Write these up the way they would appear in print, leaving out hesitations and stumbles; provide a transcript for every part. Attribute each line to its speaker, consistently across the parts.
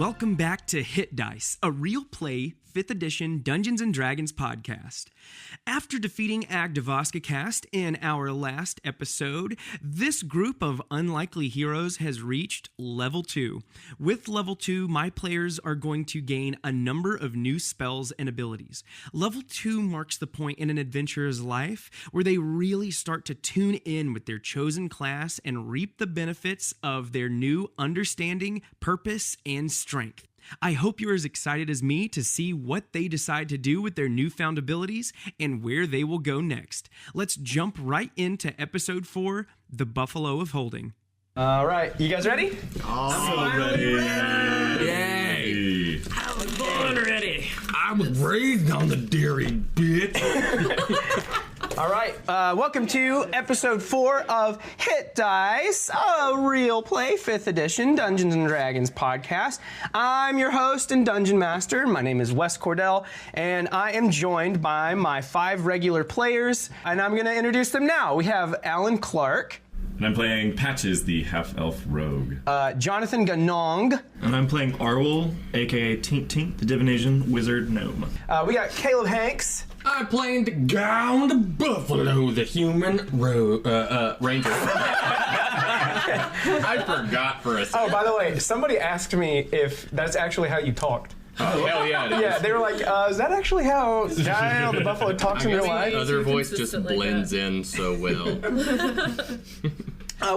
Speaker 1: Welcome back to Hit Dice, a real play 5th edition Dungeons & Dragons podcast. After defeating Agdavoska Cast in our last episode, this group of unlikely heroes has reached level 2. With level 2, my players are going to gain a number of new spells and abilities. Level 2 marks the point in an adventurer's life where they really start to tune in with their chosen class and reap the benefits of their new understanding, purpose, and strength. I hope you're as excited as me to see what they decide to do with their newfound abilities and where they will go next. Let's jump right into episode 4, The Buffalo of Holding.
Speaker 2: All right, you guys ready?
Speaker 3: I'm ready.
Speaker 4: Yay!
Speaker 3: I was born ready.
Speaker 4: I was raised on the dairy, bitch.
Speaker 2: All right, welcome to episode 4 of Hit Dice, a real play 5th edition Dungeons & Dragons podcast. I'm your host and dungeon master. My name is Wes Cordell, and I am joined by my 5 regular players, and I'm going to introduce them now. We have Alan Clark.
Speaker 3: And I'm playing Patches, the half-elf rogue.
Speaker 2: Jonathan Ganong.
Speaker 5: And I'm playing Arwol, aka Tink Tink, the divination wizard gnome.
Speaker 2: We got Caleb Hanks.
Speaker 4: I'm playing the guy on the buffalo, the human ranger. I forgot for a second.
Speaker 2: Oh, by the way, somebody asked me if that's actually how you talked.
Speaker 4: Oh, hell yeah, it is.
Speaker 2: Yeah, they were like, is that actually how Guy on the Buffalo talks in real life?
Speaker 4: Other voice just blends in so well.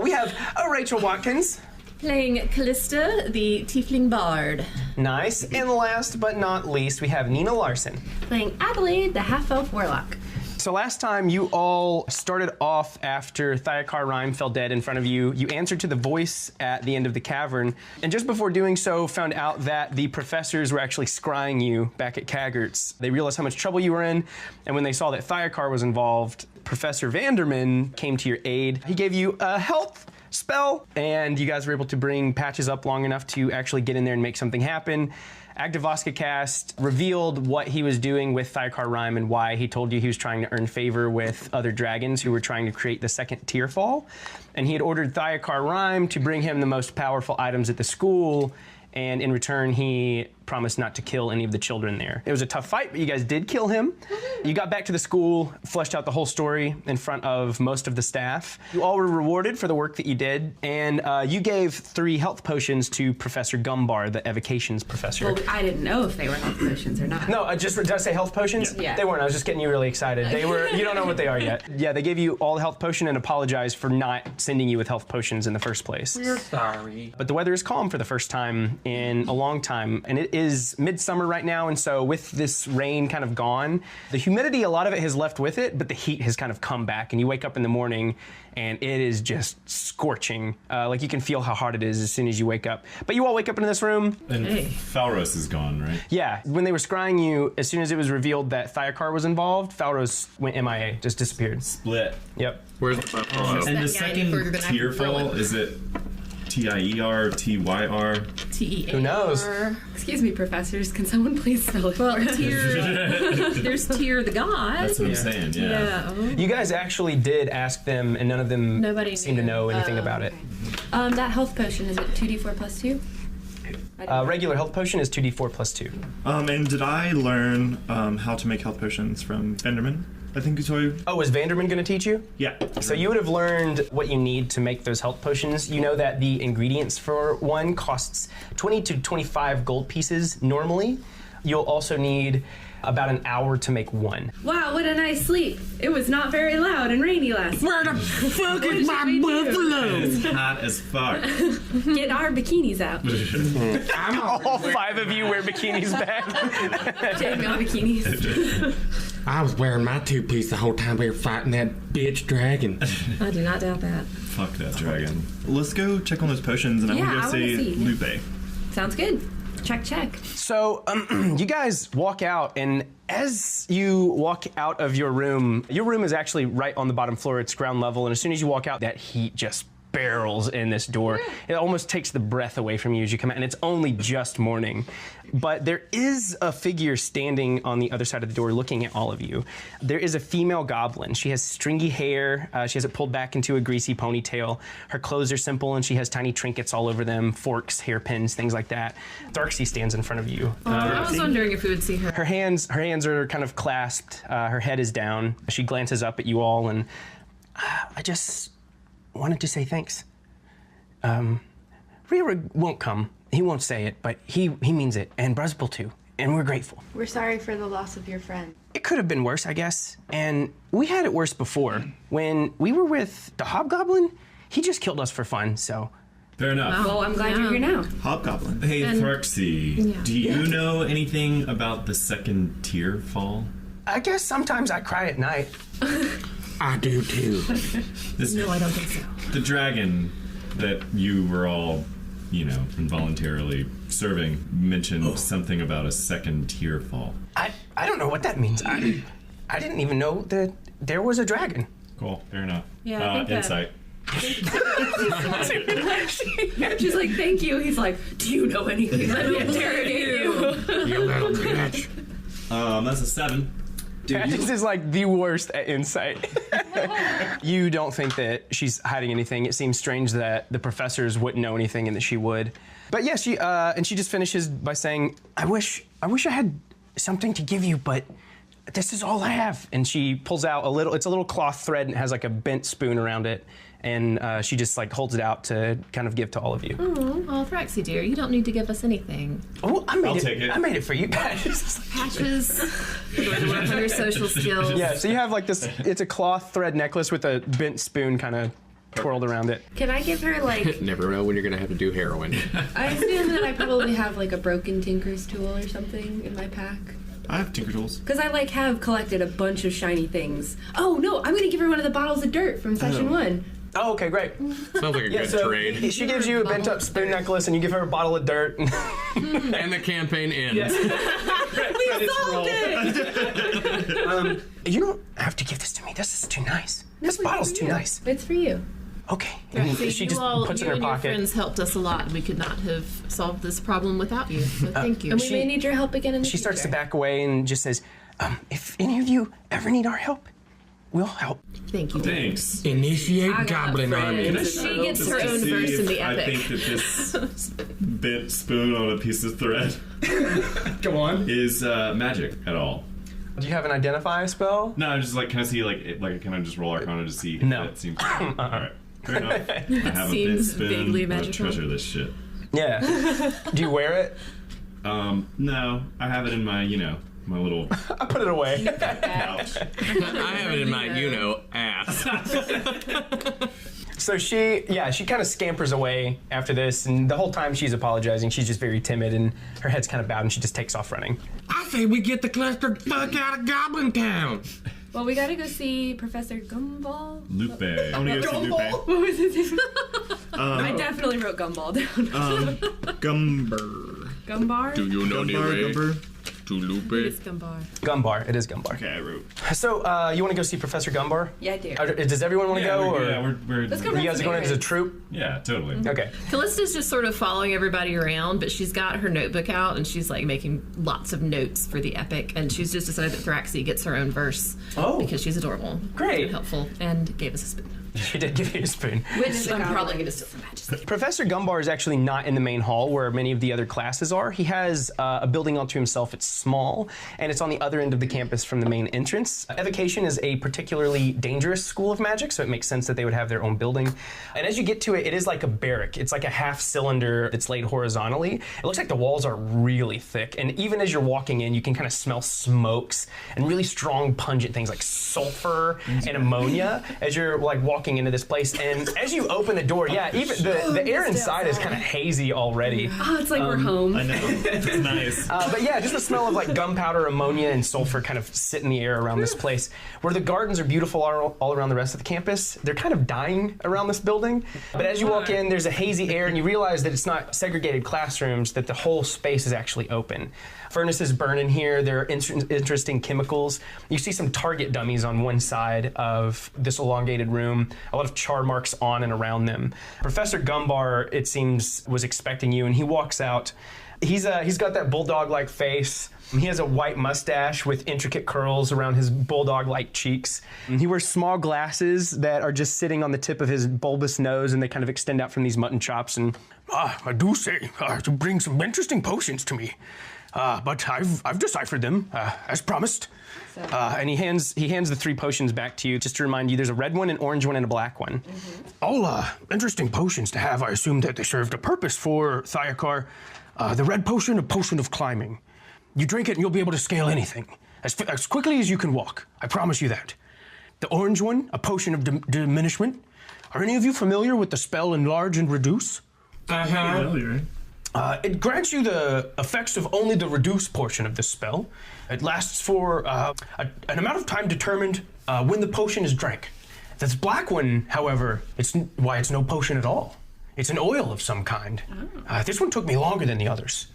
Speaker 2: We have Rachel Watkins.
Speaker 6: Playing Callista, the Tiefling Bard.
Speaker 2: Nice. And last but not least, we have Nina Larson.
Speaker 6: Playing Adelaide, the Half-Elf Warlock.
Speaker 2: So last time you all started off after Thyakar Rhyme fell dead in front of you. You answered to the voice at the end of the cavern, and just before doing so, found out that the professors were actually scrying you back at Kaggert's. They realized how much trouble you were in, and when they saw that Thyakar was involved, Professor Vanderman came to your aid. He gave you a health spell, and you guys were able to bring Patches up long enough to actually get in there and make something happen. Agdavoska Cast revealed what he was doing with Thyakar Rhyme and why he told you he was trying to earn favor with other dragons who were trying to create the second tier fall. And he had ordered Thyakar Rhyme to bring him the most powerful items at the school, and in return he promised not to kill any of the children there. It was a tough fight, but you guys did kill him. You got back to the school, fleshed out the whole story in front of most of the staff. You all were rewarded for the work that you did, and you gave 3 health potions to Professor Gumbar, the evocations professor.
Speaker 6: Well, I didn't know if they were health potions or not.
Speaker 2: No, did I say health potions?
Speaker 6: Yeah.
Speaker 2: They weren't. I was just getting you really excited. They were. You don't know what they are yet. Yeah, they gave you all the health potion and apologized for not sending you with health potions in the first place.
Speaker 4: We're sorry.
Speaker 2: But the weather is calm for the first time in a long time, and it is midsummer right now, and so with this rain kind of gone, the humidity, a lot of it has left with it, but the heat has kind of come back, and you wake up in the morning and it is just scorching. Like you can feel how hard it is as soon as you wake up. But you all wake up into this room.
Speaker 3: And Falros is gone, right?
Speaker 2: Yeah, when they were scrying you, as soon as it was revealed that Thyakar was involved, Falros went MIA, just disappeared.
Speaker 3: Split.
Speaker 2: Yep.
Speaker 4: Where's the buffalo?
Speaker 3: And the second tier fall, is it T-I-E-R, T-Y-R?
Speaker 6: T-E-A-R.
Speaker 2: Who knows?
Speaker 6: Excuse me, professors, can someone please spell it? Well, there's Tyr the god.
Speaker 3: That's what I'm saying, yeah.
Speaker 2: You guys actually did ask them, and none of them seemed to know anything about it.
Speaker 6: That health potion, is it 2d4 plus 2?
Speaker 2: Regular health potion is 2d4 plus 2.
Speaker 5: And did I learn how to make health potions from Vanderman? I think you told you.
Speaker 2: Oh, was Vanderman going to teach you?
Speaker 5: Yeah.
Speaker 2: So you would have learned what you need to make those health potions. You know that the ingredients for one costs 20 to 25 gold pieces normally. You'll also need about an hour to make one.
Speaker 6: Wow, what a nice sleep. It was not very loud and rainy last night.
Speaker 4: Where the fuck is my buffalo?
Speaker 3: It's hot as fuck.
Speaker 6: Get our bikinis out.
Speaker 2: All 5 of you wear bikinis back.
Speaker 6: Chainmail bikinis.
Speaker 4: I was wearing my 2-piece the whole time we were fighting that bitch dragon.
Speaker 6: I do not doubt that.
Speaker 3: Fuck that dragon.
Speaker 5: Let's go check on those potions, and I want to go see Lupe.
Speaker 6: Sounds good. Check.
Speaker 2: So you guys walk out, and as you walk out of your room is actually right on the bottom floor. It's ground level, and as soon as you walk out, that heat just barrels in this door. It almost takes the breath away from you as you come out, and it's only just morning. But there is a figure standing on the other side of the door looking at all of you. There is a female goblin. She has stringy hair. She has it pulled back into a greasy ponytail. Her clothes are simple, and she has tiny trinkets all over them, forks, hairpins, things like that. Darksea stands in front of you.
Speaker 6: I was wondering if we would see her.
Speaker 2: Her hands are kind of clasped. Her head is down. She glances up at you all, and I just wanted to say thanks. Rira won't come. He won't say it, but he means it, and Bruzbel too, and we're grateful.
Speaker 7: We're sorry for the loss of your friend.
Speaker 2: It could have been worse, I guess, and we had it worse before. When we were with the Hobgoblin, he just killed us for fun, so...
Speaker 3: Fair enough.
Speaker 6: Well, I'm glad you're here now.
Speaker 5: Hobgoblin.
Speaker 3: Hey, Threxy,
Speaker 6: Yeah.
Speaker 3: do you know anything about the second tier fall?
Speaker 2: I guess sometimes I cry at night.
Speaker 4: I do too.
Speaker 6: No, I don't think so.
Speaker 3: The dragon that you were all, involuntarily serving mentioned something about a second tier fall.
Speaker 2: I don't know what that means. I didn't even know that there was a dragon.
Speaker 3: Cool, fair enough.
Speaker 6: Yeah, I think that-
Speaker 3: insight.
Speaker 6: She's like, thank you. He's like, do you know anything? Let me interrogate you.
Speaker 4: You little bitch.
Speaker 3: That's a 7.
Speaker 2: This is like the worst at insight. You don't think that she's hiding anything. It seems strange that the professors wouldn't know anything and that she would. But yeah, she just finishes by saying, I wish I had something to give you, but this is all I have. And she pulls out it's a little cloth thread and it has like a bent spoon around it. And she just like holds it out to kind of give to all of you.
Speaker 8: Oh, Threxy dear, you don't need to give us anything.
Speaker 2: Oh,
Speaker 3: I'll take it.
Speaker 2: I made it for you guys.
Speaker 8: Patches. Work on your social skills.
Speaker 2: Yeah, so you have like this, it's a cloth thread necklace with a bent spoon kind of twirled around it.
Speaker 7: Can I give her, like...
Speaker 4: Never know when you're gonna have to do heroin.
Speaker 7: I assume that I probably have, like, a broken Tinker's tool or something in my pack.
Speaker 5: I have Tinker Tools.
Speaker 7: Because I, like, have collected a bunch of shiny things. Oh, no, I'm going to give her one of the bottles of dirt from session 1.
Speaker 2: Oh, okay, great.
Speaker 4: Sounds like a good
Speaker 2: So
Speaker 4: trade.
Speaker 2: she gives you a bent up spoon necklace and you give her a bottle of dirt.
Speaker 4: And the campaign ends.
Speaker 6: We solved it.
Speaker 2: You don't have to give this to me. This is too nice. This bottle's too nice.
Speaker 7: It's for you.
Speaker 2: Okay. And
Speaker 8: So
Speaker 2: she
Speaker 8: you
Speaker 2: just puts it in
Speaker 8: you
Speaker 2: her
Speaker 8: and your
Speaker 2: pocket.
Speaker 8: friends helped us a lot. We could not have solved this problem without you. So thank you.
Speaker 7: And we may need your help again in the
Speaker 2: She starts to
Speaker 7: future.
Speaker 2: back away and just says, if any of you ever need our help, we'll help.
Speaker 8: Thank you.
Speaker 3: Thanks.
Speaker 4: Initiate
Speaker 6: I got
Speaker 4: Goblin Army.
Speaker 6: friends.
Speaker 8: She gets
Speaker 3: Just
Speaker 8: her
Speaker 3: to
Speaker 8: own
Speaker 3: see
Speaker 8: verse in
Speaker 3: if
Speaker 8: the
Speaker 3: I
Speaker 8: epic.
Speaker 3: think that this bent spoon on a piece of thread
Speaker 2: Go on.
Speaker 3: is magic at all.
Speaker 2: Do you have an identify spell?
Speaker 3: No, I'm just like, can I see can I just roll Arcana to see if
Speaker 2: No.
Speaker 3: that seems all right? Fair enough. I have a bent
Speaker 8: Seems
Speaker 3: spoon.
Speaker 8: vaguely
Speaker 3: I'm gonna
Speaker 8: magical.
Speaker 3: treasure this shit.
Speaker 2: Yeah. Do you wear it?
Speaker 3: No, I have it in my, my little
Speaker 2: I put it away.
Speaker 3: pouch.
Speaker 4: I have it in my, ass.
Speaker 2: So she kind of scampers away after this, and the whole time she's apologizing, she's just very timid, and her head's kind of bowed, and she just takes off running.
Speaker 4: I say we get the cluster fuck out of Goblin Town.
Speaker 7: Well, we gotta go see Professor Gumball.
Speaker 3: Lupe. I want to go see Lupe.
Speaker 7: What was his name? I definitely wrote Gumball down.
Speaker 5: Gumber.
Speaker 7: Gumbar?
Speaker 4: Do you know the way
Speaker 5: Gumber.
Speaker 4: to Lupe?
Speaker 8: It's Gumbar.
Speaker 2: Gumbar. It is Gumbar.
Speaker 5: Okay, I wrote.
Speaker 2: So, you want to go see Professor Gumbar?
Speaker 7: Yeah, I do.
Speaker 2: Does everyone want to go, or
Speaker 3: we're
Speaker 7: Let's go
Speaker 2: you guys are going as a troop?
Speaker 3: Yeah, totally.
Speaker 2: Okay.
Speaker 8: Callista's just sort of following everybody around, but she's got her notebook out and she's like making lots of notes for the epic. And she's just decided that Thraxie gets her own verse because she's adorable,
Speaker 2: Great.
Speaker 8: and helpful, and gave us a spoon.
Speaker 2: She did give you a spoon.
Speaker 8: Which I'm probably going to steal from Majesty.
Speaker 2: Professor Gumbar is actually not in the main hall where many of the other classes are. He has a building unto himself. It's small, and it's on the other end of the campus from the main entrance. Evocation is a particularly dangerous school of magic, so it makes sense that they would have their own building. And as you get to it, it is like a barrack. It's like a half cylinder that's laid horizontally. It looks like the walls are really thick, and even as you're walking in, you can kind of smell smokes and really strong, pungent things like sulfur and ammonia as you're like walking into this place. And as you open the door, even the air inside is kind of hazy already.
Speaker 6: Oh, it's like we're home.
Speaker 5: I know. It's nice.
Speaker 2: But yeah, just the smell of like gunpowder, ammonia, and sulfur kind of sit in the air around this place. Where the gardens are beautiful all around the rest of the campus, they're kind of dying around this building. But as you walk in, there's a hazy air, and you realize that it's not segregated classrooms, that the whole space is actually open. Furnaces burn in here. There are interesting chemicals. You see some target dummies on one side of this elongated room. a lot of char marks on and around them. Professor Gumbar, it seems, was expecting you, and he walks out. He's got that bulldog-like face. He has a white mustache with intricate curls around his bulldog-like cheeks. And he wears small glasses that are just sitting on the tip of his bulbous nose, and they kind of extend out from these mutton chops. And
Speaker 9: I do say to bring some interesting potions to me, but I've deciphered them as promised.
Speaker 2: And he hands the 3 potions back to you, just to remind you. There's a red one, an orange one, and a black one.
Speaker 9: All interesting potions to have. I assume that they served a purpose for Thyakar. The red potion, a potion of climbing. You drink it and you'll be able to scale anything as quickly as you can walk. I promise you that. The orange one, a potion of diminishment. Are any of you familiar with the spell Enlarge and Reduce?
Speaker 5: Familiar.
Speaker 9: It grants you the effects of only the reduce portion of this spell. It lasts for an amount of time determined when the potion is drank. This black one, however, it's no potion at all. It's an oil of some kind. This one took me longer than the others.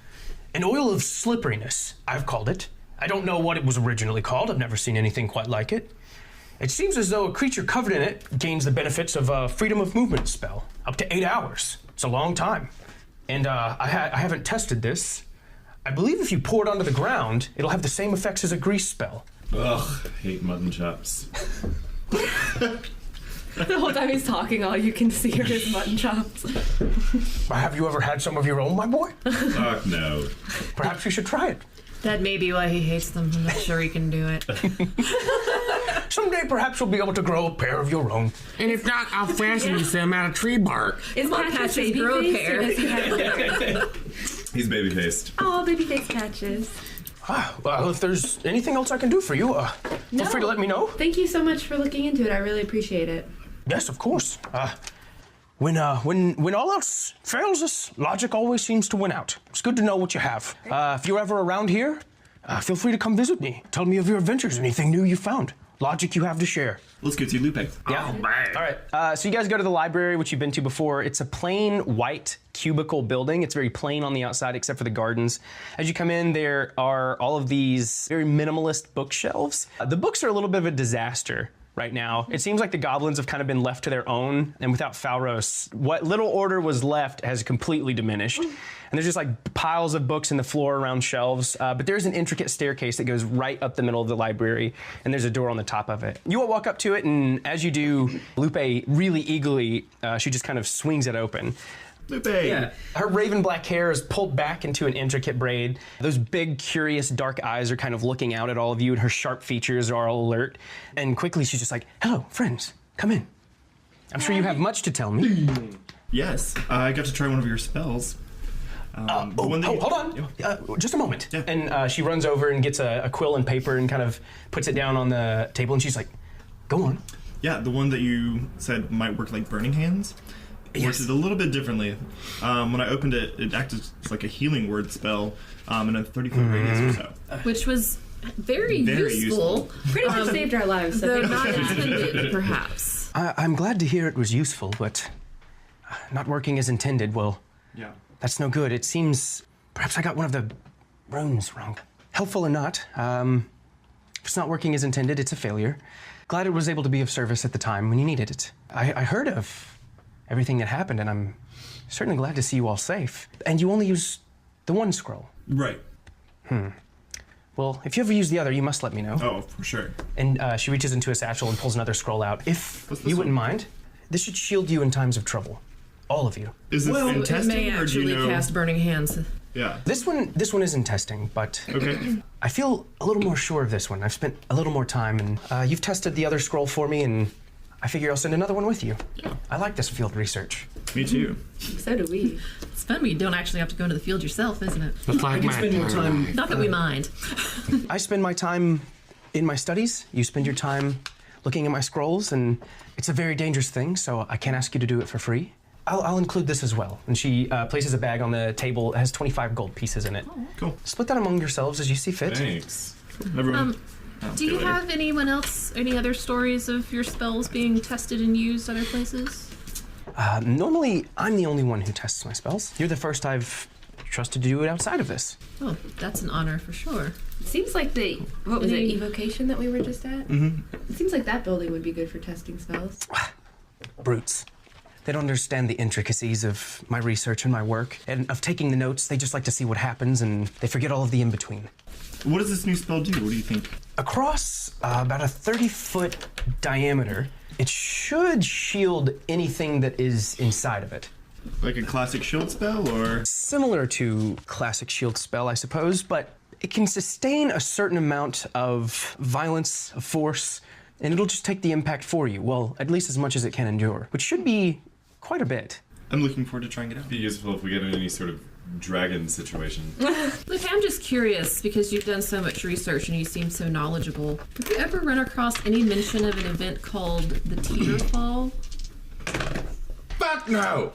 Speaker 9: An oil of slipperiness, I've called it. I don't know what it was originally called. I've never seen anything quite like it. It seems as though a creature covered in it gains the benefits of a freedom of movement spell, up to 8 hours. It's a long time. And I haven't tested this. I believe if you pour it onto the ground, it'll have the same effects as a grease spell.
Speaker 3: Ugh, hate mutton chops.
Speaker 7: The whole time he's talking, all you can see are his mutton chops.
Speaker 9: Have you ever had some of your own, my boy?
Speaker 3: Fuck no.
Speaker 9: Perhaps you should try it.
Speaker 8: That may be why he hates them. I'm not sure he can do it.
Speaker 9: Someday, perhaps you'll be able to grow a pair of your own.
Speaker 4: And if not, I'll fashion you some out of tree bark.
Speaker 7: Is Patches
Speaker 8: Patches
Speaker 7: baby
Speaker 8: grow a
Speaker 7: face,
Speaker 8: pair?
Speaker 7: or does he have
Speaker 3: He's baby-faced.
Speaker 7: Oh, baby face Patches.
Speaker 9: Well, if there's anything else I can do for you, feel free to let me know.
Speaker 7: Thank you so much for looking into it. I really appreciate it.
Speaker 9: Yes, of course. When all else fails us, logic always seems to win out. It's good to know what you have. If you're ever around here, feel free to come visit me. Tell me of your adventures, anything new you found. Logic you have to share.
Speaker 5: Let's get to Lupe.
Speaker 2: Yeah. All right. So you guys go to the library, which you've been to before. It's a plain white cubicle building. It's very plain on the outside, except for the gardens. As you come in, there are all of these very minimalist bookshelves. The books are a little bit of a disaster right now. It seems like the goblins have kind of been left to their own, and without Falros, what little order was left has completely diminished. And there's just like piles of books in the floor around shelves, but there's an intricate staircase that goes right up the middle of the library, and there's a door on the top of it. You all walk up to it, and as you do, Lupe really eagerly, she just kind of swings it open.
Speaker 5: Lupe!
Speaker 2: Yeah. Her raven black hair is pulled back into an intricate braid. Those big, curious, dark eyes are kind of looking out at all of you, and her sharp features are all alert. And quickly, she's just like, "Hello, friends. Come in. I'm sure you have much to tell me."
Speaker 5: Yes, I got to try one of your spells.
Speaker 9: Hold on. Just a moment.
Speaker 5: Yeah.
Speaker 2: And she runs over and gets a quill and paper and kind of puts it down on the table, and she's like, "Go on."
Speaker 5: Yeah, the one that you said might work like burning hands. Works it a little bit differently. When I opened it, it acted like a healing word spell in a 30-foot radius or so.
Speaker 8: Which was very useful.
Speaker 7: Pretty much saved our lives. So
Speaker 8: Though
Speaker 7: thank you.
Speaker 8: not intended, perhaps.
Speaker 2: I'm glad to hear it was useful, but not working as intended, well,
Speaker 5: Yeah.
Speaker 2: that's no good. It seems perhaps I got one of the runes wrong. Helpful or not, if it's not working as intended, it's a failure. Glad it was able to be of service at the time when you needed it. I heard of everything that happened, and I'm certainly glad to see you all safe. And you only use the one scroll.
Speaker 5: Right.
Speaker 2: Well, if you ever use the other, you must let me know.
Speaker 5: Oh, for sure.
Speaker 2: And she reaches into a satchel and pulls another scroll out. If
Speaker 5: What's this
Speaker 2: you wouldn't
Speaker 5: one?
Speaker 2: mind, this should shield you in times of trouble. All of you.
Speaker 5: Is this in
Speaker 8: It
Speaker 5: testing,
Speaker 8: may
Speaker 5: or do you
Speaker 8: actually
Speaker 5: know?
Speaker 8: cast burning hands.
Speaker 5: Yeah.
Speaker 2: This one is in testing, but
Speaker 5: Okay.
Speaker 2: I feel a little more sure of this one. I've spent a little more time, and you've tested the other scroll for me, and I figure I'll send another one with you.
Speaker 5: Yeah.
Speaker 2: I like this field research.
Speaker 5: Me too.
Speaker 7: So do we.
Speaker 8: It's fun when you don't actually have to go into the field yourself, isn't it?
Speaker 4: Just like my
Speaker 2: spend more time.
Speaker 8: Not that we mind.
Speaker 2: I spend my time in my studies. You spend your time looking at my scrolls, and it's a very dangerous thing, so I can't ask you to do it for free. I'll include this as well. And she places a bag on the table. It has 25 gold pieces in it.
Speaker 5: Cool.
Speaker 2: Split that among yourselves as you see fit.
Speaker 3: Thanks.
Speaker 5: Everyone.
Speaker 8: Do you have anyone else, any other stories of your spells being tested and used other places?
Speaker 2: Normally, I'm the only one who tests my spells. You're the first I've trusted to do it outside of this.
Speaker 8: Oh, that's an honor for sure.
Speaker 7: It seems like what was it, evocation that we were just at?
Speaker 5: Mm-hmm.
Speaker 7: It seems like that building would be good for testing spells.
Speaker 2: Brutes. They don't understand the intricacies of my research and my work, and of taking the notes. They just like to see what happens, and they forget all of the in-between.
Speaker 5: What does this new spell do? What do you think?
Speaker 2: Across about a 30-foot diameter, it should shield anything that is inside of it.
Speaker 5: Like a classic shield spell, or?
Speaker 2: Similar to classic shield spell, I suppose, but it can sustain a certain amount of violence, of force, and it'll just take the impact for you. Well, at least as much as it can endure, which should be quite a bit.
Speaker 5: I'm looking forward to trying it out.
Speaker 3: It'd be useful if we get in any sort of dragon situation.
Speaker 8: Look, I'm just curious because you've done so much research and you seem so knowledgeable. Have you ever run across any mention of an event called the Teeter Fall?
Speaker 4: Fuck no!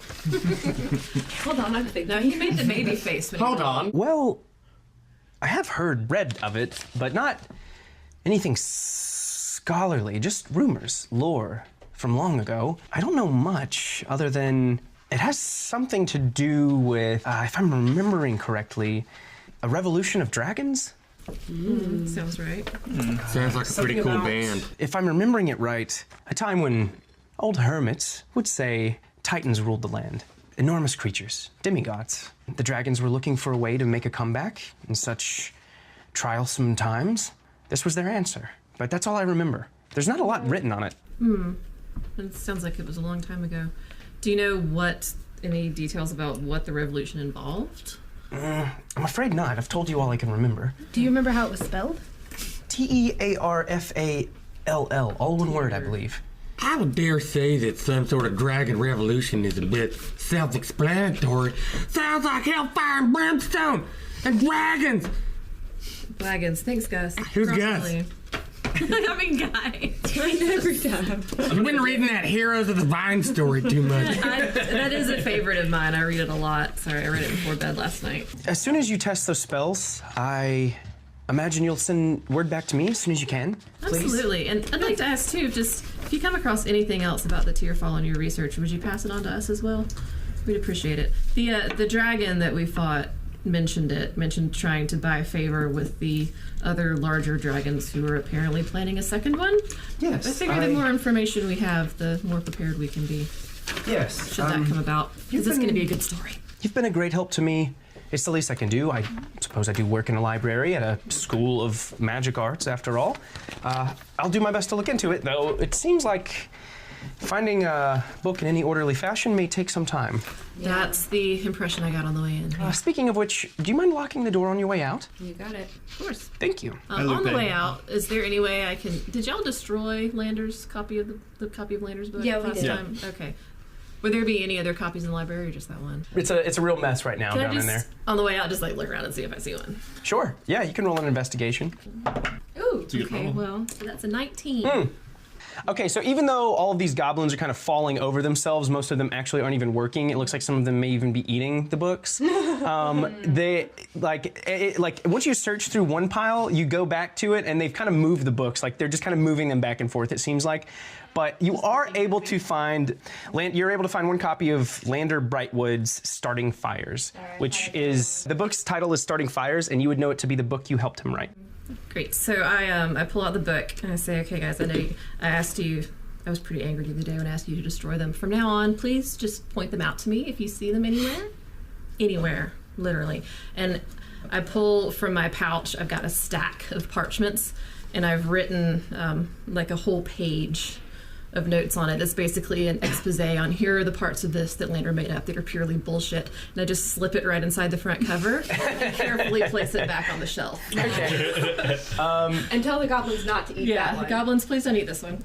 Speaker 7: Hold on, I'm thinking.
Speaker 8: No, he made the baby face. When
Speaker 4: Hold on.
Speaker 2: Well, I have read of it, but not anything scholarly, just rumors, lore from long ago. I don't know much other than it has something to do with, if I'm remembering correctly, a revolution of dragons?
Speaker 8: Sounds right.
Speaker 4: Sounds like a pretty cool band.
Speaker 2: If I'm remembering it right, a time when old hermits would say titans ruled the land. Enormous creatures, demigods. The dragons were looking for a way to make a comeback in such trialsome times. This was their answer. But that's all I remember. There's not a lot written on it.
Speaker 8: It sounds like it was a long time ago. Do you know any details about what the revolution involved?
Speaker 2: I'm afraid not. I've told you all I can remember.
Speaker 7: Do you remember how it was spelled?
Speaker 2: Tearfall, all one word, I believe.
Speaker 4: I would dare say that some sort of dragon revolution is a bit self-explanatory. Sounds like hellfire and brimstone and dragons.
Speaker 8: Wagons. Thanks, Gus.
Speaker 4: Who's
Speaker 8: Cross
Speaker 4: Gus?
Speaker 8: Lane. I mean, Guy.
Speaker 7: Every time.
Speaker 4: I've been reading that Heroes of the Vine story too much.
Speaker 8: That is a favorite of mine. I read it a lot. Sorry, I read it before bed last night.
Speaker 2: As soon as you test those spells, I imagine you'll send word back to me as soon as you can. Please.
Speaker 8: Absolutely. And I'd like to ask, too, just if you come across anything else about the Tearfall in your research, would you pass it on to us as well? We'd appreciate it. The dragon that we fought mentioned trying to buy favor with the other larger dragons who are apparently planning a second one.
Speaker 2: Yes.
Speaker 8: I figure the more information we have, the more prepared we can be.
Speaker 2: Yes.
Speaker 8: Should that come about? Because it's going to be a good story.
Speaker 2: You've been a great help to me. It's the least I can do. I suppose I do work in a library at a school of magic arts, after all. I'll do my best to look into it, though it seems like finding a book in any orderly fashion may take some time.
Speaker 8: That's the impression I got on the way in.
Speaker 2: Speaking of which, do you mind locking the door on your way out?
Speaker 7: You got it.
Speaker 8: Of course.
Speaker 2: Thank you.
Speaker 8: On the way out, is there any way I can? Did y'all destroy Lander's copy of the copy of Lander's book?
Speaker 7: Yeah, we
Speaker 8: last
Speaker 7: did.
Speaker 8: time? Okay. Would there be any other copies in the library or just that one?
Speaker 2: It's a real mess right now
Speaker 8: Can I
Speaker 2: down
Speaker 8: just,
Speaker 2: in there.
Speaker 8: on the way out, just like look around and see if I see one?
Speaker 2: Sure. Yeah, you can roll an investigation.
Speaker 8: Ooh,
Speaker 5: a good
Speaker 8: okay,
Speaker 5: roll.
Speaker 8: well, that's a 19.
Speaker 2: Okay, so even though all of these goblins are kind of falling over themselves, most of them actually aren't even working. It looks like some of them may even be eating the books. They like once you search through one pile, you go back to it, and they've kind of moved the books. Like they're just kind of moving them back and forth. It seems like, but you are able to find one copy of Lander Brightwood's Starting Fires, which is the book's title is Starting Fires, and you would know it to be the book you helped him write.
Speaker 8: Great. So I pull out the book and I say, okay, guys, I know I asked you. I was pretty angry the other day when I asked you to destroy them. From now on, please just point them out to me if you see them anywhere, literally. And I pull from my pouch. I've got a stack of parchments, and I've written like a whole page of notes on it. That's basically an expose on here are the parts of this that Lander made up that are purely bullshit. And I just slip it right inside the front cover and carefully place it back on the shelf.
Speaker 2: Okay.
Speaker 7: And tell the goblins not to eat that one.
Speaker 8: Goblins, please don't eat this one.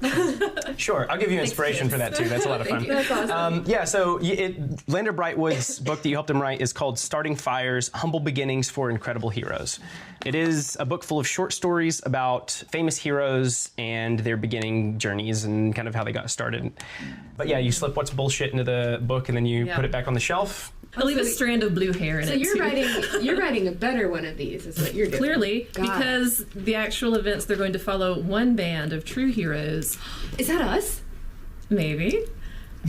Speaker 2: Sure, I'll give you inspiration for that too. That's a lot of fun.
Speaker 7: That's awesome.
Speaker 2: Yeah, so Lander Brightwood's book that you helped him write is called Starting Fires, Humble Beginnings for Incredible Heroes. It is a book full of short stories about famous heroes and their beginning journeys and kind of how they got started. But yeah, you slip what's bullshit into the book and then you put it back on the shelf.
Speaker 8: I leave a strand of blue hair in
Speaker 7: So
Speaker 8: it
Speaker 7: you're writing a better one of these, is what you're doing.
Speaker 8: Clearly,
Speaker 7: God.
Speaker 8: because the actual events, they're going to follow one band of true heroes.
Speaker 7: Is that us?
Speaker 8: Maybe.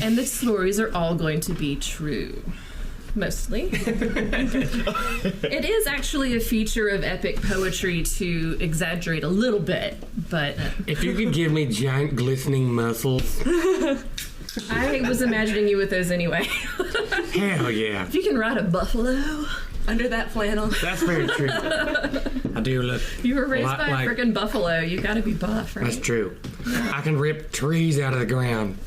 Speaker 8: And the stories are all going to be true. Mostly. It is actually a feature of epic poetry to exaggerate a little bit, but...
Speaker 4: If you could give me giant glistening muscles.
Speaker 8: I was imagining you with those anyway.
Speaker 4: Hell yeah.
Speaker 8: If you can ride a buffalo
Speaker 7: Under that flannel.
Speaker 4: That's very true. I do look.
Speaker 8: You were raised by
Speaker 4: like,
Speaker 8: a freaking buffalo. You gotta be buff, right?
Speaker 4: That's true. I can rip trees out of the ground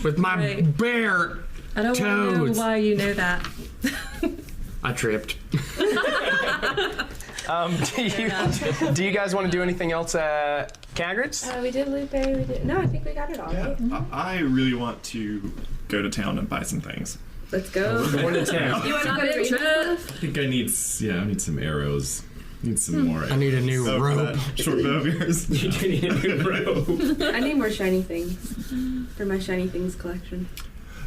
Speaker 4: with my
Speaker 8: Right.
Speaker 4: bare
Speaker 8: I don't want to know
Speaker 4: toes.
Speaker 8: why you know that.
Speaker 4: I tripped.
Speaker 2: Do you guys want to do anything else at Caggart's?
Speaker 7: We did Lupe. We did. No, I think we got it all. Right?
Speaker 5: I really want to go to town and buy some things.
Speaker 7: Let's go.
Speaker 2: Going to town.
Speaker 7: You want to go to
Speaker 8: Not
Speaker 7: Ravens Bluff?
Speaker 3: I think I need some arrows. Need some more.
Speaker 4: I need a new
Speaker 5: So for
Speaker 4: rope.
Speaker 5: that short bow of yours.
Speaker 7: I need more shiny things for my shiny things collection.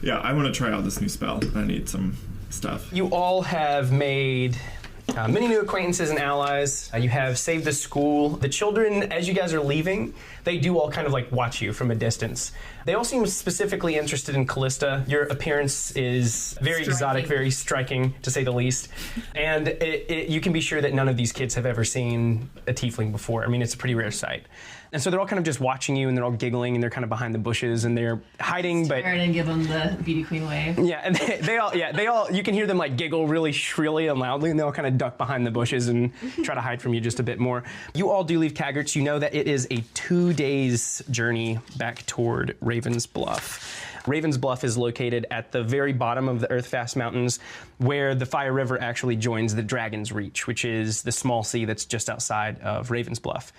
Speaker 5: Yeah, I want to try out this new spell. I need some stuff.
Speaker 2: You all have made many new acquaintances and allies. You have saved the school. The children, as you guys are leaving, they do all kind of like watch you from a distance. They all seem specifically interested in Callista. Your appearance is very exotic, very striking, to say the least. And you can be sure that none of these kids have ever seen a tiefling before. I mean, it's a pretty rare sight. And so they're all kind of just watching you, and they're all giggling, and they're kind of behind the bushes, and they're hiding, but...
Speaker 8: Turn and give them the beauty queen wave.
Speaker 2: Yeah, and they all, you can hear them like giggle really shrilly and loudly, and they all kind of duck behind the bushes and try to hide from you just a bit more. You all do leave Caggart's. You know that it is a 2 days journey back toward Ravens Bluff. Ravens Bluff is located at the very bottom of the Earthfast Mountains, where the Fire River actually joins the Dragon's Reach, which is the small sea that's just outside of Ravens Bluff.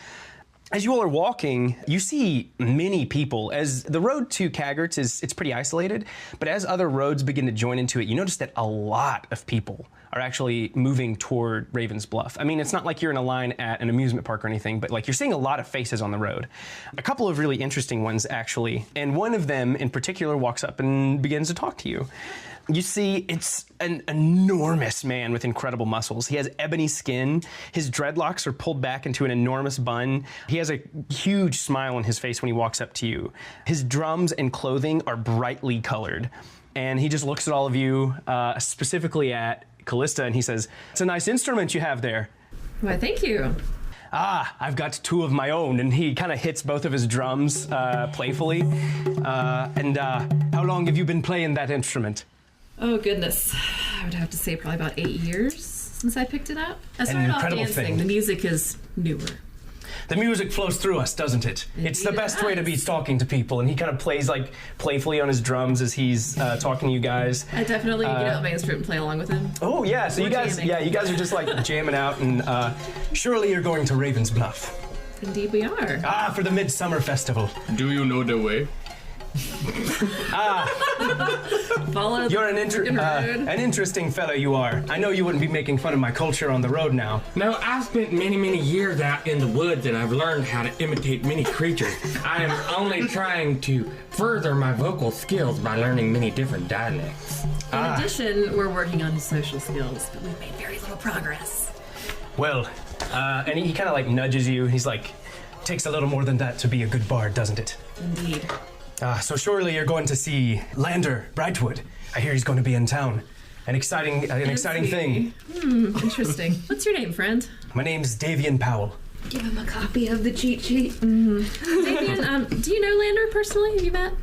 Speaker 2: As you all are walking, you see many people. As the road to Caggart's it's pretty isolated, but as other roads begin to join into it, you notice that a lot of people are actually moving toward Ravens Bluff. I mean, it's not like you're in a line at an amusement park or anything, but like you're seeing a lot of faces on the road. A couple of really interesting ones, actually, and one of them in particular walks up and begins to talk to you. You see, it's an enormous man with incredible muscles. He has ebony skin. His dreadlocks are pulled back into an enormous bun. He has a huge smile on his face when he walks up to you. His drums and clothing are brightly colored. And he just looks at all of you, specifically at Callista, and he says, "It's a nice instrument you have there."
Speaker 8: Why, thank you.
Speaker 2: I've got 2 of my own, and he kind of hits both of his drums playfully. How long have you been playing that instrument?
Speaker 8: Oh, goodness. I would have to say probably about 8 years since I picked it up. I started off
Speaker 2: incredible
Speaker 8: dancing.
Speaker 2: thing.
Speaker 8: The music is newer.
Speaker 2: The music flows through us, doesn't it? It's the
Speaker 8: Indeed it
Speaker 2: best way to be
Speaker 8: does.
Speaker 2: talking to people. And he kind of plays like playfully on his drums as he's talking to you guys.
Speaker 8: I definitely get out my instrument and play along with him.
Speaker 2: Oh yeah, so
Speaker 8: We're
Speaker 2: you guys,
Speaker 8: jamming.
Speaker 2: you guys are just like jamming out, and surely you're going to Ravens Bluff.
Speaker 8: Indeed we are.
Speaker 2: For the Midsummer Festival.
Speaker 4: Do you know the way?
Speaker 8: Follow
Speaker 2: You're an
Speaker 8: road.
Speaker 2: interesting fellow, you are. I know you wouldn't be making fun of my culture on the road now.
Speaker 4: No, I've spent many, many years out in the woods, and I've learned how to imitate many creatures. I am only trying to further my vocal skills by learning many different dialects.
Speaker 8: In addition, we're working on his social skills, but we've made very little progress.
Speaker 2: Well, and he kind of like nudges you. He's like, "Takes a little more than that to be a good bard, doesn't it?"
Speaker 8: Indeed.
Speaker 2: So surely you're going to see Lander Brightwood. I hear he's going to be in town. An exciting thing.
Speaker 8: Interesting. What's your name, friend?
Speaker 2: My name's Davian Powell.
Speaker 7: Give him a copy of the cheat sheet.
Speaker 8: Damien, do you know Lander personally? Have you met?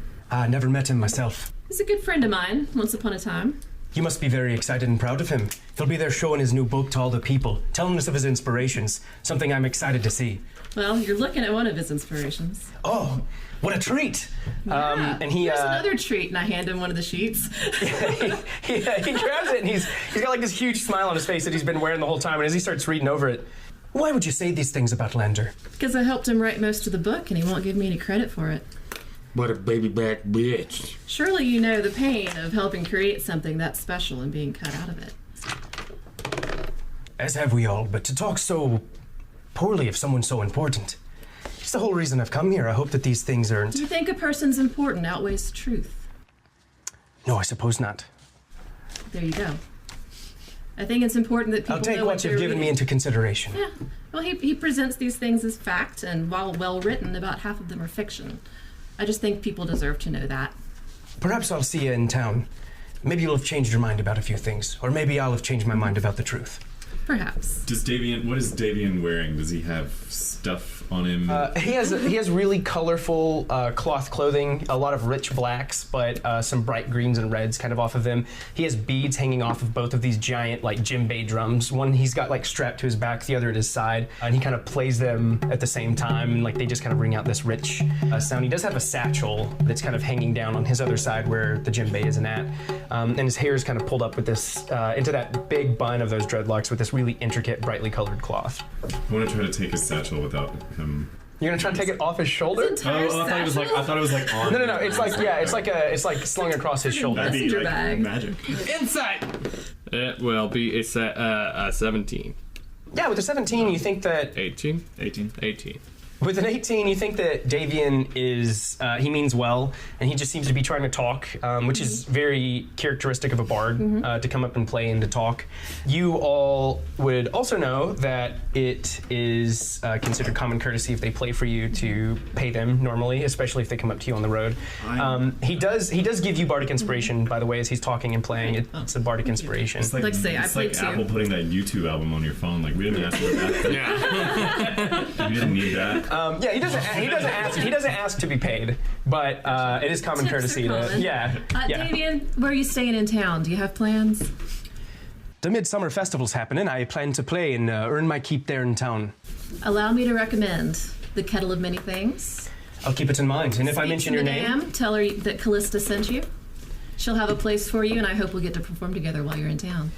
Speaker 2: Never met him myself.
Speaker 8: He's a good friend of mine, once upon a time.
Speaker 2: You must be very excited and proud of him. He'll be there showing his new book to all the people, telling us of his inspirations, something I'm excited to see.
Speaker 8: Well, you're looking at one of his inspirations.
Speaker 2: Oh, what a treat!
Speaker 8: Yeah.
Speaker 2: And he
Speaker 8: Here's another treat, and I hand him one of the sheets.
Speaker 2: he grabs it, and he's got like this huge smile on his face that he's been wearing the whole time. And as he starts reading over it, why would you say these things about Lander?
Speaker 8: Because I helped him write most of the book, and he won't give me any credit for it.
Speaker 4: What a baby back bitch.
Speaker 8: Surely you know the pain of helping create something that special and being cut out of it.
Speaker 2: As have we all, but to talk so poorly of someone so important. It's the whole reason I've come here. I hope that these things aren't...
Speaker 8: Do you think a person's important outweighs the truth?
Speaker 2: No, I suppose not.
Speaker 8: There you go. I think it's important that people
Speaker 2: I'll take
Speaker 8: know
Speaker 2: what you've given me into consideration.
Speaker 8: Yeah. Well, he presents these things as fact, and while well written, about half of them are fiction. I just think people deserve to know that.
Speaker 2: Perhaps I'll see you in town. Maybe you'll have changed your mind about a few things, or maybe I'll have changed my mind about the truth.
Speaker 8: Perhaps.
Speaker 3: What is Davian wearing? Does he have stuff on him?
Speaker 2: He has really colorful cloth clothing, a lot of rich blacks, but some bright greens and reds kind of off of him. He has beads hanging off of both of these giant like djembe drums. One he's got like strapped to his back, the other at his side, and he kind of plays them at the same time, and like they just kind of bring out this rich sound. He does have a satchel that's kind of hanging down on his other side where the djembe isn't at, and his hair is kind of pulled up with this into that big bun of those dreadlocks with this really intricate, brightly colored cloth.
Speaker 3: I want to try to take his satchel without him.
Speaker 2: You're gonna try to take it off his shoulder?
Speaker 3: I thought it was like on.
Speaker 2: No. It's like it's like slung across his shoulder.
Speaker 5: That'd be like
Speaker 6: bag.
Speaker 5: magic.
Speaker 4: Insight! It will be a 17.
Speaker 2: Yeah, with a 17, you think that
Speaker 4: 18?
Speaker 5: 18.
Speaker 4: 18.
Speaker 2: with an 18, you think that Davian is, he means well, and he just seems to be trying to talk, which is very characteristic of a bard, to come up and play and to talk. You all would also know that it is considered common courtesy if they play for you to pay them normally, especially if they come up to you on the road. He does give you bardic inspiration, by the way, as he's talking and playing. It's a bardic inspiration.
Speaker 3: It's
Speaker 8: Like say, I
Speaker 3: it's
Speaker 8: played
Speaker 3: like
Speaker 8: too.
Speaker 3: Apple putting that YouTube album on your phone. Like, we didn't ask for that.
Speaker 4: Yeah.
Speaker 3: We didn't need that.
Speaker 2: Yeah, he doesn't ask to be paid, but it is common
Speaker 8: Tips are
Speaker 2: courtesy
Speaker 8: common.
Speaker 2: to yeah.
Speaker 8: Davian, where are you staying in town? Do you have plans?
Speaker 2: The Midsummer Festival's happening. I plan to play and earn my keep there in town.
Speaker 8: Allow me to recommend the Kettle of Many Things.
Speaker 2: I'll keep it in mind. And if I mention your name,
Speaker 8: Madame, tell her that Callista sent you. She'll have a place for you, and I hope we'll get to perform together while you're in town.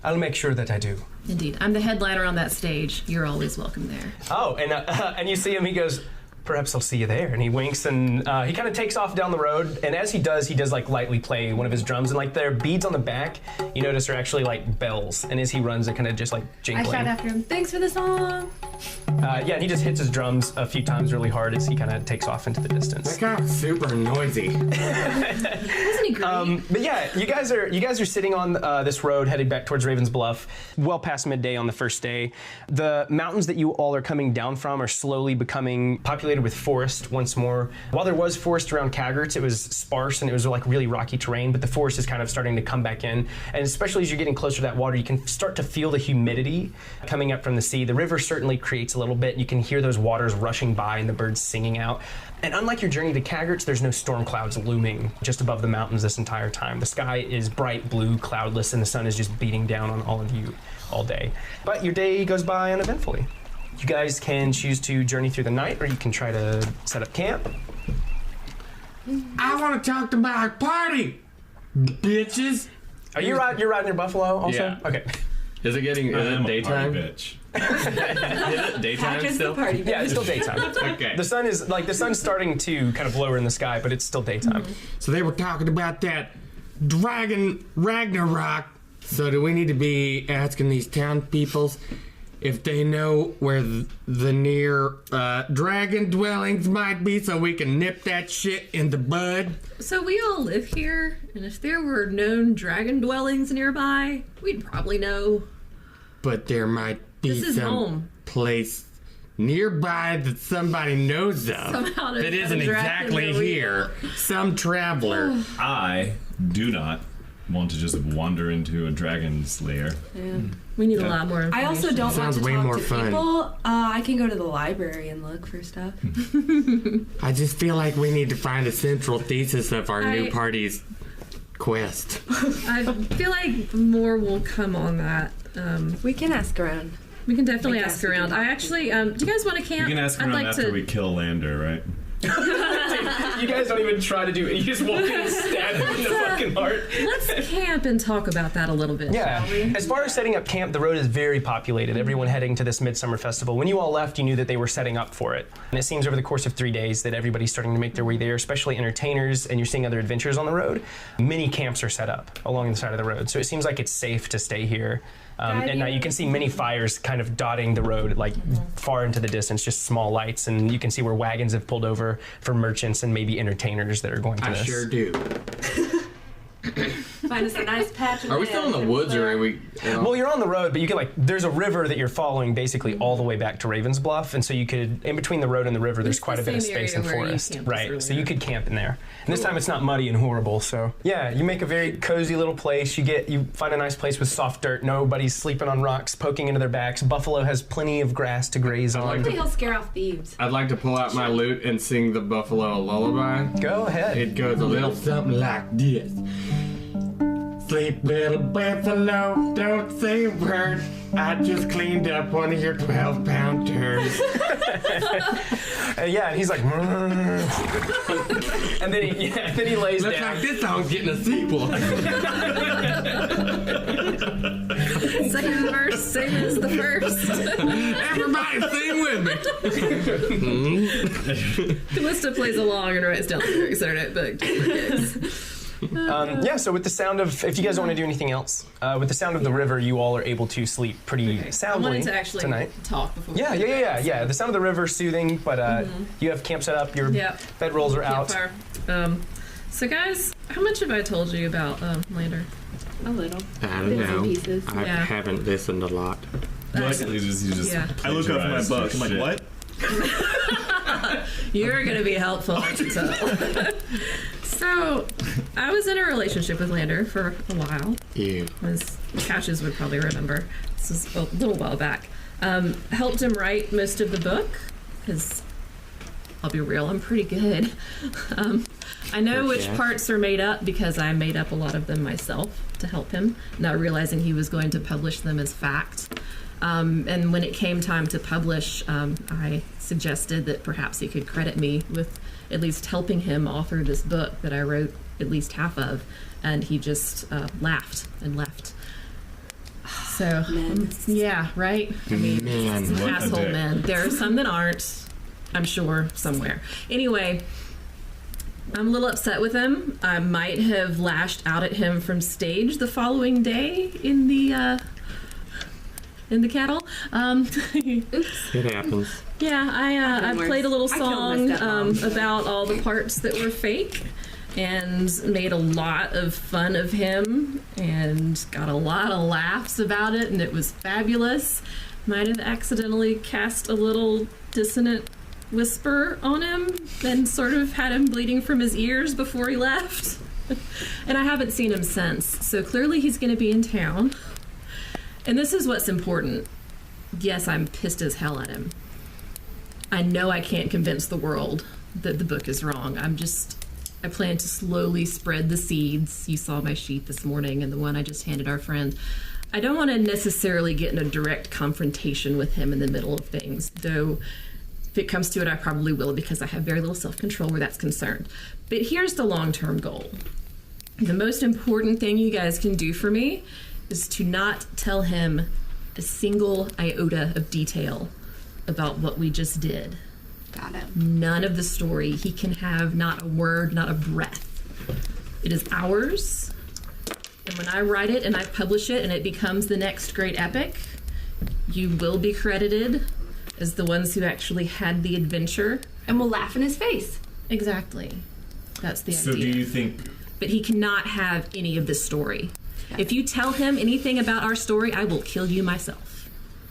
Speaker 2: I'll make sure that I do.
Speaker 8: Indeed. I'm the headliner on that stage. You're always welcome there.
Speaker 2: Oh, and you see him, he goes, perhaps I'll see you there. And he winks and he kind of takes off down the road. And as he does like lightly play one of his drums. And like their beads on the back, you notice are actually like bells. And as he runs, they're kind of just like jingling.
Speaker 7: I shout after him, thanks for the song.
Speaker 2: Yeah, and he just hits his drums a few times really hard as he kind of takes off into the distance.
Speaker 4: That guy's super noisy.
Speaker 8: Wasn't he great?
Speaker 2: But yeah, you guys are sitting on this road heading back towards Ravens Bluff, well past midday on the first day. The mountains that you all are coming down from are slowly becoming populated with forest once more. While there was forest around Kagert, it was sparse and it was like really rocky terrain, but the forest is kind of starting to come back in. And especially as you're getting closer to that water, you can start to feel the humidity coming up from the sea. The river certainly creates a little bit. You can hear those waters rushing by and the birds singing out. And unlike your journey to Kagert, there's no storm clouds looming just above the mountains this entire time. The sky is bright blue, cloudless, and the sun is just beating down on all of you all day. But your day goes by uneventfully. You guys can choose to journey through the night, or you can try to set up camp.
Speaker 4: I want to talk to my party, bitches.
Speaker 2: Are you're riding your buffalo also?
Speaker 4: Yeah.
Speaker 2: Okay.
Speaker 4: Is it getting
Speaker 3: I'm a
Speaker 4: daytime?
Speaker 3: party bitch.
Speaker 4: Is it daytime
Speaker 6: Just
Speaker 4: still?
Speaker 6: the party.
Speaker 2: Yeah, it's still daytime.
Speaker 4: Okay.
Speaker 2: The sun's starting to kind of lower in the sky, but it's still daytime.
Speaker 4: So they were talking about that dragon Ragnarok. So do we need to be asking these town peoples if they know where the near dragon dwellings might be, so we can nip that shit in the bud?
Speaker 8: So we all live here, and if there were known dragon dwellings nearby, we'd probably know.
Speaker 4: But there might be
Speaker 8: This is
Speaker 4: some
Speaker 8: home.
Speaker 4: place nearby that somebody knows of
Speaker 8: Somehow there's
Speaker 4: that isn't
Speaker 8: some dragon
Speaker 4: exactly
Speaker 8: that we
Speaker 4: here. Some traveler.
Speaker 3: I do not want to just wander into a dragon's lair.
Speaker 6: Yeah.
Speaker 8: We need a lot more information.
Speaker 6: I also don't
Speaker 4: Sounds
Speaker 6: want
Speaker 4: way
Speaker 6: to talk
Speaker 4: more
Speaker 6: to
Speaker 4: fun.
Speaker 6: people. I can go to the library and look for stuff.
Speaker 4: I just feel like we need to find a central thesis of our new
Speaker 8: I-
Speaker 4: party's quest.
Speaker 8: I feel like more will come on that.
Speaker 6: We can ask around.
Speaker 8: We can definitely
Speaker 6: I guess
Speaker 8: ask
Speaker 6: we
Speaker 8: around.
Speaker 6: can
Speaker 8: I actually, do you guys want to camp?
Speaker 3: You can ask
Speaker 8: I'd
Speaker 3: around
Speaker 8: like
Speaker 3: after
Speaker 8: to.
Speaker 3: we kill Lander, right?
Speaker 2: You guys don't even try to do it. You just walk in and stab him in the fucking heart.
Speaker 8: Let's camp and talk about that a little bit,
Speaker 2: Yeah.
Speaker 8: shall we?
Speaker 2: As far as setting up camp, the road is very populated. Everyone heading to this Midsummer Festival. When you all left, you knew that they were setting up for it. And it seems over the course of 3 days that everybody's starting to make their way there, especially entertainers, and you're seeing other adventurers on the road. Many camps are set up along the side of the road. So it seems like it's safe to stay here. And now you can see many fires kind of dotting the road, like far into the distance, just small lights. And you can see where wagons have pulled over for merchants and maybe entertainers that are going to
Speaker 4: I
Speaker 2: this.
Speaker 4: sure do.
Speaker 6: Find us a nice patch of
Speaker 4: Are we still in the
Speaker 6: land.
Speaker 4: woods or are we?
Speaker 2: Well, you're on the road, but you can there's a river that you're following basically all the way back to Ravens Bluff, and so you could, in between the road and the river, there's
Speaker 8: It's
Speaker 2: quite a
Speaker 8: the
Speaker 2: bit of
Speaker 8: same
Speaker 2: space
Speaker 8: area
Speaker 2: and
Speaker 8: where you
Speaker 2: forest.
Speaker 8: camped
Speaker 2: Right, so
Speaker 8: earlier.
Speaker 2: you could camp in there. And this time it's not muddy and horrible, so yeah, you make a very cozy little place. You find a nice place with soft dirt, nobody's sleeping on rocks, poking into their backs. Buffalo has plenty of grass to graze on.
Speaker 7: Hopefully he'll scare off thieves.
Speaker 4: I'd like to pull out my lute and sing the buffalo a lullaby.
Speaker 2: Go ahead.
Speaker 4: It goes a little something like this. Sleep, little buffalo, don't say a word. I just cleaned up one of your 12-pound turds.
Speaker 2: Yeah, and he's like, and then he lays
Speaker 4: Looks
Speaker 2: down.
Speaker 4: like this song's getting a sequel.
Speaker 8: Second verse, same as the first.
Speaker 4: Everybody sing with me.
Speaker 8: Callista plays along and writes down the lyrics in our notebook just for gigs.
Speaker 2: Yeah, so with the sound of, if you guys don't want to do anything else, with the sound of the river, you all are able to sleep pretty
Speaker 8: I
Speaker 2: soundly
Speaker 8: wanted to actually
Speaker 2: tonight.
Speaker 8: talk before.
Speaker 2: Yeah. The sound of the river is soothing, but you have camp set up, your
Speaker 8: Yep.
Speaker 2: bedrolls are out.
Speaker 8: Campfire. So guys, how much have I told you about Lander?
Speaker 7: A little.
Speaker 4: I don't
Speaker 7: Bits and
Speaker 4: know.
Speaker 7: pieces.
Speaker 4: I
Speaker 8: Yeah.
Speaker 4: haven't listened a lot.
Speaker 3: Basically, you just
Speaker 8: Yeah.
Speaker 5: I look up at my
Speaker 3: plagiarized
Speaker 5: book.
Speaker 3: your
Speaker 5: I'm like,
Speaker 3: shit.
Speaker 5: what?
Speaker 8: You're gonna be helpful, I can tell. So, I was in a relationship with Lander for a while,
Speaker 4: Ew.
Speaker 8: as Couches would probably remember. This was a little while back. Helped him write most of the book, because I'll be real, I'm pretty good. I know which
Speaker 4: Okay.
Speaker 8: parts are made up because I made up a lot of them myself to help him, not realizing he was going to publish them as fact. And when it came time to publish, I suggested that perhaps he could credit me with at least helping him author this book that I wrote at least half of, and he just laughed and left. So, yeah, right? I mean,
Speaker 4: Man,
Speaker 8: some
Speaker 3: what a
Speaker 8: asshole
Speaker 3: dick.
Speaker 8: men. There are some that aren't, I'm sure, somewhere. Anyway, I'm a little upset with him. I might have lashed out at him from stage the following day in the kettle.
Speaker 4: it happens.
Speaker 8: Yeah, I
Speaker 7: done
Speaker 8: played a little
Speaker 7: worse. I killed my
Speaker 8: song
Speaker 7: stepmom.
Speaker 8: about all the parts that were fake and made a lot of fun of him and got a lot of laughs about it, and it was fabulous. Might have accidentally cast a little dissonant whisper on him and sort of had him bleeding from his ears before he left. And I haven't seen him since, so clearly he's going to be in town. And this is what's important. Yes, I'm pissed as hell at him. I know I can't convince the world that the book is wrong. I plan to slowly spread the seeds. You saw my sheet this morning and the one I just handed our friend. I don't want to necessarily get in a direct confrontation with him in the middle of things, though if it comes to it, I probably will because I have very little self-control where that's concerned. But here's the long-term goal. The most important thing you guys can do for me is to not tell him a single iota of detail about what we just did.
Speaker 7: Got it.
Speaker 8: None of the story. He can have not a word, not a breath. It is ours. And when I write it and I publish it and it becomes the next great epic, you will be credited as the ones who actually had the adventure.
Speaker 7: And we'll laugh in his face.
Speaker 8: Exactly. That's the
Speaker 3: So
Speaker 8: idea.
Speaker 3: do you think?
Speaker 8: But he cannot have any of this story. If you tell him anything about our story, I will kill you myself.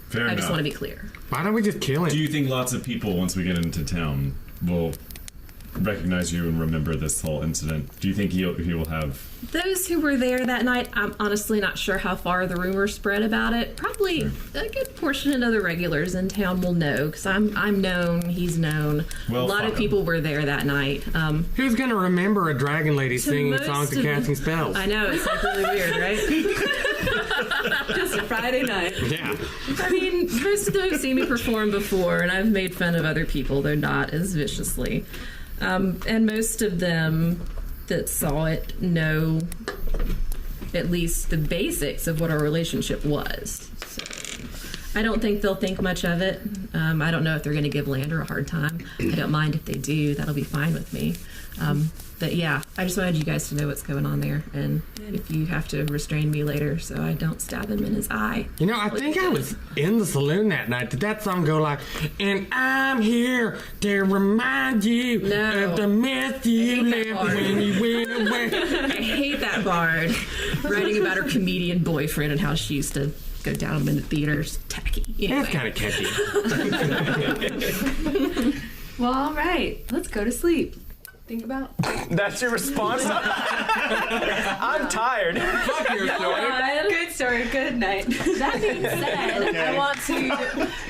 Speaker 3: Fair
Speaker 8: I
Speaker 3: enough.
Speaker 8: just want to be clear.
Speaker 4: Why don't we just kill him?
Speaker 3: Do you think lots of people, once we get into town, will recognize you and remember this whole incident? Do you think he will have?
Speaker 8: Those who were there that night, I'm honestly not sure how far the rumor spread about it. Probably a good portion of the regulars in town will know, because I'm known, he's known.
Speaker 3: Well,
Speaker 8: a lot of
Speaker 3: fuck 'em.
Speaker 8: people were there that night.
Speaker 4: Who's gonna remember a dragon lady singing
Speaker 8: most
Speaker 4: songs and
Speaker 8: of-
Speaker 4: casting spells?
Speaker 8: I know, it's like really weird, right?
Speaker 6: Just a Friday night.
Speaker 4: Yeah.
Speaker 8: I mean, most of them have seen me perform before, and I've made fun of other people, though not as viciously. And most of them that saw it know at least the basics of what our relationship was. So I don't think they'll think much of it. I don't know if they're going to give Lander a hard time. I don't mind if they do. That'll be fine with me. But yeah, I just wanted you guys to know what's going on there, and if you have to restrain me later so I don't stab him in his eye.
Speaker 4: You know, I think I was in the saloon that night. Did that song go like, and I'm here to remind you of the myth you left when you went away.
Speaker 8: I hate that bard writing about her comedian boyfriend and how she used to go down him in the theaters. Tacky. Anyway.
Speaker 4: That's kind of catchy.
Speaker 7: Well, all right. Let's go to sleep. Think about.
Speaker 2: That's your response? I'm tired.
Speaker 4: Fuck your story.
Speaker 7: Good story. Good night.
Speaker 8: That being said,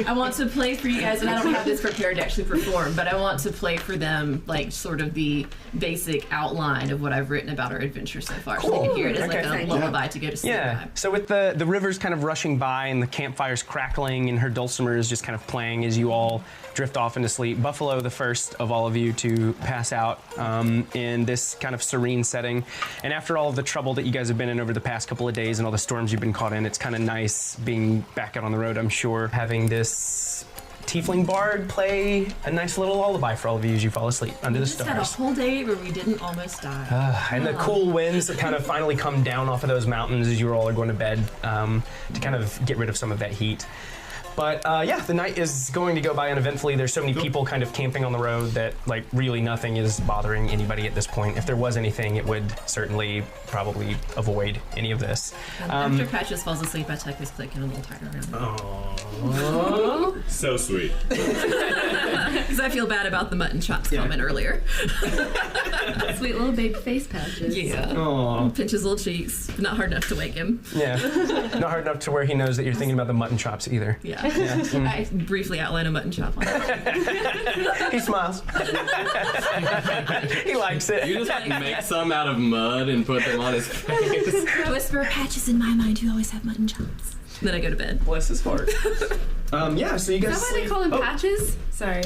Speaker 8: I want to play for you guys, and I don't have this prepared to actually perform, but I want to play for them like sort of the basic outline of what I've written about our adventure so far, so they can hear it as like a lullaby to go to sleep.
Speaker 2: Yeah. So with the rivers kind of rushing by and the campfires crackling and her dulcimer is just kind of playing as you all drift off into sleep, Buffalo, the first of all of you to pass out in this kind of serene setting. And after all of the trouble that you guys have been in over the past couple of days and all the storms you've been caught in, it's kind of nice being back out on the road, I'm sure. Having this tiefling bard play a nice little lullaby for all of you as you fall asleep under the stars.
Speaker 8: We just had a whole day where we didn't almost die.
Speaker 2: And the cool winds that kind of finally come down off of those mountains as you all are going to bed to kind of get rid of some of that heat. But yeah, the night is going to go by uneventfully. There's so many people kind of camping on the road that like really nothing is bothering anybody at this point. If there was anything, it would certainly probably avoid any of this.
Speaker 8: After Patches falls asleep, I tuck his click in a little tighter around him.
Speaker 3: Oh, so sweet.
Speaker 8: Because I feel bad about the mutton chops comment earlier.
Speaker 7: Sweet little baby face Patches.
Speaker 8: Yeah.
Speaker 2: Aww.
Speaker 8: Pinch his little cheeks. Not hard enough to wake him.
Speaker 2: Yeah. Not hard enough to where he knows that you're thinking about the mutton chops either.
Speaker 8: Yeah. I briefly outline a mutton chop on it.
Speaker 2: He smiles. He likes it.
Speaker 4: You just like make some out of mud and put them on his face.
Speaker 8: I whisper, Patches in my mind, you always have mutton chops. Then I go to bed.
Speaker 2: Bless his heart. Yeah, so you guys
Speaker 7: Is that why
Speaker 2: sleep.
Speaker 7: they call him Patches? Sorry.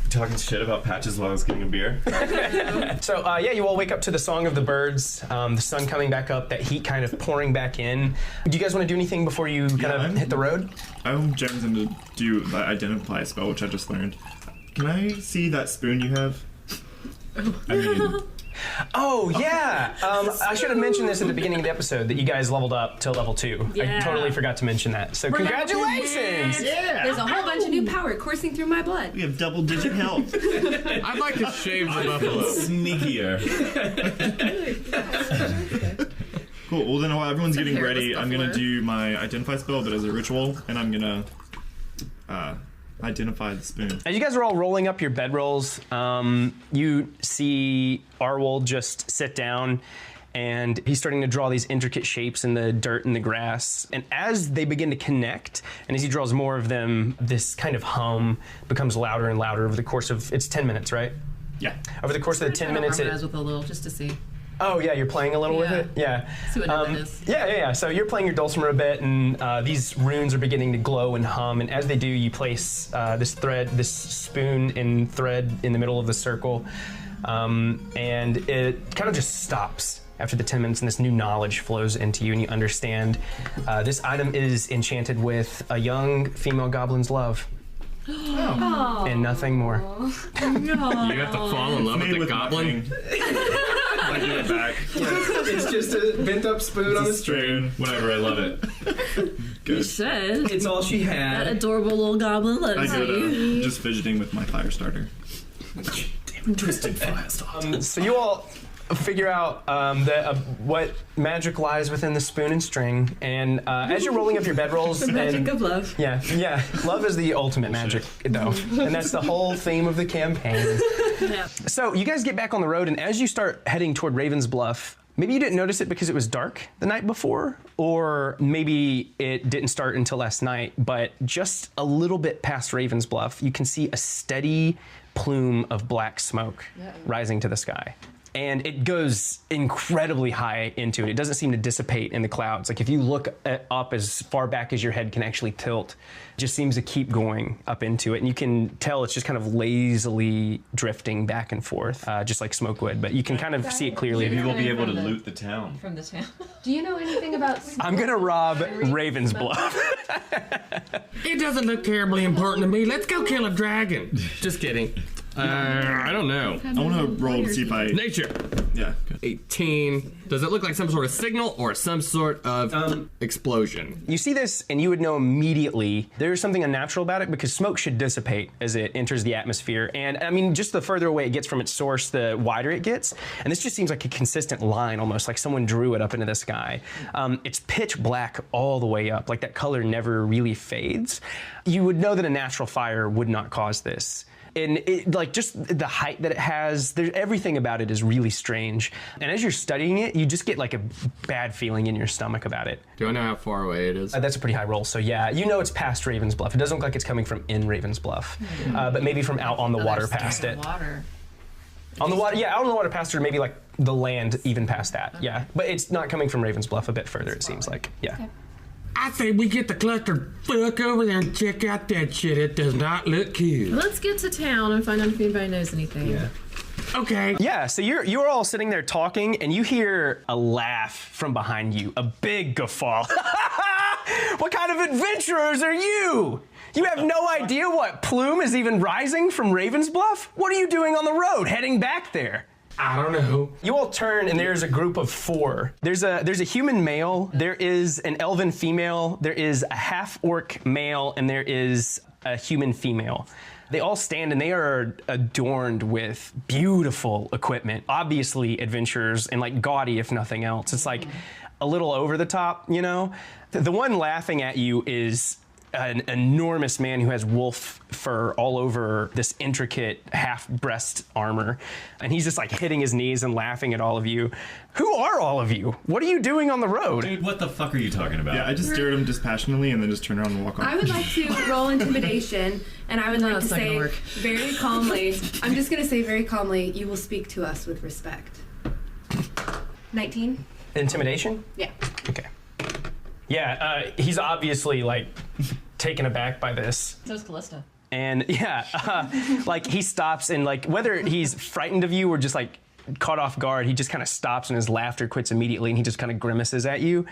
Speaker 3: Talking shit about Patches while I was getting a beer.
Speaker 2: So yeah, you all wake up to the song of the birds, the sun coming back up, that heat kind of pouring back in. Do you guys want to do anything before you kind of hit the road?
Speaker 5: I'm Jonesing to do the identify spell, which I just learned. Can I see that spoon you have? I mean,
Speaker 2: Oh yeah, I should have mentioned this at the beginning of the episode that you guys leveled up to level 2.
Speaker 8: Yeah.
Speaker 2: I totally forgot to mention that. So congratulations!
Speaker 7: There's a whole bunch of new power coursing through my blood.
Speaker 5: we have double-digit health.
Speaker 4: I'd like to shave the buffalo.
Speaker 3: Sneakier.
Speaker 5: Cool. Well, then while everyone's getting
Speaker 8: hairless
Speaker 5: ready, I'm gonna
Speaker 8: buffalo.
Speaker 5: do my identify spell, but as a ritual, and I'm gonna identify the spoon.
Speaker 2: As you guys are all rolling up your bedrolls, you see Arwold just sit down, and he's starting to draw these intricate shapes in the dirt and the grass. And as they begin to connect, and as he draws more of them, this kind of hum becomes louder and louder over the course of, it's 10 minutes, right?
Speaker 5: Yeah.
Speaker 2: Over the course of the 10 minutes,
Speaker 8: Harmonize with a little, just to see.
Speaker 2: Oh yeah, you're playing a little with
Speaker 8: Yeah.
Speaker 2: it? Yeah.
Speaker 8: See what that is.
Speaker 2: Yeah. So you're playing your dulcimer a bit, and these runes are beginning to glow and hum, and as they do, you place this spoon and thread in the middle of the circle, and it kind of just stops after the 10 minutes, and this new knowledge flows into you, and you understand this item is enchanted with a young female goblin's love. And nothing more.
Speaker 4: You have to fall in love with
Speaker 5: Made
Speaker 4: the
Speaker 5: with my
Speaker 4: goblin.
Speaker 5: ring. I give it back.
Speaker 2: It's just a bent up spoon on a
Speaker 3: Spoon. Whatever, I love it.
Speaker 8: You should.
Speaker 2: It's all she
Speaker 8: That
Speaker 2: had.
Speaker 8: adorable little goblin
Speaker 5: I
Speaker 8: loves
Speaker 5: go
Speaker 8: you.
Speaker 5: to just fidgeting with my fire starter.
Speaker 3: Twisted fire stop.
Speaker 2: So you all figure out what magic lies within the spoon and string, and as you're rolling up your bedrolls,
Speaker 7: The magic
Speaker 2: and
Speaker 7: of love.
Speaker 2: yeah, love is the ultimate magic, though, and that's the whole theme of the campaign.
Speaker 8: Yeah.
Speaker 2: So you guys get back on the road, and as you start heading toward Ravens Bluff, maybe you didn't notice it because it was dark the night before, or maybe it didn't start until last night, but just a little bit past Ravens Bluff, you can see a steady plume of black smoke rising to the sky. And it goes incredibly high into it. It doesn't seem to dissipate in the clouds. Like if you look up as far back as your head can actually tilt, it just seems to keep going up into it. And you can tell it's just kind of lazily drifting back and forth, just like smoke would. But you can kind of see it clearly.
Speaker 3: Maybe we'll be able to loot the town.
Speaker 8: From the town.
Speaker 7: Do you know anything about?
Speaker 2: I'm gonna rob Ravens Bluff.
Speaker 4: It doesn't look terribly important to me. Let's go kill a dragon. Just kidding. I don't know.
Speaker 5: I want to roll to see if I.
Speaker 4: Nature.
Speaker 5: Yeah.
Speaker 4: 18. Does it look like some sort of signal or some sort of explosion?
Speaker 2: You see this, and you would know immediately there's something unnatural about it because smoke should dissipate as it enters the atmosphere. And I mean, just the further away it gets from its source, the wider it gets. And this just seems like a consistent line, almost like someone drew it up into the sky. It's pitch black all the way up, like that color never really fades. You would know that a natural fire would not cause this. And it, like, just the height that it has, everything about it is really strange. And as you're studying it, you just get like a bad feeling in your stomach about it.
Speaker 4: Do I know how far away it is?
Speaker 2: That's a pretty high roll. So yeah, you know it's past Ravens Bluff. It doesn't look like it's coming from in Ravens Bluff, but maybe from out on the water past it.
Speaker 8: Water.
Speaker 2: On the water, yeah, out on the water past it, or maybe like the land even past that. Okay. Yeah, but it's not coming from Ravens Bluff. A bit further, it seems like. Yeah.
Speaker 8: Okay.
Speaker 4: I say we get the cluster fuck over there and check out that shit. It does not look cute.
Speaker 8: Let's get to town and find out if anybody knows anything.
Speaker 2: Yeah.
Speaker 4: Okay.
Speaker 2: Yeah, so you're all sitting there talking, and you hear a laugh from behind you, a big guffaw. What kind of adventurers are you? You have no idea what plume is even rising from Ravens Bluff? What are you doing on the road, heading back there?
Speaker 4: I don't know.
Speaker 2: You all turn, and there's a group of 4. There's a human male, there is an elven female, there is a half-orc male, and there is a human female. They all stand, and they are adorned with beautiful equipment. Obviously adventurers, and like gaudy if nothing else. It's like a little over the top, you know? The one laughing at you is an enormous man who has wolf fur all over this intricate half-breast armor. And he's just like hitting his knees and laughing at all of you. Who are all of you? What are you doing on the road?
Speaker 3: Dude, what the fuck are you talking about?
Speaker 5: Yeah, I just stare at him dispassionately and then just turn around and walk off.
Speaker 7: I would like to roll intimidation, and I would like to
Speaker 8: that's not gonna
Speaker 7: say
Speaker 8: work.
Speaker 7: very calmly, I'm just going to say very calmly, you will speak to us with respect. 19?
Speaker 2: Intimidation?
Speaker 7: Yeah.
Speaker 2: Okay. Yeah, he's obviously like taken aback by this.
Speaker 8: So is Callista.
Speaker 2: And yeah, like he stops, and like whether he's frightened of you or just like caught off guard, he just kind of stops and his laughter quits immediately, and he just kind of grimaces at you.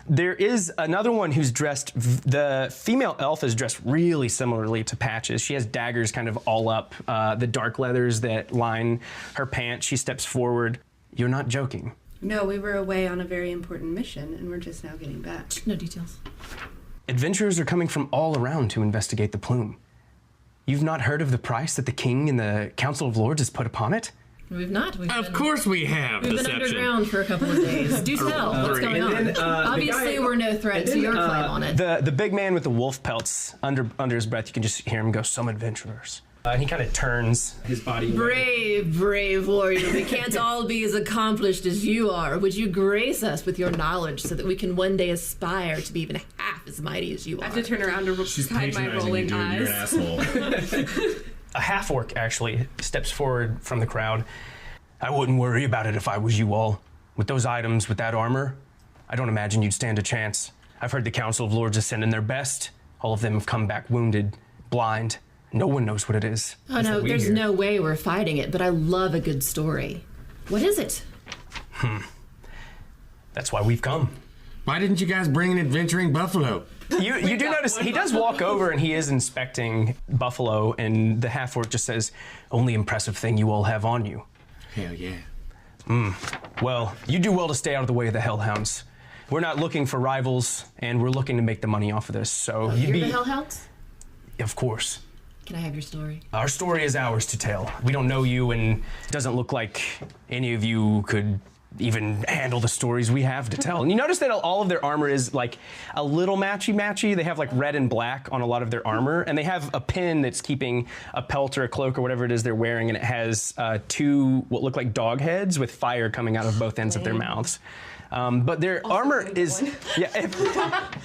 Speaker 2: There is another one who's dressed, the female elf is dressed really similarly to Patches. She has daggers kind of all up the dark leathers that line her pants. She steps forward. You're not joking.
Speaker 7: No, we were away on a very important mission, and we're just now getting back.
Speaker 8: No details.
Speaker 2: Adventurers are coming from all around to investigate the plume. You've not heard of the price that the king and the Council of Lords has put upon it?
Speaker 8: We've not.
Speaker 4: Of course we have.
Speaker 8: We've been underground for a couple of days. Do tell. What's going on? Obviously, we're no threat to your claim on it.
Speaker 2: The big man with the wolf pelts, under his breath, you can just hear him go, "Some adventurers." And he kind of turns his body.
Speaker 8: Brave warrior. We can't all be as accomplished as you are. Would you grace us with your knowledge so that we can one day aspire to be even half as mighty as you are?
Speaker 7: I have to turn around to
Speaker 3: She's
Speaker 7: hide my
Speaker 3: patronizing you,
Speaker 7: rolling
Speaker 3: dude. You're an
Speaker 7: eyes.
Speaker 3: asshole.
Speaker 2: A half-orc actually steps forward from the crowd. I wouldn't worry about it if I was you all. With those items, with that armor, I don't imagine you'd stand a chance. I've heard the Council of Lords is sending their best. All of them have come back wounded, blind. No one knows what it is.
Speaker 8: Oh no, there's no way we're fighting it, but I love a good story. What is it?
Speaker 2: That's why we've come.
Speaker 4: Why didn't you guys bring an adventuring buffalo?
Speaker 2: You do notice he does walk over and he is inspecting Buffalo, and the half-orc just says, "Only impressive thing you all have on you."
Speaker 4: Hell yeah.
Speaker 2: Well, you do well to stay out of the way of the hellhounds. We're not looking for rivals, and we're looking to make the money off of this, so
Speaker 8: You're the Hellhounds?
Speaker 2: Of course.
Speaker 8: Can I have your story?
Speaker 2: Our story is ours to tell. We don't know you, and it doesn't look like any of you could even handle the stories we have to tell. And you notice that all of their armor is like a little matchy-matchy. They have like red and black on a lot of their armor, and they have a pin that's keeping a pelt or a cloak or whatever it is they're wearing, and it has 2 what look like dog heads with fire coming out of both ends of their mouths. But their armor is, yeah,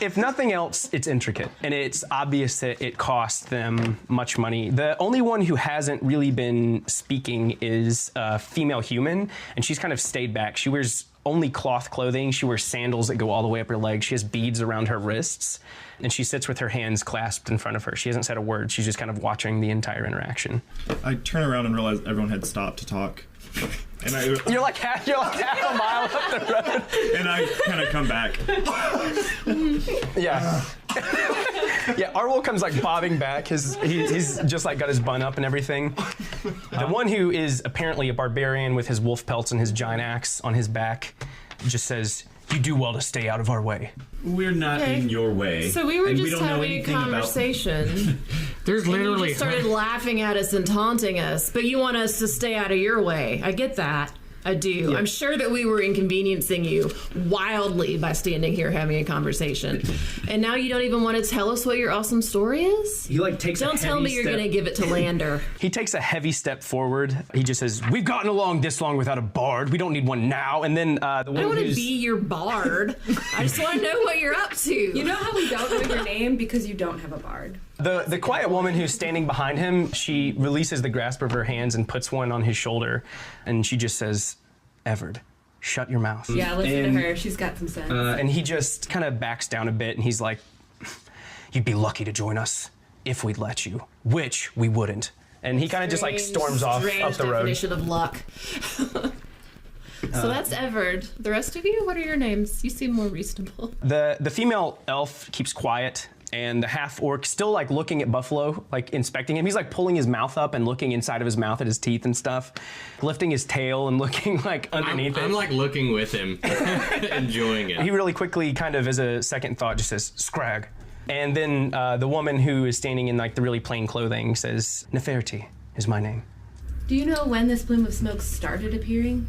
Speaker 2: if nothing else, it's intricate. And it's obvious that it costs them much money. The only one who hasn't really been speaking is a female human, and she's kind of stayed back. She wears only cloth clothing. She wears sandals that go all the way up her legs. She has beads around her wrists, and she sits with her hands clasped in front of her. She hasn't said a word. She's just kind of watching the entire interaction.
Speaker 5: I turn around and realize everyone had stopped to talk. And
Speaker 2: You're like half a mile up the road.
Speaker 5: and I kind of come back.
Speaker 2: Yeah. Yeah, Arwol comes like bobbing back. He's just like got his bun up and everything. The one who is apparently a barbarian with his wolf pelts and his giant axe on his back just says, "You do well to stay out of our way."
Speaker 3: We're not in your way.
Speaker 8: So we were
Speaker 3: and
Speaker 8: just
Speaker 3: don't know
Speaker 8: having a
Speaker 3: anything about-
Speaker 8: conversation.
Speaker 4: There's
Speaker 8: You
Speaker 4: literally
Speaker 8: just started laughing at us and taunting us, but you want us to stay out of your way. I get that. I do. I'm sure that we were inconveniencing you wildly by standing here having a conversation. And now you don't even want to tell us what your awesome story is?
Speaker 2: He like takes
Speaker 8: Don't tell me you're going to give it to Lander.
Speaker 2: He takes a heavy step forward. He just says, "We've gotten along this long without a bard. We don't need one now." And then the
Speaker 8: I
Speaker 2: one
Speaker 8: don't want to
Speaker 2: who's
Speaker 8: be your bard. I just want to know what you're up to.
Speaker 7: You know how we don't know your name because you don't have a bard.
Speaker 2: the quiet woman who's standing behind him, she releases the grasp of her hands and puts one on his shoulder, and she just says, "Everard, shut your mouth."
Speaker 7: Yeah, listen
Speaker 2: And-
Speaker 7: to her. She's got some sense.
Speaker 2: And he just kind of backs down a bit, and he's like, "You'd be lucky to join us if we'd let you, which we wouldn't." And he kind of just like storms off
Speaker 8: Strange
Speaker 2: up the road.
Speaker 8: definition of luck. So that's Everard. The rest of you, what are your names? You seem more reasonable.
Speaker 2: The female elf keeps quiet, and the half orc still like looking at Buffalo, like inspecting him. He's like pulling his mouth up and looking inside of his mouth at his teeth and stuff, lifting his tail and looking like underneath it.
Speaker 4: I'm like looking with him, enjoying it.
Speaker 2: He really quickly, kind of as a second thought, just says, "Scrag." And then the woman who is standing in like the really plain clothing says, "Neferti is my name."
Speaker 7: Do you know when this plume of smoke started appearing?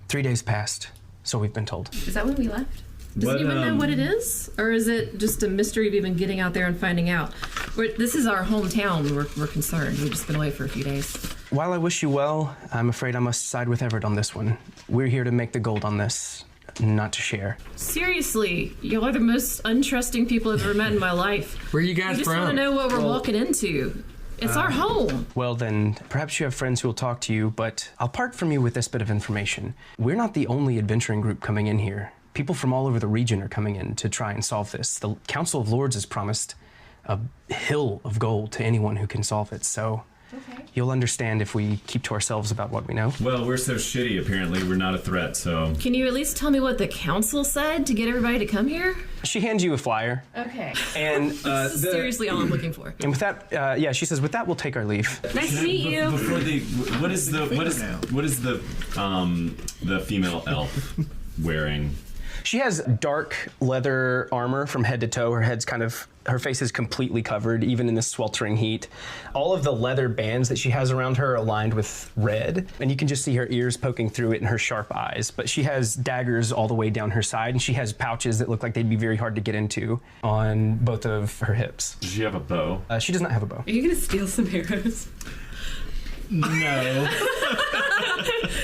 Speaker 2: 3 days passed, so we've been told.
Speaker 7: Is that when we left?
Speaker 8: Does anyone know what it is? Or is it just a mystery of even getting out there and finding out? This is our hometown. We're concerned. We've just been away for a few days.
Speaker 2: While I wish you well, I'm afraid I must side with Everett on this one. We're here to make the gold on this, not to share.
Speaker 8: Seriously, y'all are the most untrusting people I've ever met in my life.
Speaker 4: Where are you
Speaker 8: We
Speaker 4: guys
Speaker 8: just
Speaker 4: from?
Speaker 8: want to know what we're walking into. It's our home.
Speaker 2: Well then, perhaps you have friends who will talk to you, but I'll part from you with this bit of information. We're not the only adventuring group coming in here. People from all over the region are coming in to try and solve this. The Council of Lords has promised a hill of gold to anyone who can solve it, so you'll understand if we keep to ourselves about what we know.
Speaker 3: Well, we're so shitty, apparently. We're not a threat, so...
Speaker 8: Can you at least tell me what the council said to get everybody to come here?
Speaker 2: She hands you a flyer,
Speaker 8: Okay.
Speaker 2: and
Speaker 8: This is seriously all I'm looking for.
Speaker 2: and with that, yeah, she says, "With that, we'll take our leave."
Speaker 7: Nice to meet you.
Speaker 3: Before what is the female elf wearing?
Speaker 2: She has dark leather armor from head to toe. Her face is completely covered, even in this sweltering heat. All of the leather bands that she has around her are aligned with red, and you can just see her ears poking through it and her sharp eyes. But she has daggers all the way down her side, and she has pouches that look like they'd be very hard to get into on both of her hips.
Speaker 3: Does she have a bow?
Speaker 2: She does not have a bow.
Speaker 7: Are you gonna steal some arrows?
Speaker 3: No.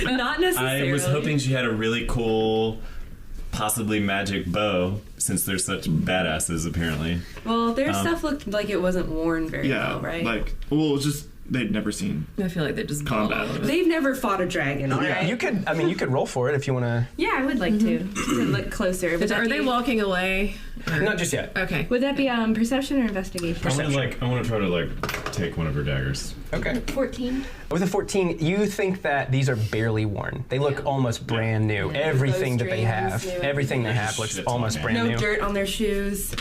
Speaker 7: Not necessarily.
Speaker 3: I was hoping she had a really cool, possibly magic bow, since they're such badasses, apparently.
Speaker 7: Well, their stuff looked like it wasn't worn very well, right?
Speaker 5: it was just they'd never seen
Speaker 8: I feel like they just
Speaker 5: combat.
Speaker 7: They've never fought a dragon, all right?
Speaker 2: You could roll for it if you want to.
Speaker 7: Yeah, I would like to look closer.
Speaker 8: Are they walking away? Or-
Speaker 2: Not just yet.
Speaker 8: Okay.
Speaker 7: Would that be perception or investigation?
Speaker 3: I want to try to take one of her daggers.
Speaker 2: Okay.
Speaker 7: 14.
Speaker 2: With a 14, you think that these are barely worn. They look almost brand new. Everything that they have, everything they have looks almost brand
Speaker 7: No
Speaker 2: new.
Speaker 7: dirt on their shoes.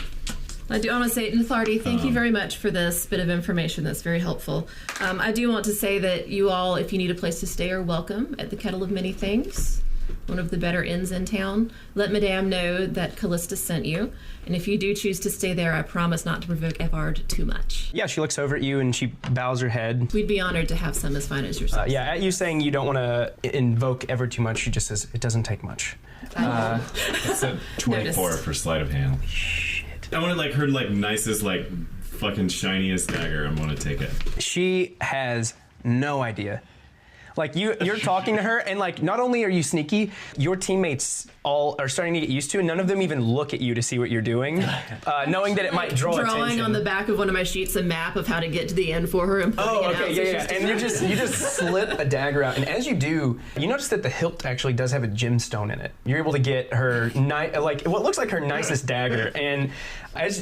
Speaker 8: I do want to say, Nathardi, thank you very much for this bit of information. That's very helpful. I do want to say that you all, if you need a place to stay, are welcome at the Kettle of Many Things, one of the better inns in town. Let Madame know that Callista sent you. And if you do choose to stay there, I promise not to provoke Everard too much.
Speaker 2: Yeah, she looks over at you and she bows her head.
Speaker 8: We'd be honored to have some as fine as yourself.
Speaker 2: Yeah, at you saying you don't want to invoke Ever too much, she just says, "It doesn't take much."
Speaker 3: It's a 24
Speaker 8: Noticed.
Speaker 3: for sleight of hand. Shit. I wanted her nicest fucking shiniest dagger. I'm gonna take it.
Speaker 2: She has no idea. You're talking to her, and not only are you sneaky, your teammates all are starting to get used to it. None of them even look at you to see what you're doing, knowing that it might draw attention.
Speaker 8: Drawing on the back of one of my sheets a map of how to get to the end for her and putting it out.
Speaker 2: Okay,
Speaker 8: so
Speaker 2: yeah.
Speaker 8: she's
Speaker 2: And you just slip a dagger out, and as you do, you notice that the hilt actually does have a gemstone in it. You're able to get her what looks like her nicest dagger, and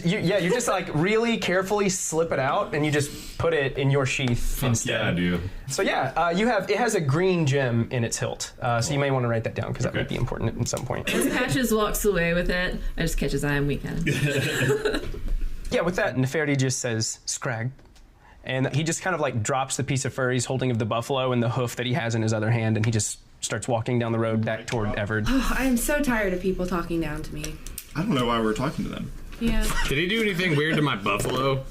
Speaker 2: you just really carefully slip it out, and you just put it in your sheath instead.
Speaker 3: Yeah, I do.
Speaker 2: So it has a green gem in its hilt, so you may want to write that down because that might be important at some point.
Speaker 8: As Patches walks away with it, I just catch his eye and wink at him.
Speaker 2: Yeah, with that, Nefertiti just says, "Scrag." And he just kind of like drops the piece of fur he's holding of the buffalo and the hoof that he has in his other hand, and he just starts walking down the road back toward Everard.
Speaker 7: Oh, I am so tired of people talking down to me.
Speaker 5: I don't know why we're talking to them.
Speaker 7: Yeah.
Speaker 4: Did he do anything weird to my buffalo?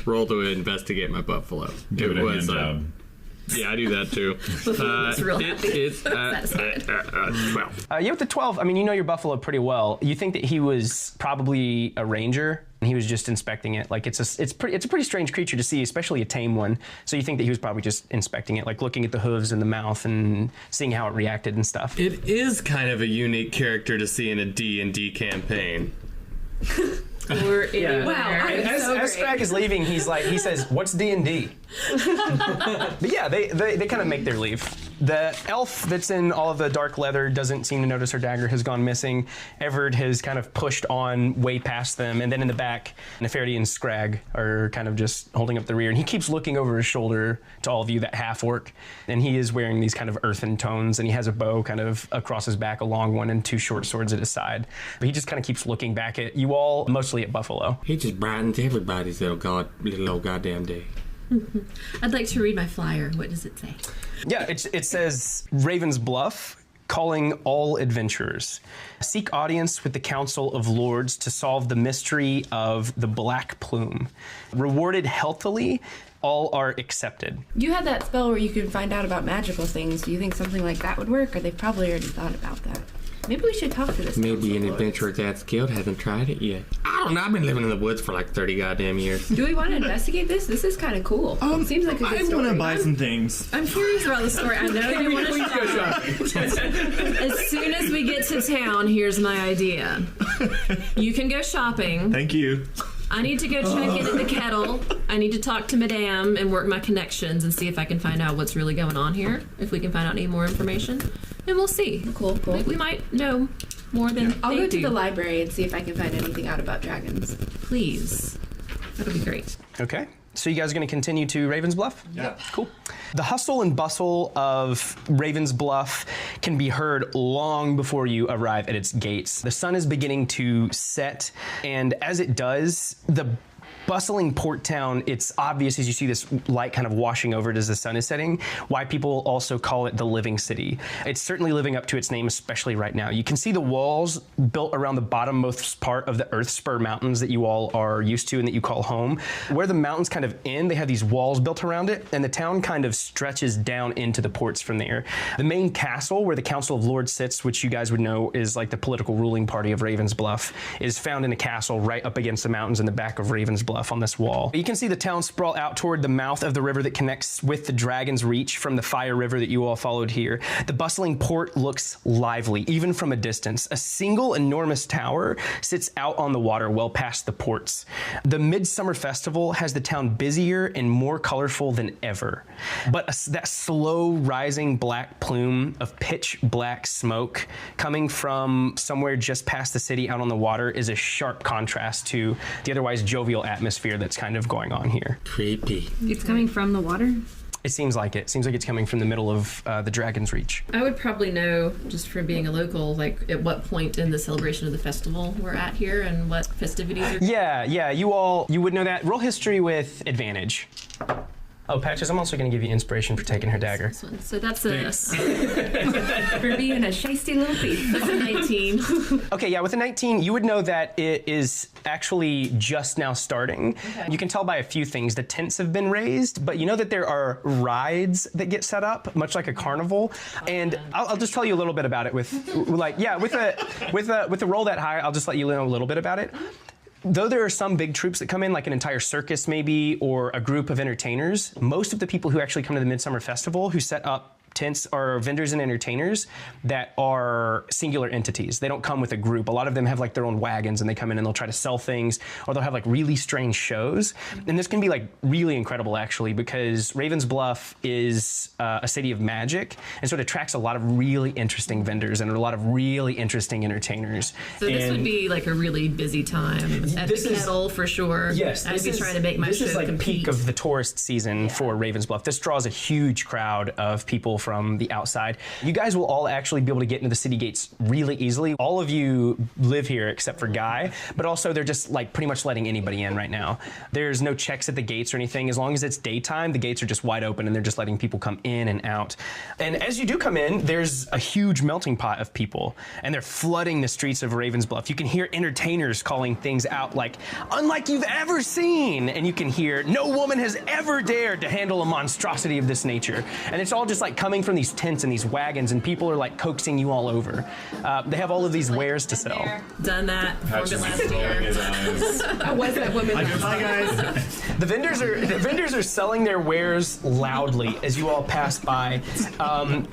Speaker 4: Roll to investigate my buffalo.
Speaker 3: Give it a hand job.
Speaker 4: Yeah, I do that too.
Speaker 8: It's real happy.
Speaker 4: It's
Speaker 8: 12.
Speaker 2: Yeah, with the 12, I mean, you know your buffalo pretty well. You think that he was probably a ranger, and he was just inspecting it. Like, it's a pretty strange creature to see, especially a tame one. So you think that he was probably just inspecting it, like looking at the hooves and the mouth and seeing how it reacted and stuff.
Speaker 4: It is kind of a unique character to see in a D&D campaign.
Speaker 8: Or anywhere.
Speaker 7: Wow,
Speaker 2: As Scrag is leaving, he says, "What's D&D?" But yeah, they kind of make their leave. The elf that's in all of the dark leather doesn't seem to notice her dagger has gone missing. Everard has kind of pushed on way past them, and then in the back, Nefertiti and Scrag are kind of just holding up the rear, and he keeps looking over his shoulder to all of you, that half-orc, and he is wearing these kind of earthen tones, and he has a bow kind of across his back, a long one, and 2 short swords at his side. But he just kind of keeps looking back at you all, mostly at Buffalo.
Speaker 4: He just brightens everybody's little old goddamn day.
Speaker 8: I'd like to read my flyer. What does it say?
Speaker 2: Yeah, it says Ravens Bluff, calling all adventurers. Seek audience with the Council of Lords to solve the mystery of the Black Plume. Rewarded healthily, all are accepted.
Speaker 7: You had that spell where you can find out about magical things. Do you think something like that would work, or they've probably already thought about that? Maybe we should talk to this.
Speaker 4: Maybe an adventurer that skilled hasn't tried it yet. I don't know. I've been living in the woods for like 30 goddamn years.
Speaker 7: Do we want to investigate this? This is kind of cool. It seems like a good story.
Speaker 5: I want to buy some things.
Speaker 8: I'm curious about the story. I know you want to shop. As soon as we get to town, here's my idea. You can go shopping.
Speaker 5: Thank you.
Speaker 8: I need to go check in at the kettle. I need to talk to Madame and work my connections and see if I can find out what's really going on here. If we can find out any more information. And we'll see.
Speaker 7: Cool.
Speaker 8: We might know more than
Speaker 7: I'll
Speaker 8: they
Speaker 7: go to
Speaker 8: do.
Speaker 7: the library and see if I can find anything out about dragons.
Speaker 8: Please. That'll be great.
Speaker 2: Okay. So you guys are going to continue to Ravens Bluff?
Speaker 5: Yeah.
Speaker 2: Cool. The hustle and bustle of Ravens Bluff can be heard long before you arrive at its gates. The sun is beginning to set, and as it does, the bustling port town, it's obvious as you see this light kind of washing over it as the sun is setting, why people also call it the living city. It's certainly living up to its name, especially right now. You can see the walls built around the bottommost part of the Earth Spur Mountains that you all are used to and that you call home. Where the mountains kind of end, they have these walls built around it, and the town kind of stretches down into the ports from there. The main castle where the Council of Lords sits, which you guys would know is like the political ruling party of Ravens Bluff, is found in a castle right up against the mountains in the back of Ravens Bluff on this wall. You can see the town sprawl out toward the mouth of the river that connects with the Dragon's Reach from the Fire River that you all followed here. The bustling port looks lively, even from a distance. A single enormous tower sits out on the water well past the ports. The Midsummer Festival has the town busier and more colorful than ever. But that slow rising black plume of pitch black smoke coming from somewhere just past the city out on the water is a sharp contrast to the otherwise jovial atmosphere that's kind of going on here.
Speaker 4: Creepy.
Speaker 6: It's coming from the water?
Speaker 2: It seems like it. It seems like it's coming from the middle of the Dragon's Reach.
Speaker 8: I would probably know, just from being a local, like at what point in the celebration of the festival we're at here and what festivities are.
Speaker 2: Yeah, you would know that. Roll history with advantage. Oh, Patches, I'm also going to give you inspiration for taking her dagger.
Speaker 8: So that's a
Speaker 7: For being a shisty little thief.
Speaker 8: that's a 19.
Speaker 2: Okay, yeah, with a 19, you would know that it is actually just now starting. Okay. You can tell by a few things. The tents have been raised, but you know that there are rides that get set up, much like a carnival. And I'll just tell you a little bit about it with a roll that high, I'll just let you know a little bit about it. Though there are some big troops that come in, like an entire circus maybe, or a group of entertainers, most of the people who actually come to the Midsummer Festival, who set up tents are vendors and entertainers that are singular entities. They don't come with a group. A lot of them have like their own wagons and they come in and they'll try to sell things, or they'll have like really strange shows. And this can be like really incredible actually, because Ravens Bluff is a city of magic, and so it attracts a lot of really interesting vendors and a lot of really interesting entertainers.
Speaker 8: So this would be like a really busy time at the Kettle for sure.
Speaker 2: Yes,
Speaker 8: I'd be trying to make my show
Speaker 2: This is like
Speaker 8: compete.
Speaker 2: peak of the tourist season for Ravens Bluff. This draws a huge crowd of people from the outside. You guys will all actually be able to get into the city gates really easily. All of you live here except for Guy, but also they're just like pretty much letting anybody in right now. There's no checks at the gates or anything. As long as it's daytime, the gates are just wide open and they're just letting people come in and out. And as you do come in, there's a huge melting pot of people, and they're flooding the streets of Ravens Bluff. You can hear entertainers calling things out like, unlike you've ever seen, and you can hear, no woman has ever dared to handle a monstrosity of this nature. And it's all just like coming from these tents and these wagons, and people are like coaxing you all over. They have all of these wares to sell.
Speaker 8: Done that.
Speaker 3: Patch is
Speaker 8: Last
Speaker 3: rolling
Speaker 8: year.
Speaker 3: his eyes.
Speaker 7: I was that woman.
Speaker 5: Bye, guys.
Speaker 2: The vendors are selling their wares loudly as you all pass by.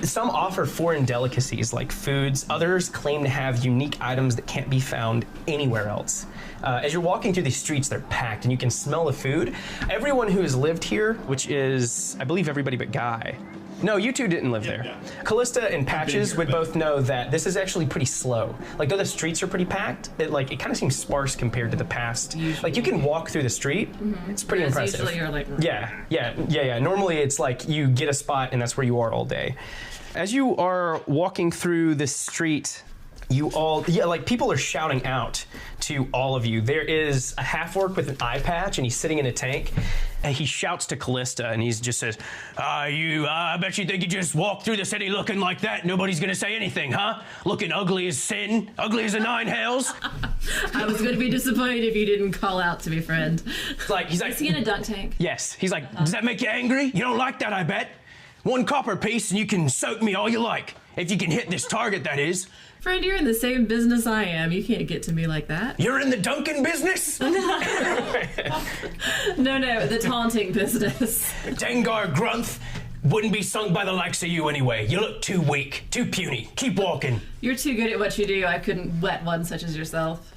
Speaker 2: Some offer foreign delicacies like foods. Others claim to have unique items that can't be found anywhere else. As you're walking through these streets, they're packed and you can smell the food. Everyone who has lived here, which is, I believe, everybody but Guy. No, you two didn't live there. Callista and Patches would both know that this is actually pretty slow. Like, though the streets are pretty packed, it kind of seems sparse compared to the past. Like, you can walk through the street. It's pretty impressive.
Speaker 8: Usually you're like...
Speaker 2: Yeah. Normally it's like you get a spot and that's where you are all day. As you are walking through the street, you all, people are shouting out to all of you. There is a half-orc with an eye patch, and he's sitting in a tank, and he shouts to Callista, and he just says, I bet you think you just walk through the city looking like that, nobody's gonna say anything, huh? Looking ugly as sin, ugly as the nine hells.
Speaker 8: I was going to be disappointed if you didn't call out to me, friend.
Speaker 2: He's like,
Speaker 8: Is he in a dunk tank?
Speaker 2: yes. He's like, does that make you angry? You don't like that, I bet. 1 copper piece, and you can soak me all you like. If you can hit this target, that is.
Speaker 8: Friend, you're in the same business I am. You can't get to me like that.
Speaker 2: You're in the dunking business?
Speaker 8: No, the taunting business.
Speaker 2: Dengar Grunth wouldn't be sung by the likes of you anyway. You look too weak, too puny. Keep walking.
Speaker 8: You're too good at what you do. I couldn't wet one such as yourself.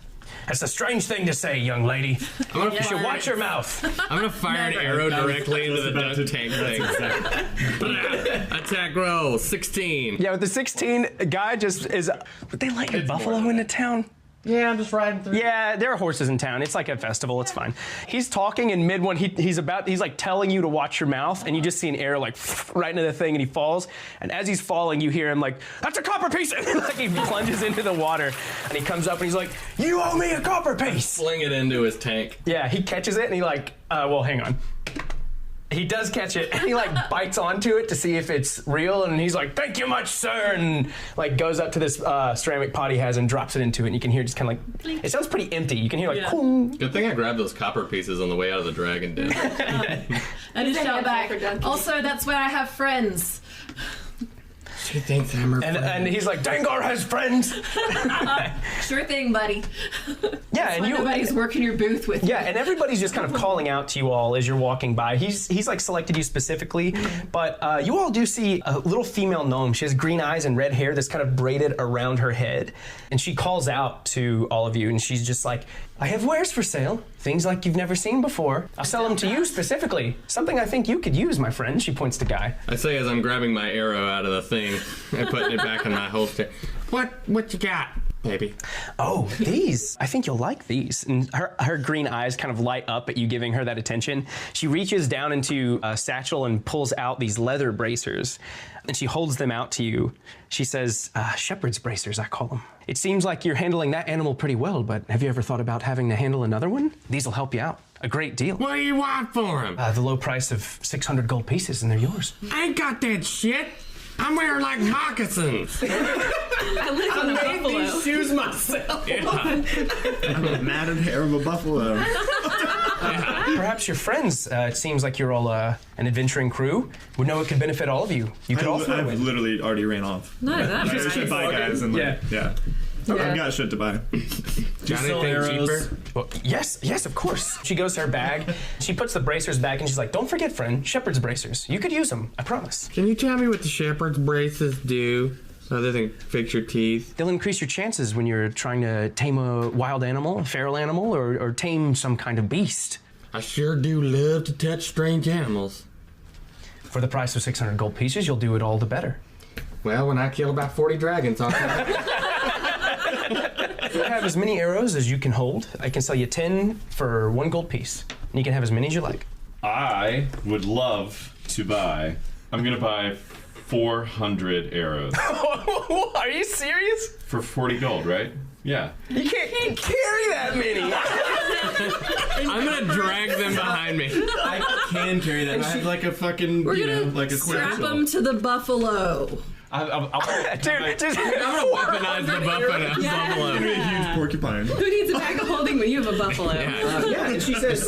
Speaker 2: That's a strange thing to say, young lady. You should watch your mouth.
Speaker 4: I'm gonna fire an arrow directly into the dunk tank thing. Attack roll 16.
Speaker 2: Yeah, with the 16, a guy just is. Would they let your buffalo into town?
Speaker 4: Yeah, I'm just riding through.
Speaker 2: Yeah, there are horses in town. It's like a festival. It's fine. He's talking in mid one. He's like telling you to watch your mouth, and you just see an arrow like right into the thing, and he falls. And as he's falling, you hear him like, "That's a copper piece!" Like he plunges into the water, and he comes up and he's like, "You owe me a copper piece."
Speaker 4: Sling it into his tank.
Speaker 2: Yeah, he catches it, and he like, well, hang on. He does catch it, and he like bites onto it to see if it's real, and he's like, "Thank you much, sir," and like goes up to this ceramic pot he has and drops it into it, and you can hear just kind of like, it sounds pretty empty. You can hear like,
Speaker 4: Good thing I grabbed those copper pieces on the way out of the dragon den.
Speaker 8: I just shout back. Also, that's why I have friends.
Speaker 4: She thinks I'm her friend.
Speaker 2: And he's like, "Dengar has friends."
Speaker 8: Sure thing, buddy.
Speaker 2: Yeah, and
Speaker 8: nobody's working your booth with you.
Speaker 2: Yeah, and everybody's just kind of calling out to you all as you're walking by. He's like selected you specifically, but you all do see a little female gnome. She has green eyes and red hair that's kind of braided around her head, and she calls out to all of you, and she's just like, "I have wares for sale, things like you've never seen before. I'll sell them to you specifically. Something I think you could use, my friend." She points to Guy.
Speaker 4: I say as I'm grabbing my arrow out of the thing and putting it back in my holster. What you got, baby?
Speaker 2: Oh, these. I think you'll like these. And her green eyes kind of light up at you giving her that attention. She reaches down into a satchel and pulls out these leather bracers, and she holds them out to you. She says, shepherd's bracers, I call them. It seems like you're handling that animal pretty well, but have you ever thought about having to handle another one? These will help you out a great deal.
Speaker 4: What do you want for him?
Speaker 2: The low price of 600 gold pieces, and they're yours.
Speaker 4: I ain't got that shit. I'm wearing like moccasins.
Speaker 8: I made these
Speaker 2: shoes myself.
Speaker 5: I'm a matted hair of a buffalo.
Speaker 2: Perhaps your friends, it seems like you're all an adventuring crew, would know it could benefit all of you. You could all throw
Speaker 5: I've
Speaker 2: in.
Speaker 5: literally already ran off.
Speaker 8: No, that's
Speaker 5: I said bye, guys, and like, yeah. I've got shit to buy.
Speaker 4: Got
Speaker 3: sell
Speaker 4: anything
Speaker 3: arrows?
Speaker 4: cheaper?
Speaker 2: Well, yes, of course. She goes to her bag. She puts the bracers back, and she's like, "Don't forget, friend, shepherd's bracers. You could use them. I promise.
Speaker 4: Can you tell me what the shepherd's braces do, other than fix your teeth?
Speaker 2: They'll increase your chances when you're trying to tame a wild animal, a feral animal, or tame some kind of beast.
Speaker 4: I sure do love to touch strange animals.
Speaker 2: For the price of 600 gold pieces, you'll do it all the better."
Speaker 4: Well, when I kill about 40 dragons, I'll
Speaker 2: I have as many arrows as you can hold. I can sell you 10 for 1 gold piece. And you can have as many as you like.
Speaker 3: I would love to buy. I'm gonna buy 400 arrows
Speaker 2: Are you serious?
Speaker 3: for 40 gold, right? Yeah.
Speaker 2: You can't carry that many.
Speaker 4: I'm gonna drag them behind me.
Speaker 3: I can carry that. I have like a fucking,
Speaker 8: We're
Speaker 3: you know,
Speaker 8: gonna
Speaker 3: like a
Speaker 8: strap
Speaker 3: satchel.
Speaker 8: them to the buffalo.
Speaker 3: I'll
Speaker 2: Dude, just
Speaker 4: I'm gonna weaponize the buffalo.
Speaker 5: It'd be a huge porcupine.
Speaker 6: Who needs a bag of holding when you have a buffalo?
Speaker 2: yeah, and she says,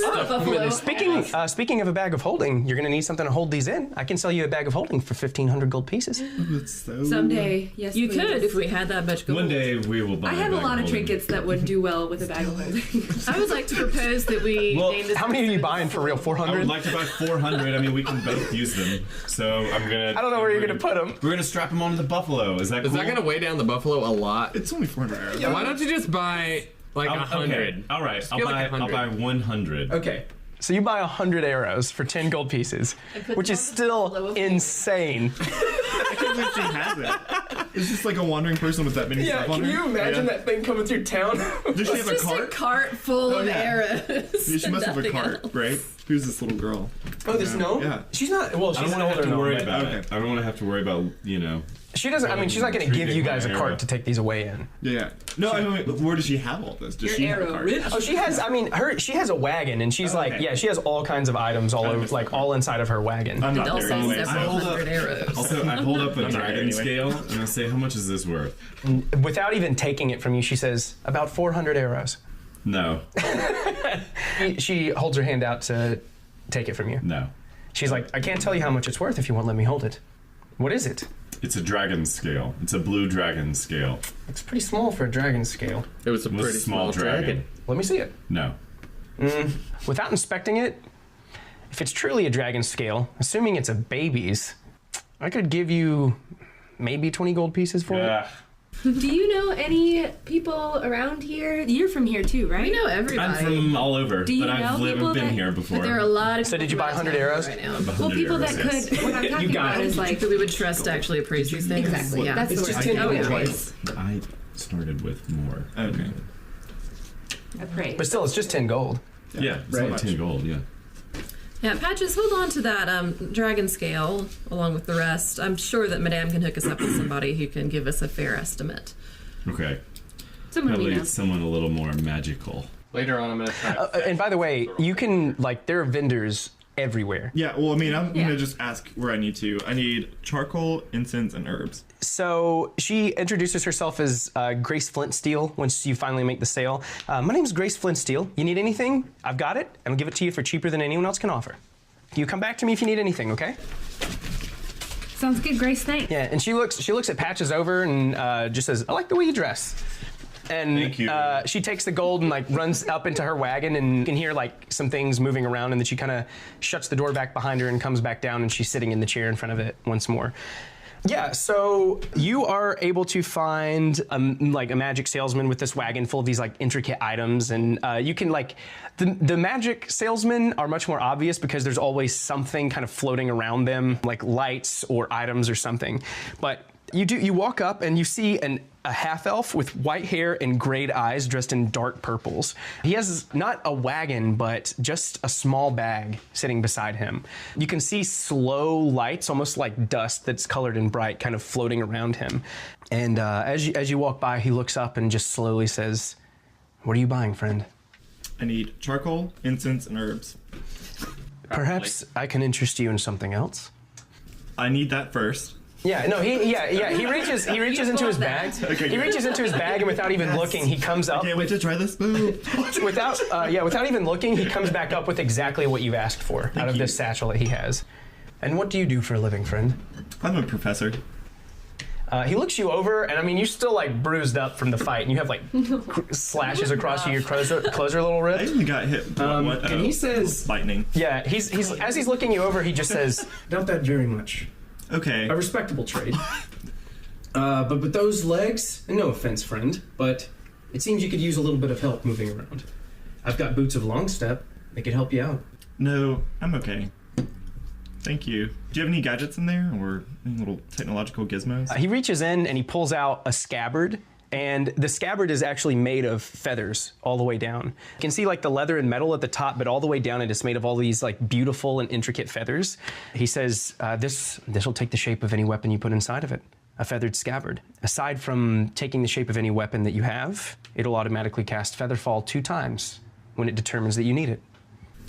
Speaker 2: speaking of a bag of holding, you're gonna need something to hold these in. I can sell you a bag of holding for 1,500 gold pieces.
Speaker 5: That's so...
Speaker 6: Someday, yes,
Speaker 8: You
Speaker 6: please.
Speaker 8: could if we had that much gold.
Speaker 3: One day we will buy.
Speaker 6: I have a
Speaker 3: bag
Speaker 6: lot of
Speaker 3: holding.
Speaker 6: trinkets that would do well with a bag of holding.
Speaker 8: I would like to propose that we
Speaker 3: Well,
Speaker 8: name this.
Speaker 2: How many are you buying for real?
Speaker 3: I
Speaker 2: 400?
Speaker 3: would like to buy 400. I mean, we can both use them. So I'm gonna.
Speaker 2: I don't know where you're gonna put them.
Speaker 3: We're gonna strap them onto the buffalo. Is that
Speaker 4: Is
Speaker 3: cool?
Speaker 4: that gonna weigh down the buffalo a lot?
Speaker 5: It's only 400 arrows.
Speaker 4: Why don't you just buy like 100?
Speaker 3: Okay. All right. I'll
Speaker 4: get
Speaker 3: buy.
Speaker 4: like
Speaker 3: I'll
Speaker 4: 100.
Speaker 3: buy 100.
Speaker 2: Okay. So you buy 100 arrows for 10 gold pieces,
Speaker 6: put
Speaker 2: which
Speaker 6: them
Speaker 2: is
Speaker 6: on the
Speaker 2: still
Speaker 6: buffalo.
Speaker 2: insane.
Speaker 5: I can't believe she has it. Is this like a wandering person with that many stuff on her?
Speaker 2: that thing coming through town?
Speaker 5: Does she have a
Speaker 8: Just a
Speaker 5: cart?
Speaker 8: cart full
Speaker 5: Oh,
Speaker 8: of
Speaker 5: yeah.
Speaker 8: arrows.
Speaker 5: Yeah, she must have a
Speaker 8: Nothing
Speaker 5: cart,
Speaker 8: else.
Speaker 5: right? Who's this little girl?
Speaker 2: Oh, this gnome?
Speaker 5: Yeah.
Speaker 2: She's not, well,
Speaker 3: I
Speaker 2: she's
Speaker 3: don't
Speaker 2: an
Speaker 3: want to have
Speaker 2: older
Speaker 3: to
Speaker 2: gnome.
Speaker 3: worry
Speaker 2: but
Speaker 3: about
Speaker 5: okay.
Speaker 3: it. I don't want to have to worry about, you know.
Speaker 2: She doesn't, I mean, she's not going to give you guys a
Speaker 3: Arrow.
Speaker 2: cart to take these away in.
Speaker 5: Yeah. No, I mean, where does she have all this? Does she have a
Speaker 6: arrow
Speaker 5: cart?
Speaker 6: rich.
Speaker 2: Oh, she has, I mean, she has a wagon, and she's like,
Speaker 5: Okay.
Speaker 2: yeah, she has all kinds of items all over,
Speaker 5: missed
Speaker 2: like,
Speaker 5: that.
Speaker 2: all inside of her wagon.
Speaker 5: I'm not
Speaker 8: They'll
Speaker 5: there
Speaker 8: sell
Speaker 5: anyway.
Speaker 8: several hundred arrows.
Speaker 3: Also, I hold up a
Speaker 5: I'm not there
Speaker 3: dragon
Speaker 5: anyway.
Speaker 3: scale and I say, how much is this worth?
Speaker 2: Without even taking it from you, she says, about 400 arrows.
Speaker 3: No.
Speaker 2: She holds her hand out to take it from you.
Speaker 3: No.
Speaker 2: She's like, I can't tell you how much it's worth if you won't let me hold it. What is it?
Speaker 3: It's a dragon scale. It's a blue dragon scale.
Speaker 2: It's pretty small for a dragon scale.
Speaker 4: It was a
Speaker 3: It was
Speaker 4: pretty
Speaker 3: a small dragon.
Speaker 2: Let me see it.
Speaker 3: No.
Speaker 2: Without inspecting it, if it's truly a dragon scale, assuming it's a baby's, I could give you maybe 20 gold pieces for it.
Speaker 3: Ah,
Speaker 6: Do you know any people around here? You're from here too, right?
Speaker 8: We know
Speaker 3: I'm
Speaker 8: everybody.
Speaker 3: from all over,
Speaker 6: Do you
Speaker 3: but I've
Speaker 6: know people
Speaker 3: been
Speaker 6: that-
Speaker 3: here before.
Speaker 8: But there are a lot of.
Speaker 2: So did you buy
Speaker 8: people
Speaker 2: 100 arrows?
Speaker 8: right now.
Speaker 6: Well, people that
Speaker 3: yes.
Speaker 6: could. What I'm talking
Speaker 2: got
Speaker 6: about
Speaker 2: it.
Speaker 6: is like.
Speaker 8: That we would trust to actually appraise these things.
Speaker 6: Exactly.
Speaker 8: Yeah.
Speaker 6: That's
Speaker 2: It's
Speaker 6: the
Speaker 2: just
Speaker 6: word.
Speaker 2: 10
Speaker 8: Oh, yeah.
Speaker 2: gold.
Speaker 3: I started with more.
Speaker 5: Okay.
Speaker 6: Appraise.
Speaker 2: But still, it's just 10 gold.
Speaker 3: Yeah, it's
Speaker 5: Right.
Speaker 3: like 10 gold, yeah.
Speaker 8: Yeah, Patches, hold on to that dragon scale along with the rest. I'm sure that Madame can hook us up with somebody who can give us a fair estimate.
Speaker 3: Okay.
Speaker 6: Someone we
Speaker 3: Probably
Speaker 6: know.
Speaker 3: someone a little more magical.
Speaker 4: Later on, I'm gonna try.
Speaker 2: And by the way, you can, like, there are vendors everywhere.
Speaker 5: Yeah, well, I mean, I'm
Speaker 6: Yeah.
Speaker 5: gonna just ask where I need to. I need charcoal, incense, and herbs.
Speaker 2: So she introduces herself as Grace Flintsteel once you finally make the sale. My name's Grace Flintsteel. You need anything? I've got it, and I'll give it to you for cheaper than anyone else can offer. You come back to me if you need anything, okay?
Speaker 6: Sounds good, Grace. Thanks.
Speaker 2: Yeah, and she looks at Patches over and just says, "I like the way you dress." And
Speaker 3: Thank you.
Speaker 2: She takes the gold and like runs up into her wagon, and you can hear like some things moving around, and then she kind of shuts the door back behind her and comes back down, and she's sitting in the chair in front of it once more. Yeah, so you are able to find like a magic salesman with this wagon full of these like intricate items, and you can like the magic salesmen are much more obvious because there's always something kind of floating around them, like lights or items or something. But you walk up and you see a half elf with white hair and grayed eyes dressed in dark purples. He has not a wagon, but just a small bag sitting beside him. You can see slow lights, almost like dust that's colored and bright, kind of floating around him. And as you walk by, he looks up and just slowly says, "What are you buying, friend?"
Speaker 5: I need charcoal, incense, and herbs.
Speaker 2: Perhaps I can interest you in something else.
Speaker 5: I need that first.
Speaker 2: Yeah, no, he reaches into his bag.
Speaker 5: Okay,
Speaker 2: He
Speaker 5: good.
Speaker 2: reaches into his bag, and without even looking, he comes up.
Speaker 5: Can't wait to try this. Boo.
Speaker 2: Without even looking, he comes back up with exactly what you've asked for out of
Speaker 5: you.
Speaker 2: this satchel that he has. And what do you do for a living, friend?
Speaker 5: I'm a professor.
Speaker 2: He looks you over, and I mean, you're still like bruised up from the fight, and you have like slashes across you. Close your little
Speaker 5: I
Speaker 2: ribs.
Speaker 5: even got hit.
Speaker 9: And he says,
Speaker 5: lightning.
Speaker 2: Yeah, he's as he's looking you over, he just says,
Speaker 9: "Not that very much.
Speaker 5: Okay.
Speaker 9: A respectable trade. But with those legs, and no offense, friend, but it seems you could use a little bit of help moving around. I've got boots of long step. They could help you out."
Speaker 5: No, I'm okay. Thank you. Do you have any gadgets in there, or any little technological gizmos?
Speaker 2: He reaches in and he pulls out a scabbard, and the scabbard is actually made of feathers all the way down. You can see like the leather and metal at the top, but all the way down it is made of all these like beautiful and intricate feathers. He says, this will take the shape of any weapon you put inside of it. A feathered scabbard. Aside from taking the shape of any weapon that you have, it'll automatically cast Featherfall 2 times when it determines that you need it.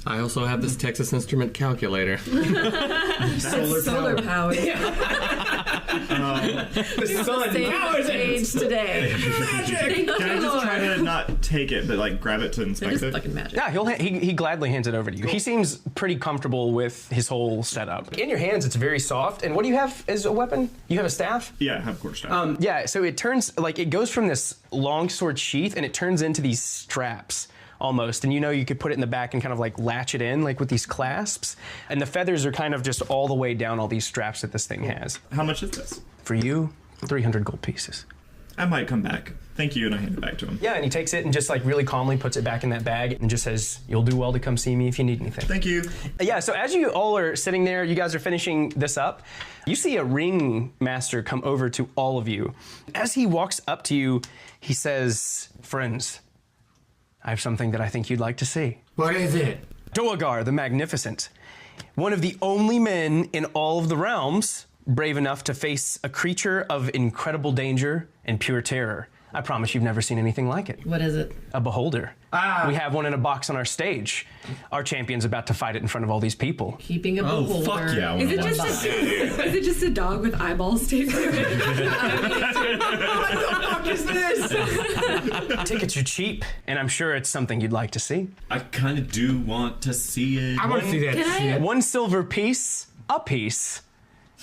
Speaker 4: I also have this Texas Instrument calculator.
Speaker 6: Solar power.
Speaker 9: The sun powers
Speaker 8: Age today.
Speaker 9: Magic!
Speaker 5: Can I just try to not take it, but like grab it to
Speaker 8: They're
Speaker 5: inspect
Speaker 8: just
Speaker 5: it?
Speaker 8: fucking magic.
Speaker 2: Yeah, he gladly hands it over to you. He seems pretty comfortable with his whole setup. In your hands, it's very soft. And what do you have as a weapon? You have a staff?
Speaker 5: Yeah, I have quarterstaff.
Speaker 2: Yeah, so it turns, like, it goes from this long sword sheath and it turns into these straps almost. And you know you could put it in the back and kind of like latch it in, like with these clasps. And the feathers are kind of just all the way down all these straps that this thing has.
Speaker 5: How much is this?
Speaker 2: For you, 300 gold pieces.
Speaker 5: I might come back. Thank you, and I hand it back to him.
Speaker 2: Yeah, and he takes it and just like really calmly puts it back in that bag and just says, "You'll do well to come see me if you need anything."
Speaker 5: Thank you.
Speaker 2: Yeah, so as you all are sitting there, you guys are finishing this up, you see a ring master come over to all of you. As he walks up to you, he says, "Friends, I have something that I think you'd like to see."
Speaker 4: What is it?
Speaker 2: Doagar the Magnificent, one of the only men in all of the realms brave enough to face a creature of incredible danger and pure terror. I promise you've never seen anything like it.
Speaker 8: What is it?
Speaker 2: A beholder. We have one in a box on our stage. Our champion's about to fight it in front of all these people.
Speaker 8: Keeping a
Speaker 3: Oh,
Speaker 8: beholder.
Speaker 3: fuck yeah. I
Speaker 6: Is
Speaker 3: wanna
Speaker 6: it
Speaker 3: watch that.
Speaker 6: is it just a dog with eyeballs taped to it?
Speaker 9: What is this?
Speaker 2: Tickets are cheap, and I'm sure it's something you'd like to see.
Speaker 3: I kind of do want to see it.
Speaker 4: I want to see that shit.
Speaker 2: 1 silver piece, a piece,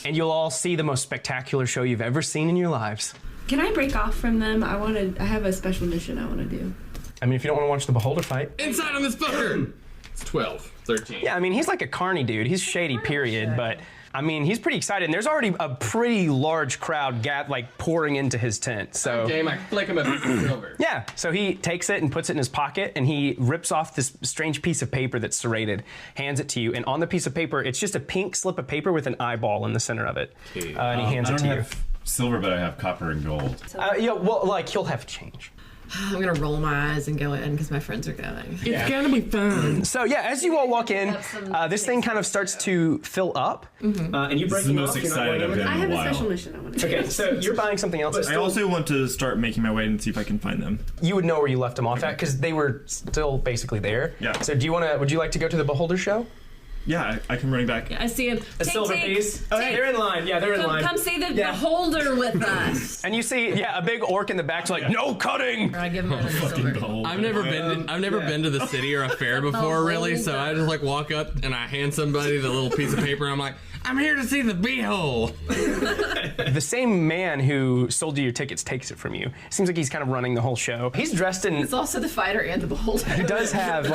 Speaker 2: and you'll all see the most spectacular show you've ever seen in your lives.
Speaker 7: Can I break off from them? I have a special mission I want to do.
Speaker 2: I mean, if you don't want to watch the beholder fight.
Speaker 4: Inside on this fucker! It's 12, 13.
Speaker 2: Yeah, I mean, he's like a carny dude. He's shady, period, but I mean, he's pretty excited. And there's already a pretty large crowd pouring into his tent. So
Speaker 4: Game, I flick him a piece of silver.
Speaker 2: yeah, so he takes it and puts it in his pocket, and he rips off this strange piece of paper that's serrated, hands it to you, and on the piece of paper, it's just a pink slip of paper with an eyeball in the center of it. And he hands
Speaker 3: I
Speaker 2: it
Speaker 3: don't
Speaker 2: to you.
Speaker 3: have silver, but I have copper and gold.
Speaker 2: Yeah, well, like, he'll have change.
Speaker 8: I'm gonna roll my eyes and go in because my friends are going.
Speaker 4: It's gonna be fun.
Speaker 2: So yeah, as you all walk in,
Speaker 8: Have some
Speaker 2: this thing kind of starts to fill up.
Speaker 9: And you
Speaker 3: This is
Speaker 9: break
Speaker 3: the
Speaker 9: him
Speaker 3: most
Speaker 9: off, you're not
Speaker 3: excited I've
Speaker 9: going
Speaker 3: been
Speaker 7: I
Speaker 3: in
Speaker 7: have
Speaker 3: a
Speaker 7: a
Speaker 3: while.
Speaker 7: special mission I want to do.
Speaker 2: Okay, so you're buying something else.
Speaker 5: I also want to start making my way and see if I can find them.
Speaker 2: You would know where you left them off at because they were still basically there.
Speaker 5: Yeah.
Speaker 2: So would you like to go to the Beholder show?
Speaker 5: Yeah, I come running back.
Speaker 8: I see him.
Speaker 9: A silver piece. Oh, hey, they're in line. Yeah, they're in line.
Speaker 8: Come see the
Speaker 9: Yeah.
Speaker 8: beholder with us.
Speaker 2: And you see, a big orc in the back's like, "No cutting."
Speaker 8: Or I give him another silver.
Speaker 4: I've never been to the city or a fair before, really. So I just like walk up and I hand somebody the little piece of paper. And I'm like, "I'm here to see the beehole."
Speaker 2: The same man who sold you your tickets takes it from you. Seems like he's kind of running the whole show. He's dressed in.
Speaker 8: It's also the fighter and the beholder.
Speaker 2: He does have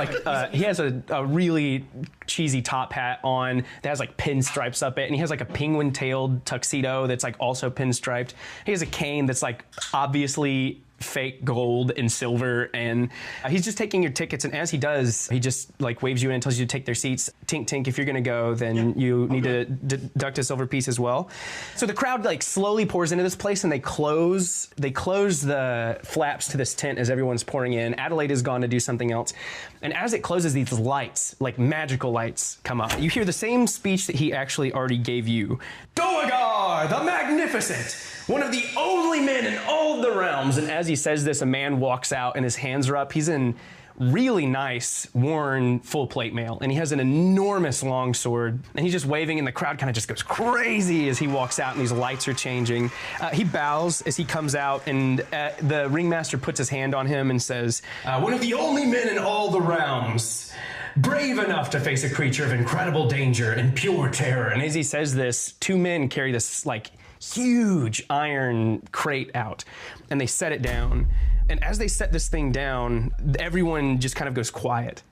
Speaker 2: he has a really cheesy top hat on that has like pinstripes up it, and he has like a penguin-tailed tuxedo that's like also pinstriped. He has a cane that's like obviously fake gold and silver, and he's just taking your tickets, and as he does, he just like waves you in and tells you to take their seats. Tink tink, if you're gonna go, then you need to deduct a silver piece as well. So the crowd like slowly pours into this place, and they close the flaps to this tent as everyone's pouring in. Adelaide has gone to do something else, and as it closes, these lights, like magical lights, come up. You hear the same speech that he actually already gave you. Doagar the Magnificent, one of the only men in all of the realms. And as he says this, a man walks out and his hands are up. He's in really nice, worn, full plate mail, and he has an enormous long sword, and he's just waving, and the crowd kind of just goes crazy as he walks out, and these lights are changing. He bows as he comes out, and the ringmaster puts his hand on him and says, "One of the only men in all the realms, brave enough to face a creature of incredible danger and pure terror." And as he says this, 2 men carry this like huge iron crate out, and they set it down. And as they set this thing down, everyone just kind of goes quiet.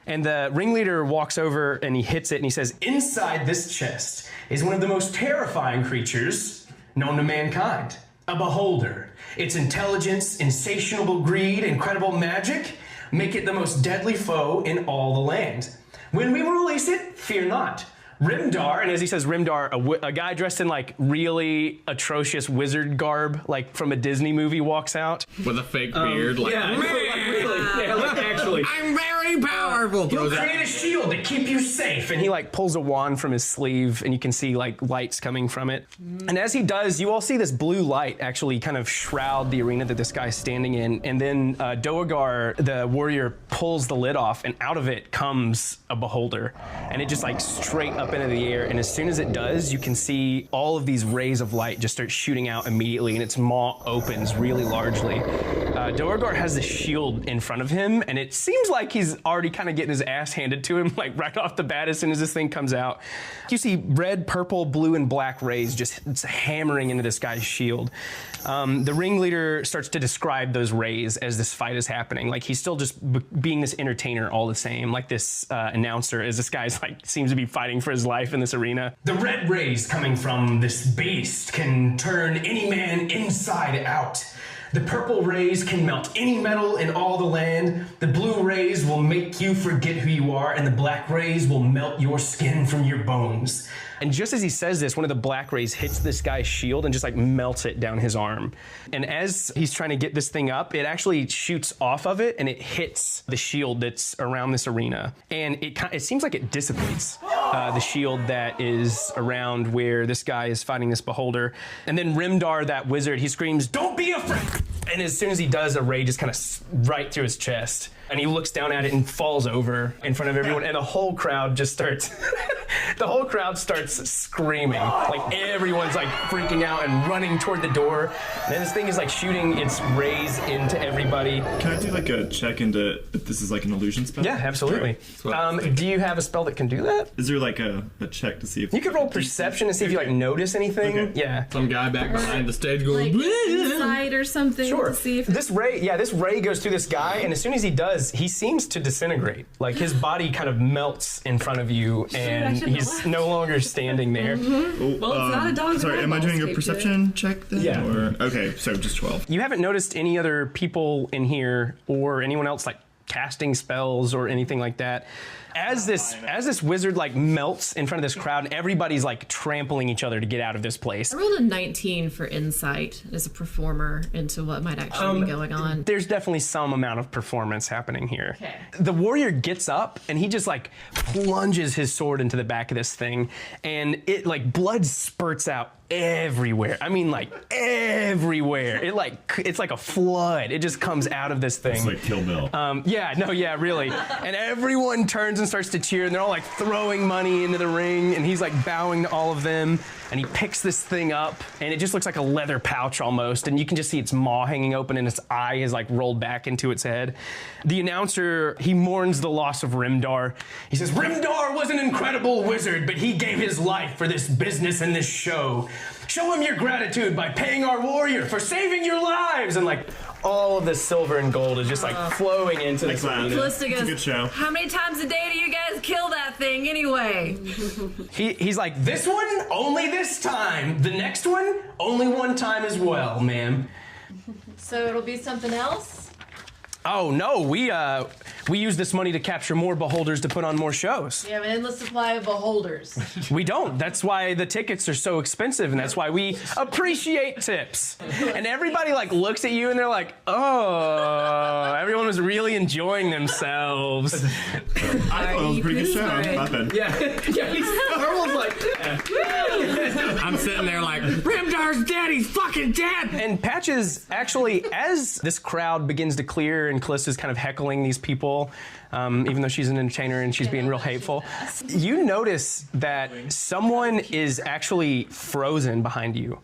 Speaker 2: And the ringleader walks over and he hits it and he says, "Inside this chest is one of the most terrifying creatures known to mankind. A beholder. Its intelligence, insatiable greed, incredible magic make it the most deadly foe in all the land. When we release it, fear not. Rimdar," and as he says Rimdar, a guy dressed in like really atrocious wizard garb, like from a Disney movie, walks out.
Speaker 4: With a fake beard, like,
Speaker 2: Yeah, like actually.
Speaker 4: I'm very powerful.
Speaker 2: You'll create a shield to keep you safe. And he like pulls a wand from his sleeve and you can see like lights coming from it. And as he does, you all see this blue light actually kind of shroud the arena that this guy's standing in. And then Doagar, the warrior, pulls the lid off and out of it comes a beholder. And it just like straight up into the air. And as soon as it does, you can see all of these rays of light just start shooting out immediately and its maw opens really largely. Doagar has this shield in front of him and it seems like he's already kind of getting his ass handed to him, like right off the bat as soon as this thing comes out. You see red, purple, blue, and black rays just hammering into this guy's shield. The ringleader starts to describe those rays as this fight is happening. Like he's still just being this entertainer all the same, like this announcer, as this guy's like seems to be fighting for his life in this arena. "The red rays coming from this beast can turn any man inside out. The purple rays can melt any metal in all the land. The blue rays will make you forget who you are, and the black rays will melt your skin from your bones." And just as he says this, one of the black rays hits this guy's shield and just like melts it down his arm. And as he's trying to get this thing up, it actually shoots off of it and it hits the shield that's around this arena. And it seems like it dissipates the shield that is around where this guy is fighting this beholder. And then Rimdar, that wizard, he screams, "Don't be afraid!" And as soon as he does, a ray just kind of right through his chest. And he looks down at it and falls over in front of everyone. And the whole crowd just starts, the whole crowd starts screaming. Like everyone's like freaking out and running toward the door. And then this thing is like shooting its rays into everybody.
Speaker 5: Can I do like a check into if this is like an illusion spell?
Speaker 2: Yeah, absolutely. Do you have a spell that can do that?
Speaker 5: Is there like a check to see if
Speaker 2: you could roll perception to see if you like notice anything?
Speaker 5: Okay.
Speaker 2: Yeah.
Speaker 4: Some guy back behind the stage going,
Speaker 6: Like insight or something
Speaker 2: Sure.
Speaker 6: to see if
Speaker 2: This ray goes through this guy, and as soon as he does, he seems to disintegrate. Like his body kind of melts in front of you, and he's no longer standing there.
Speaker 5: Oh,
Speaker 6: Well, it's not a dog.
Speaker 5: Sorry, am I doing a perception check then?
Speaker 2: Yeah.
Speaker 5: Or, okay, so just 12.
Speaker 2: You haven't noticed any other people in here or anyone else like casting spells or anything like that. As this wizard like melts in front of this crowd, and everybody's like trampling each other to get out of this place.
Speaker 8: I rolled a 19 for insight as a performer into what might actually be going on.
Speaker 2: There's definitely some amount of performance happening here.
Speaker 8: Okay.
Speaker 2: The warrior gets up and he just like plunges his sword into the back of this thing, and it like blood spurts out everywhere. I mean, like everywhere. It's like a flood. It just comes out of this thing.
Speaker 3: It's like Kill Bill.
Speaker 2: Really. And everyone turns and starts to cheer, and they're all like throwing money into the ring, and he's like bowing to all of them, and he picks this thing up, and it just looks like a leather pouch almost, and you can just see its maw hanging open, and its eye is like rolled back into its head. The announcer, he mourns the loss of Rimdar. He says, "Rimdar was an incredible wizard, but he gave his life for this business and this show. Show him your gratitude by paying our warrior for saving your lives." And like all of this silver and gold is just like flowing into this arena.
Speaker 8: Callista
Speaker 5: It's a
Speaker 8: goes,
Speaker 5: good show.
Speaker 8: "How many times a day do you guys kill that thing anyway?"
Speaker 2: He's like, "This one, only this time. The next one, only one time as well, ma'am."
Speaker 8: So it'll be something else?
Speaker 2: Oh no, we use this money to capture more beholders to put on more shows.
Speaker 8: You have an endless supply of beholders.
Speaker 2: We don't. That's why the tickets are so expensive, and that's why we appreciate tips. And everybody like looks at you and they're like, "Oh," everyone was really enjoying themselves.
Speaker 5: I thought it was a pretty good show. My bad.
Speaker 2: Everyone's like,
Speaker 4: I'm sitting there like, Rimdar's dead, he's fucking dead!
Speaker 2: And Patches, actually, as this crowd begins to clear and Callista's kind of heckling these people, even though she's an entertainer and she's being real hateful, you notice that someone is actually frozen behind you.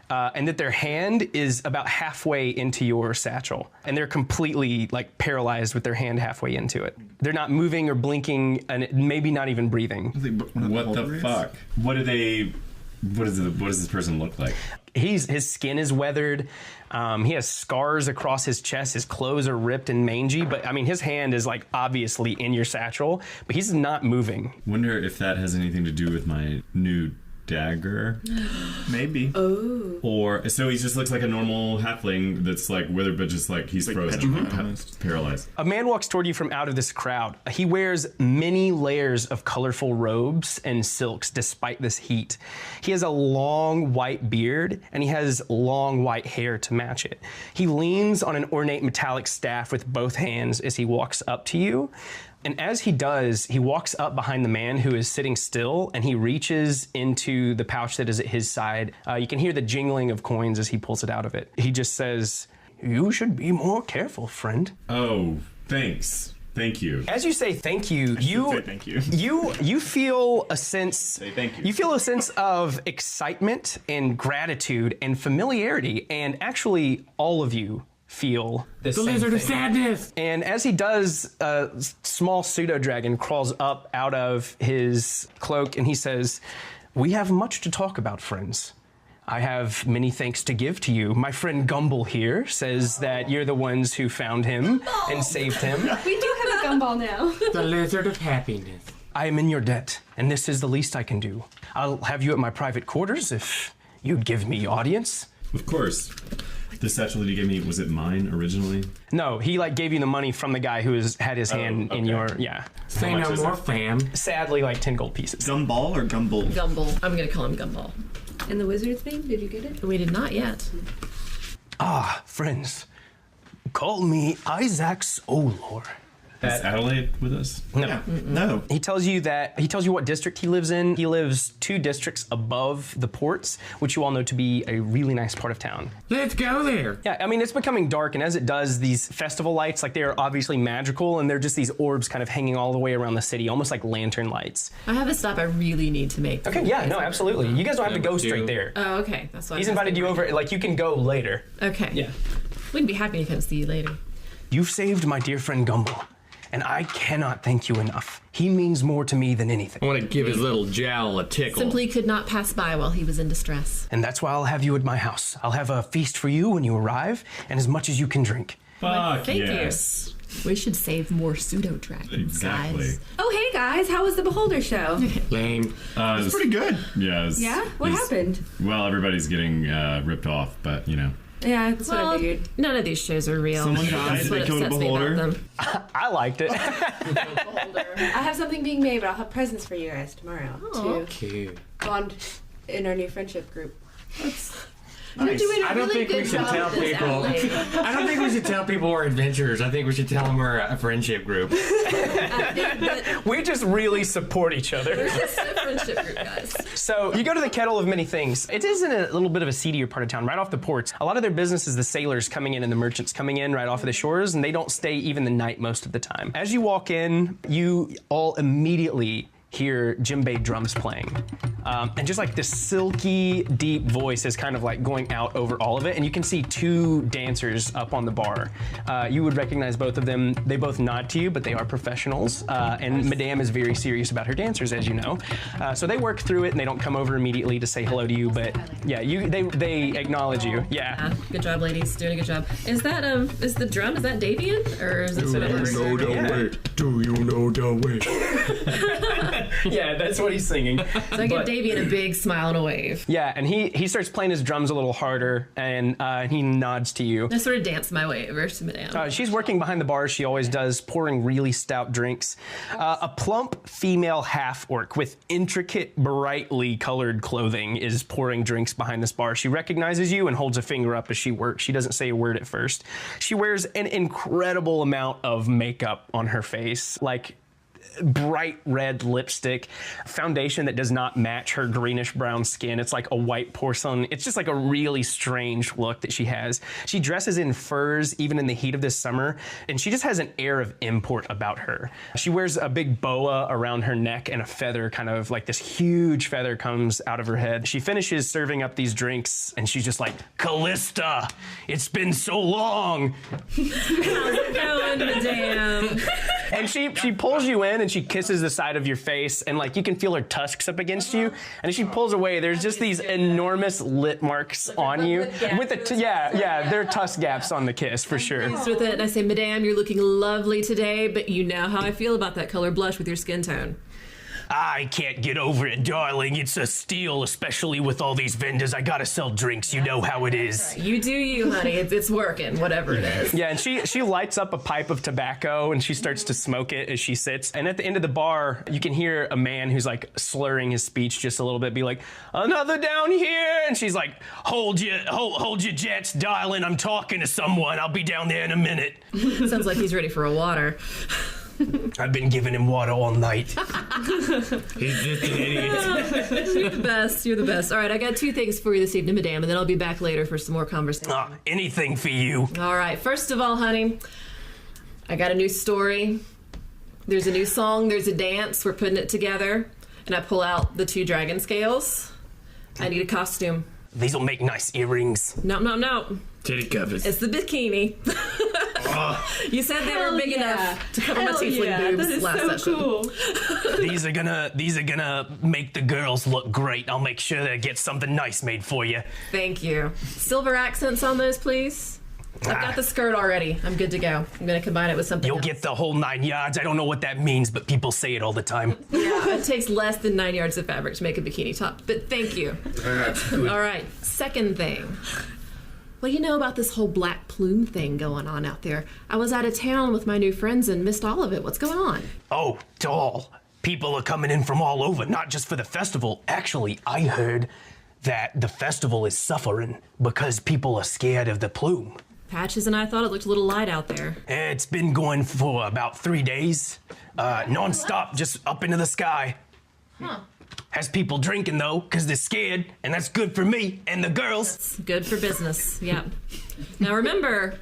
Speaker 2: And that their hand is about halfway into your satchel. And they're completely like paralyzed with their hand halfway into it. They're not moving or blinking, and maybe not even breathing.
Speaker 3: What the fuck? What do they What does this person look like?
Speaker 2: His skin is weathered. He has scars across his chest. His clothes are ripped and mangy, but I mean, his hand is like obviously in your satchel, but he's not moving.
Speaker 3: Wonder if that has anything to do with my new dagger.
Speaker 5: Maybe.
Speaker 6: Oh.
Speaker 3: Or so he just looks like a normal halfling that's like withered, but just like he's
Speaker 5: Like
Speaker 3: frozen,
Speaker 5: petrified.
Speaker 3: paralyzed.
Speaker 2: A man walks toward you from out of this crowd. He wears many layers of colorful robes and silks despite this heat. He has a long white beard and he has long white hair to match it. He leans on an ornate metallic staff with both hands as he walks up to you. And as he does, he walks up behind the man who is sitting still and he reaches into the pouch that is at his side. You can hear the jingling of coins as he pulls it out of it. He just says, "You should be more careful, friend."
Speaker 3: Oh, thanks. Thank you.
Speaker 2: As you say thank you,
Speaker 5: Say thank you.
Speaker 2: you feel a sense.
Speaker 3: Say thank you.
Speaker 2: You feel a sense of excitement and gratitude and familiarity, and actually, all of you feel this.
Speaker 4: The lizard of sadness.
Speaker 2: And as he does, a small pseudo dragon crawls up out of his cloak, and he says, "We have much to talk about, friends. I have many thanks to give to you. My friend Gumble here says that you're the ones who found him and saved him.
Speaker 6: We do have a gumball now.
Speaker 4: The lizard of happiness.
Speaker 2: I am in your debt, and this is the least I can do. I'll have you at my private quarters if you'd give me audience."
Speaker 3: Of course. The satchel that you gave me, was it mine originally?
Speaker 2: No, he gave you the money from the guy who had his hand in
Speaker 3: okay.
Speaker 2: your, yeah.
Speaker 4: Say
Speaker 3: much
Speaker 4: no
Speaker 3: is
Speaker 4: more,
Speaker 3: it?
Speaker 4: fam.
Speaker 2: Sadly, 10 gold pieces.
Speaker 5: Gumball or Gumble?
Speaker 8: Gumball. I'm gonna call him Gumball.
Speaker 6: And the wizard thing, did you get it?
Speaker 8: We did not yet.
Speaker 2: Ah, friends, call me Isaac's Olor.
Speaker 3: Is Adelaide with us?
Speaker 5: Yeah. No.
Speaker 2: He tells you what district he lives in. He lives 2 districts above the ports, which you all know to be a really nice part of town.
Speaker 4: Let's go there.
Speaker 2: Yeah, I mean, it's becoming dark, and as it does, these festival lights, they are obviously magical, and they're just these orbs kind of hanging all the way around the city, almost like lantern lights.
Speaker 8: I have a stop I really need to make.
Speaker 2: Okay, yeah, no, absolutely. You guys don't have to go straight there.
Speaker 8: Oh, okay. That's why
Speaker 2: He's invited you over, you can go later.
Speaker 8: Okay.
Speaker 2: Yeah.
Speaker 8: We'd be happy to come see you later.
Speaker 2: You've saved my dear friend Gumble, and I cannot thank you enough. He means more to me than anything.
Speaker 4: I want to give his little jowl a tickle.
Speaker 8: Simply could not pass by while he was in distress.
Speaker 2: And that's why I'll have you at my house. I'll have a feast for you when you arrive, and as much as you can drink.
Speaker 3: Fuck
Speaker 8: thank you.
Speaker 3: yes.
Speaker 8: We should save more pseudo dragons,
Speaker 3: Exactly.
Speaker 8: guys.
Speaker 6: Oh, hey guys, how was the Beholder show?
Speaker 4: Lame.
Speaker 5: It's pretty good.
Speaker 3: Yeah.
Speaker 6: Yeah? What happened?
Speaker 3: Well, everybody's getting ripped off, but
Speaker 6: Yeah, that's what I
Speaker 8: Well,
Speaker 6: figued.
Speaker 8: none of these shows are real.
Speaker 5: Someone died,
Speaker 8: That's
Speaker 5: they
Speaker 8: what
Speaker 5: killed a
Speaker 8: upsets me about
Speaker 5: beholder.
Speaker 8: them.
Speaker 2: I liked it.
Speaker 7: I have something being made, but I'll have presents for you guys tomorrow to
Speaker 4: Cute.
Speaker 7: bond in our new friendship group.
Speaker 8: You're doing a
Speaker 4: I don't
Speaker 8: really
Speaker 4: think we
Speaker 8: good
Speaker 4: should
Speaker 8: job
Speaker 4: tell
Speaker 8: with this,
Speaker 4: people.
Speaker 8: Adelaide.
Speaker 4: I don't think we should tell people we're adventurers. I think we should tell them we're a friendship group.
Speaker 2: We just really support each other.
Speaker 8: We're just a friendship group, guys.
Speaker 2: So you go to the Kettle of Many Things. It is in a little bit of a seedier part of town, right off the ports. A lot of their business is the sailors coming in and the merchants coming in right off of the shores, and they don't stay even the night most of the time. As you walk in, you all immediately hear djembe drums playing. And just this silky, deep voice is kind of going out over all of it. And you can see 2 dancers up on the bar. You would recognize both of them. They both nod to you, but they are professionals. And Madame is very serious about her dancers, as you know. So they work through it and they don't come over immediately to say hello to you. But yeah, they acknowledge you. Yeah.
Speaker 8: Good job, ladies. Doing a good job. Is that is the drum? Is that Davian, or is it sort of?
Speaker 4: Do you know the way?
Speaker 2: Yeah, that's what he's singing.
Speaker 8: So I give Davian a big smile and a wave.
Speaker 2: Yeah, and he starts playing his drums a little harder, and he nods to you.
Speaker 8: I sort of dance my way over to Madame.
Speaker 2: She's working behind the bar, as she always does, pouring really stout drinks. A plump female half-orc with intricate, brightly colored clothing is pouring drinks behind this bar. She recognizes you and holds a finger up as she works. She doesn't say a word at first. She wears an incredible amount of makeup on her face, bright red lipstick, foundation that does not match her greenish brown skin. It's like a white porcelain. It's just a really strange look that she has. She dresses in furs even in the heat of this summer, and she just has an air of import about her. She wears a big boa around her neck, and a feather, kind of this huge feather, comes out of her head. She finishes serving up these drinks, and she's just like, "Callista, it's been so long."
Speaker 8: How's it going, Madame?
Speaker 2: And she pulls you in and she kisses the side of your face, and like you can feel her tusks up against you. And as she pulls away, there's just these enormous lip marks on you. With the there are tusk gaps on the kiss for sure.
Speaker 8: With it, and I say, Madame, you're looking lovely today, but you know how I feel about that color blush with your skin tone.
Speaker 9: I can't get over it, darling. It's a steal, especially with all these vendors. I gotta sell drinks. You know how it is.
Speaker 8: You do you, honey. It's working, whatever it is.
Speaker 2: Yeah, and she lights up a pipe of tobacco and she starts to smoke it as she sits. And at the end of the bar, you can hear a man who's like slurring his speech just a little bit, be like, "Another down here," and she's like, "Hold your jets, darling. I'm talking to someone. I'll be down there in a minute."
Speaker 8: Sounds like he's ready for a water.
Speaker 9: I've been giving him water all night.
Speaker 4: He's just an idiot.
Speaker 8: You're the best. You're the best. All right, I got 2 things for you this evening, Madame, and then I'll be back later for some more conversation.
Speaker 9: Anything for you.
Speaker 8: All right, first of all, honey, I got a new story. There's a new song. There's a dance. We're putting it together. And I pull out the 2 dragon scales. I need a costume.
Speaker 9: These'll make nice earrings.
Speaker 8: No.
Speaker 4: Titty covers.
Speaker 8: It's the bikini. You said they were big enough to cover my tiefling boobs last session.
Speaker 6: Cool.
Speaker 9: These are gonna make the girls look great. I'll make sure that get something nice made for you.
Speaker 8: Thank you. Silver accents on those, please. I've got the skirt already. I'm good to go. I'm gonna combine it with something
Speaker 9: You'll
Speaker 8: else.
Speaker 9: get the whole 9 yards. I don't know what that means, but people say it all the time.
Speaker 8: Yeah, it takes less than 9 yards of fabric to make a bikini top. But thank you. All right, second thing. What do you know about this whole black plume thing going on out there? I was out of town with my new friends and missed all of it. What's going on?
Speaker 9: Oh, doll. People are coming in from all over, not just for the festival. Actually, I heard that the festival is suffering because people are scared of the plume.
Speaker 8: Patches and I thought it looked a little light out there.
Speaker 9: It's been going for about 3 days, non-stop, just up into the sky.
Speaker 8: Huh.
Speaker 9: Has people drinking, though, because they're scared, and that's good for me and the girls.
Speaker 8: It's good for business, yep. Now remember,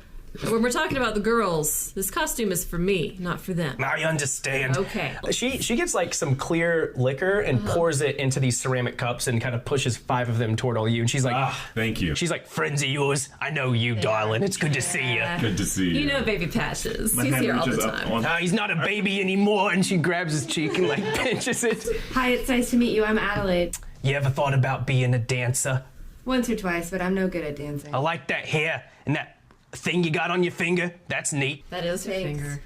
Speaker 8: when we're talking about the girls, this costume is for me, not for them.
Speaker 9: I understand.
Speaker 8: Okay.
Speaker 2: She gets like some clear liquor and pours it into these ceramic cups and kind of pushes 5 of them toward all you. And she's like,
Speaker 3: Thank you.
Speaker 2: she's like,
Speaker 9: Friends of yours, I know you, darling. It's good to see you.
Speaker 3: Good to see you.
Speaker 8: You know Baby Patches.
Speaker 5: My
Speaker 8: He's
Speaker 5: hand
Speaker 8: here all the
Speaker 5: reaches up
Speaker 8: time.
Speaker 5: on-
Speaker 9: He's not a baby anymore.
Speaker 2: and she grabs his cheek and like pinches it.
Speaker 7: Hi, it's nice to meet you. I'm Adelaide.
Speaker 9: You ever thought about being a dancer?
Speaker 7: Once or twice, but I'm no good at dancing.
Speaker 9: I like that hair and that thing you got on your finger. That's neat.
Speaker 8: That is her
Speaker 7: Thanks.
Speaker 8: finger.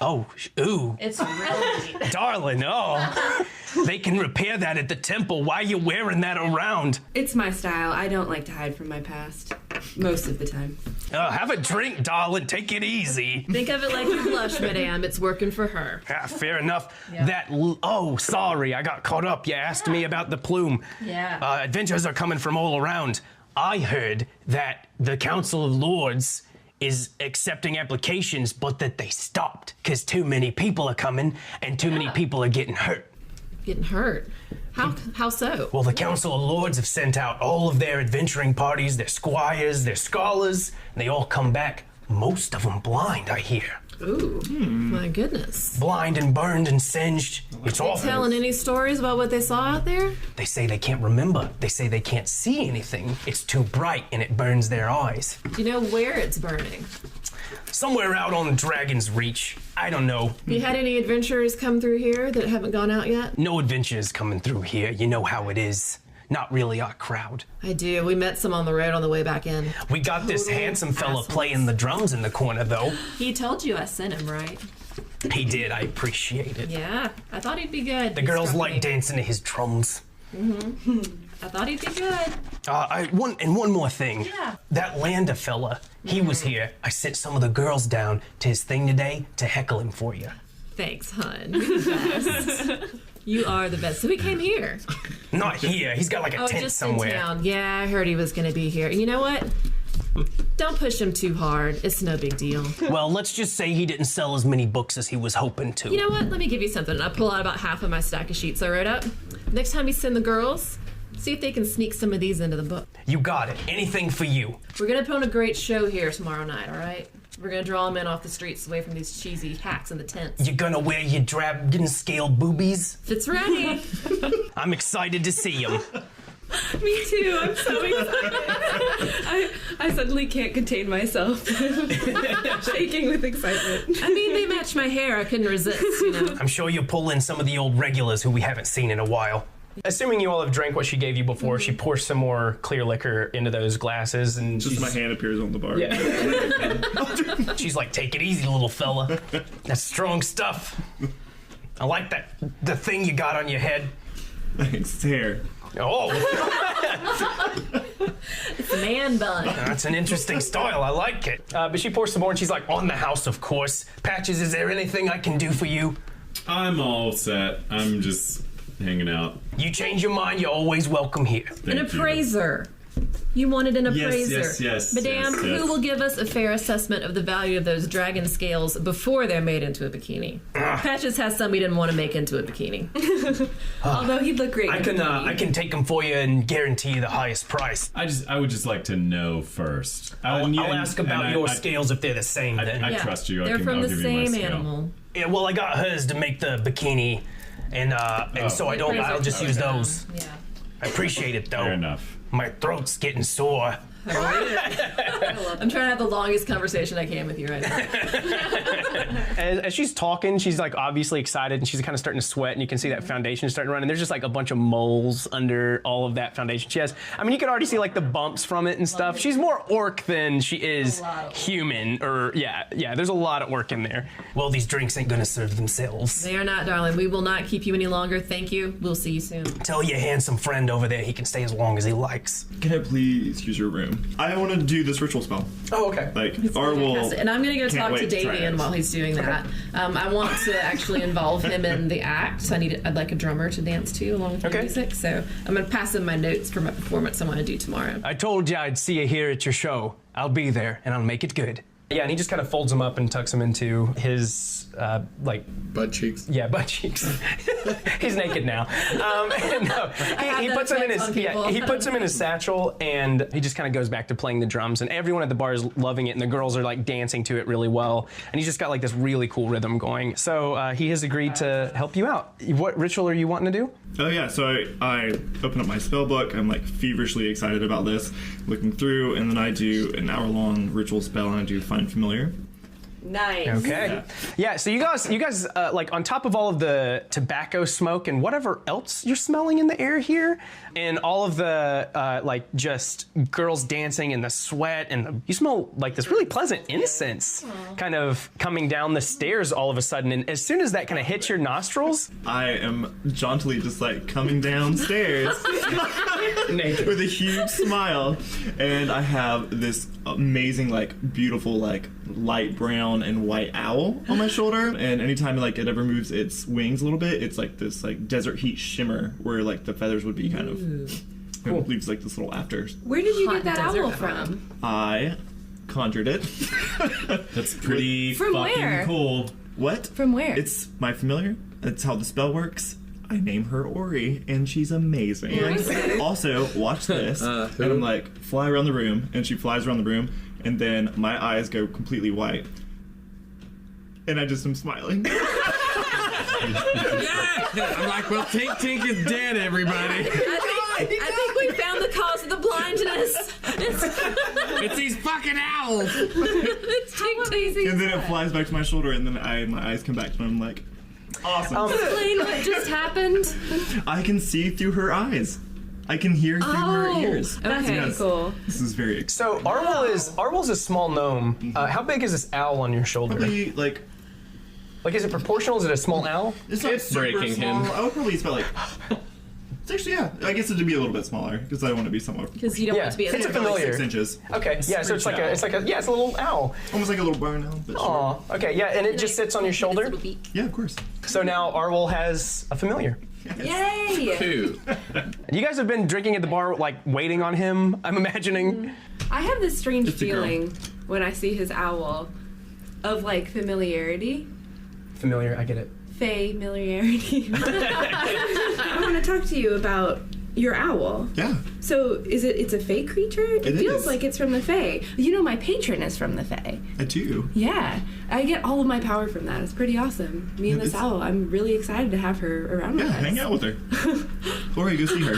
Speaker 9: Oh, ooh,
Speaker 8: It's really neat.
Speaker 9: darling, oh. They can repair that at the temple. Why you wearing that around?
Speaker 7: It's my style. I don't like to hide from my past. Most of the time.
Speaker 9: Have a drink, darling. Take it easy.
Speaker 8: Think of it like a blush, Madame. It's working for her.
Speaker 9: Fair enough.
Speaker 8: Yeah.
Speaker 9: Sorry, I got caught up. You asked me about the plume.
Speaker 8: Yeah.
Speaker 9: Adventures are coming from all around. I heard that the Council of Lords is accepting applications, but that they stopped because too many people are coming and too many people are getting hurt.
Speaker 8: Getting hurt. How so?
Speaker 9: Well, the Council of Lords have sent out all of their adventuring parties, their squires, their scholars, and they all come back. Most of them blind, I hear.
Speaker 8: Ooh, my goodness.
Speaker 9: Blind and burned and singed. It's awful.
Speaker 8: Telling any stories about what they saw out there?
Speaker 9: They say they can't remember. They say they can't see anything. It's too bright and it burns their eyes.
Speaker 8: Do you know where it's burning?
Speaker 9: Somewhere out on Dragon's Reach. I don't know.
Speaker 8: You had any adventurers come through here that haven't gone out yet?
Speaker 9: No adventures coming through here. You know how it is. Not really our crowd.
Speaker 8: I do. We met some on the road on the way back in.
Speaker 9: We got this handsome fella
Speaker 8: assholes.
Speaker 9: playing the drums in the corner, though.
Speaker 8: He told you I sent him, right?
Speaker 9: He did. I appreciate it.
Speaker 8: Yeah, I thought he'd be good.
Speaker 9: The
Speaker 8: He
Speaker 9: girls
Speaker 8: struck
Speaker 9: like
Speaker 8: me.
Speaker 9: dancing to his drums.
Speaker 8: I thought he'd be good.
Speaker 9: One more thing.
Speaker 8: Yeah.
Speaker 9: That Landa fella, he was here. I sent some of the girls down to his thing today to heckle him for you.
Speaker 8: Thanks, hun. You're the best. You are the best. So he came here.
Speaker 9: Not here. He's got like a tent
Speaker 8: Just
Speaker 9: somewhere.
Speaker 8: in town. Yeah, I heard he was going to be here. You know what? Don't push him too hard. It's no big deal.
Speaker 9: Well, let's just say he didn't sell as many books as he was hoping to.
Speaker 8: You know what? Let me give you something. I pull out about half of my stack of sheets I wrote up. Next time you send the girls, see if they can sneak some of these into the book.
Speaker 9: You got it. Anything for you.
Speaker 8: We're going to put on a great show here tomorrow night, all right? We're going to draw them in off the streets away from these cheesy hacks in the tents.
Speaker 9: You're gonna wear your dragon scale boobies?
Speaker 8: If it's ready.
Speaker 9: I'm excited to see them.
Speaker 7: Me too. I'm so excited. I suddenly can't contain myself. Shaking with excitement.
Speaker 8: I mean, they match my hair. I couldn't resist, you know.
Speaker 9: I'm sure you'll pull in some of the old regulars who we haven't seen in a while. Assuming you all have drank what she gave you before, she pours some more clear liquor into those glasses, and
Speaker 5: Just my hand appears on the bar.
Speaker 9: Yeah. She's like, "Take it easy, little fella. That's strong stuff. I like the thing you got on your head."
Speaker 5: Thanks, hair.
Speaker 9: Oh,
Speaker 8: It's a man bun.
Speaker 9: that's an interesting style. I like it. But she pours some more, and she's like, "On the house, of course. Patches, is there anything I can do for you?
Speaker 3: I'm all set. I'm just hanging out.
Speaker 9: You change your mind, you're always welcome here."
Speaker 8: An appraiser. You wanted an appraiser.
Speaker 3: yes,
Speaker 8: Madame,
Speaker 3: yes.
Speaker 8: who will give us a fair assessment of the value of those dragon scales before they're made into a bikini? Patches has some we didn't want to make into a bikini.
Speaker 7: Although he'd look great.
Speaker 9: I can take them for you and guarantee you the highest price.
Speaker 3: I would just like to know first.
Speaker 9: I'll ask about your scales if they're the same. Then.
Speaker 3: I trust you.
Speaker 8: They're from
Speaker 3: I'll
Speaker 8: the
Speaker 3: give you my
Speaker 8: same
Speaker 3: scale.
Speaker 8: animal.
Speaker 9: Yeah, well, I got hers to make the bikini, and so I'll just use those.
Speaker 8: Yeah.
Speaker 9: I appreciate it though.
Speaker 3: Fair enough.
Speaker 9: My throat's getting sore.
Speaker 8: I'm trying to have the longest conversation I can with you right now.
Speaker 2: As she's talking, she's like obviously excited, and she's kind of starting to sweat, and you can see that foundation starting to run, and there's just like a bunch of moles under all of that foundation she has. I mean, you can already see like the bumps from it and stuff. She's more orc than she is human, or yeah, there's a lot of orc in there.
Speaker 9: Well, these drinks ain't gonna serve themselves.
Speaker 8: They are not, darling. We will not keep you any longer. Thank you. We'll see you soon.
Speaker 9: Tell your handsome friend over there he can stay as long as he likes.
Speaker 5: Can I please use your room? I want to do this ritual spell.
Speaker 9: Oh, okay.
Speaker 5: Like, or will.
Speaker 8: And I'm going to go
Speaker 5: Can't
Speaker 8: talk
Speaker 5: wait
Speaker 8: to
Speaker 5: to try
Speaker 8: Davian
Speaker 5: it.
Speaker 8: while he's doing that. I want to actually involve him in the act. So I'd like a drummer to dance to along with the music. So I'm going to pass him my notes for my performance I want to do tomorrow.
Speaker 2: I told you I'd see you here at your show. I'll be there, and I'll make it good.
Speaker 9: Yeah, and he just kind of folds him up and tucks him into his
Speaker 4: Butt cheeks.
Speaker 9: Yeah, butt cheeks. He's naked now. He puts him in his satchel, and he just kind of goes back to playing the drums. And everyone at the bar is loving it, and the girls are like dancing to it really well. And he's just got like this really cool rhythm going. So he has agreed to help you out. What ritual are you wanting to do?
Speaker 5: Oh yeah, so I open up my spell book. I'm like feverishly excited about this, looking through, and then I do an hour-long ritual spell, and I do Find Familiar.
Speaker 7: Nice.
Speaker 2: Okay. Yeah, so you guys, like on top of all of the tobacco smoke and whatever else you're smelling in the air here, and all of the like just girls dancing and the sweat, and you smell like this really pleasant incense kind of coming down the stairs all of a sudden. And as soon as that kind of hits your nostrils,
Speaker 5: I am jauntily just like coming downstairs
Speaker 9: Naked.
Speaker 5: with a huge smile, and I have this amazing, like, beautiful, like, light brown and white owl on my shoulder. And anytime like it ever moves its wings a little bit, it's like this like desert heat shimmer where like the feathers would be kind of. Cool. It leaves like this little after.
Speaker 7: Where did you
Speaker 8: Hot
Speaker 7: get that
Speaker 8: desert
Speaker 7: owl
Speaker 8: owl.
Speaker 7: from?
Speaker 5: I conjured it.
Speaker 3: That's pretty
Speaker 7: From
Speaker 3: fucking
Speaker 7: where?
Speaker 3: cool.
Speaker 5: What?
Speaker 7: From where?
Speaker 5: It's my familiar. That's how the spell works. I name her Ori, and she's amazing. Also, watch this. And I'm like, fly around the room, and she flies around the room, and then my eyes go completely white. And I just am smiling.
Speaker 4: I'm like, well, Tink is dead, everybody.
Speaker 8: I think we found the cause of the blindness.
Speaker 4: It's these fucking owls.
Speaker 8: It's Tink.
Speaker 5: And then it flies back to my shoulder, and then my eyes come back, and I'm like, awesome.
Speaker 8: Explain what just happened.
Speaker 5: I can see through her eyes. I can hear through her ears.
Speaker 7: That's
Speaker 8: Okay.
Speaker 7: pretty cool.
Speaker 5: This is very exciting.
Speaker 2: so Arwel's a small gnome. How big is this owl on your shoulder?
Speaker 5: Probably, like,
Speaker 2: Like, is it proportional? Is it a small owl?
Speaker 5: it's not
Speaker 4: It's
Speaker 5: super
Speaker 4: breaking
Speaker 5: small.
Speaker 4: him.
Speaker 5: I would probably spell like. It's actually, yeah. I guess it'd be a little bit smaller because I want to be somewhat.
Speaker 8: Because you don't want it to be
Speaker 2: it's a
Speaker 5: Probably
Speaker 2: familiar.
Speaker 5: 6 inches.
Speaker 2: Okay, yeah. So it's like a it's a little owl.
Speaker 5: Almost like a little barn owl. But
Speaker 2: Aw, okay, yeah, and it just sits on your shoulder.
Speaker 8: Little beak.
Speaker 5: yeah, of course.
Speaker 2: So now Arwel has a familiar.
Speaker 7: Yay!
Speaker 4: Two.
Speaker 2: You guys have been drinking at the bar, like waiting on him, I'm imagining.
Speaker 7: I have this strange
Speaker 5: It's a girl.
Speaker 7: feeling when I see his owl of like familiarity.
Speaker 2: Familiar, I get it.
Speaker 7: Familiarity. I want to talk to you about your owl.
Speaker 5: Yeah.
Speaker 7: So it's a Fae creature? It feels
Speaker 5: is.
Speaker 7: like it's from the Fae. You know, my patron is from the Fae.
Speaker 5: I do.
Speaker 7: Yeah, I get all of my power from that. It's pretty awesome. Me and this
Speaker 5: It's-
Speaker 7: owl, I'm really excited to have her around
Speaker 5: Yeah,
Speaker 7: with us.
Speaker 5: hang out with her. Ori, go see her.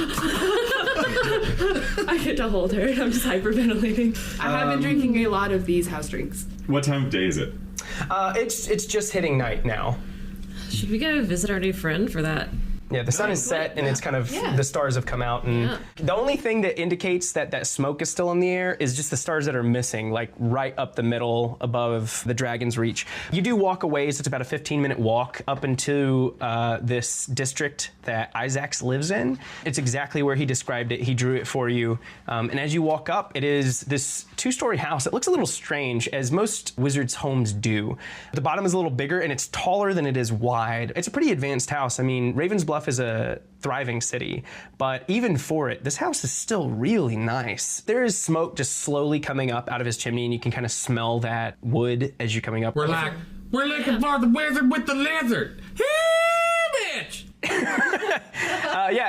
Speaker 7: I get to hold her. I'm just hyperventilating. I have been drinking a lot of these house drinks.
Speaker 3: What time of day is it?
Speaker 2: It's just hitting night now.
Speaker 8: Should we go visit our new friend for that?
Speaker 2: Yeah, the sun is set and it's kind of, the stars have come out. And the only thing that indicates that that smoke is still in the air is just the stars that are missing, like right up the middle above the dragon's reach. You do walk a ways. It's about a 15-minute walk up into this district that Isaacs lives in. It's exactly where he described it. He drew it for you. And as you walk up, it is this 2-story house. It looks a little strange, as most wizards' homes do. The bottom is a little bigger and it's taller than it is wide. It's a pretty advanced house. I mean, Ravens Bluff is a thriving city, but even for it, this house is still really nice. There is smoke just slowly coming up out of his chimney, and you can kind of smell that wood as you're coming up.
Speaker 4: We're looking for the wizard with the lizard. Hey, bitch!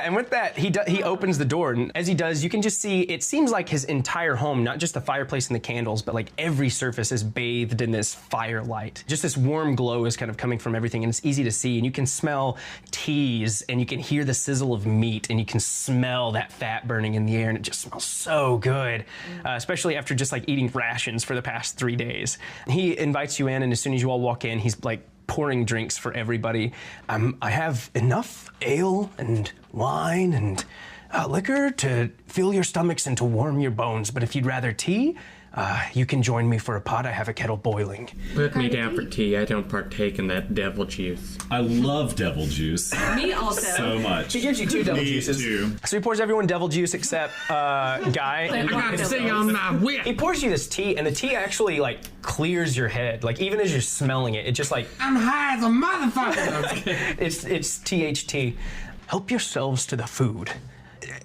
Speaker 2: And with that, he opens the door, and as he does, you can just see, it seems like his entire home, not just the fireplace and the candles, but like every surface is bathed in this firelight. Just this warm glow is kind of coming from everything, and it's easy to see, and you can smell teas, and you can hear the sizzle of meat, and you can smell that fat burning in the air, and it just smells so good, especially after just like eating rations for the past 3 days. He invites you in, and as soon as you all walk in, he's like pouring drinks for everybody. I have enough ale and wine and liquor to fill your stomachs and to warm your bones, but if you'd rather tea, you can join me for a pot. I have a kettle boiling.
Speaker 4: Put me down for tea. I don't partake in that devil juice.
Speaker 3: I love devil juice.
Speaker 7: Me also.
Speaker 3: So much.
Speaker 2: He gives you 2 devil
Speaker 3: Me
Speaker 2: juices.
Speaker 3: too.
Speaker 2: So he pours everyone devil juice except Guy.
Speaker 4: I gotta sing on my whip.
Speaker 2: He pours you this tea, and the tea actually like clears your head. Like even as you're smelling it, it just like
Speaker 4: I'm high as a motherfucker.
Speaker 2: it's THT. Help yourselves to the food.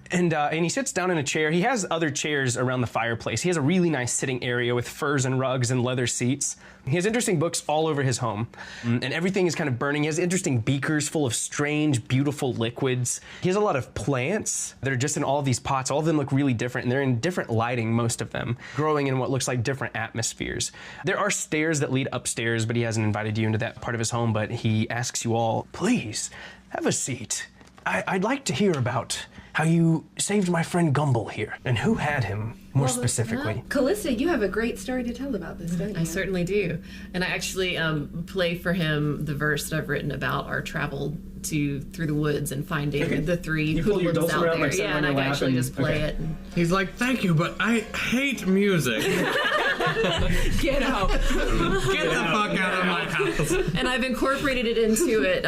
Speaker 2: And he sits down in a chair. He has other chairs around the fireplace. He has a really nice sitting area with furs and rugs and leather seats. He has interesting books all over his home. And everything is kind of burning. He has interesting beakers full of strange, beautiful liquids. He has a lot of plants that are just in all of these pots. All of them look really different, and they're in different lighting, most of them, growing in what looks like different atmospheres. There are stairs that lead upstairs, but he hasn't invited you into that part of his home. But he asks you all, please, have a seat. I'd like to hear about how you saved my friend Gumble here, and who had him more specifically.
Speaker 7: Callista, you have a great story to tell about this, don't you?
Speaker 8: I certainly do. And I actually play for him the verse that I've written about our travel through the woods and finding the 3 hoodlums out there. Yeah, and I can actually just play it.
Speaker 4: He's like, thank you, but I hate music.
Speaker 7: Get out.
Speaker 4: Get the fuck out of my house.
Speaker 8: And I've incorporated it into it.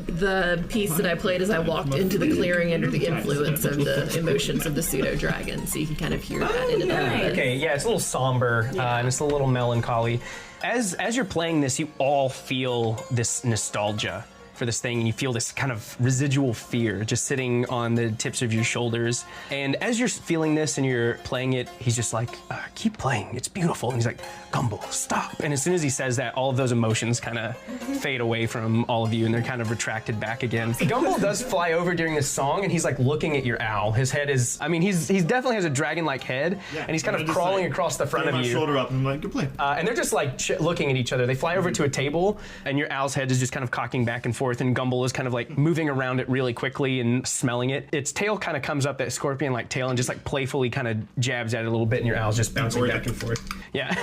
Speaker 8: The piece that I played as I walked into the clearing under the influence of the emotions of the pseudo-dragon, so you can kind of hear that in it.
Speaker 2: Okay, yeah, it's a little somber, and it's a little melancholy. As you're playing this, you all feel this nostalgia for this thing, and you feel this kind of residual fear just sitting on the tips of your shoulders. And as you're feeling this and you're playing it, he's just like, keep playing, it's beautiful. And he's like, Gumble, stop. And as soon as he says that, all of those emotions kind of fade away from all of you, and they're kind of retracted back again. Gumble does fly over during this song, and he's like looking at your owl. His head is, I mean, he's definitely has a dragon-like head, and he's kind of crawling across the front of you.
Speaker 5: My shoulder up, and I'm like, good play.
Speaker 2: And they're just like looking at each other. They fly over to a table, and your owl's head is just kind of cocking back and forth, and Gumble is kind of like moving around it really quickly and smelling it. Its tail kind of comes up, that scorpion-like tail, and just like playfully kind of jabs at it a little bit, and your owl's just bouncing back and forth. Yeah.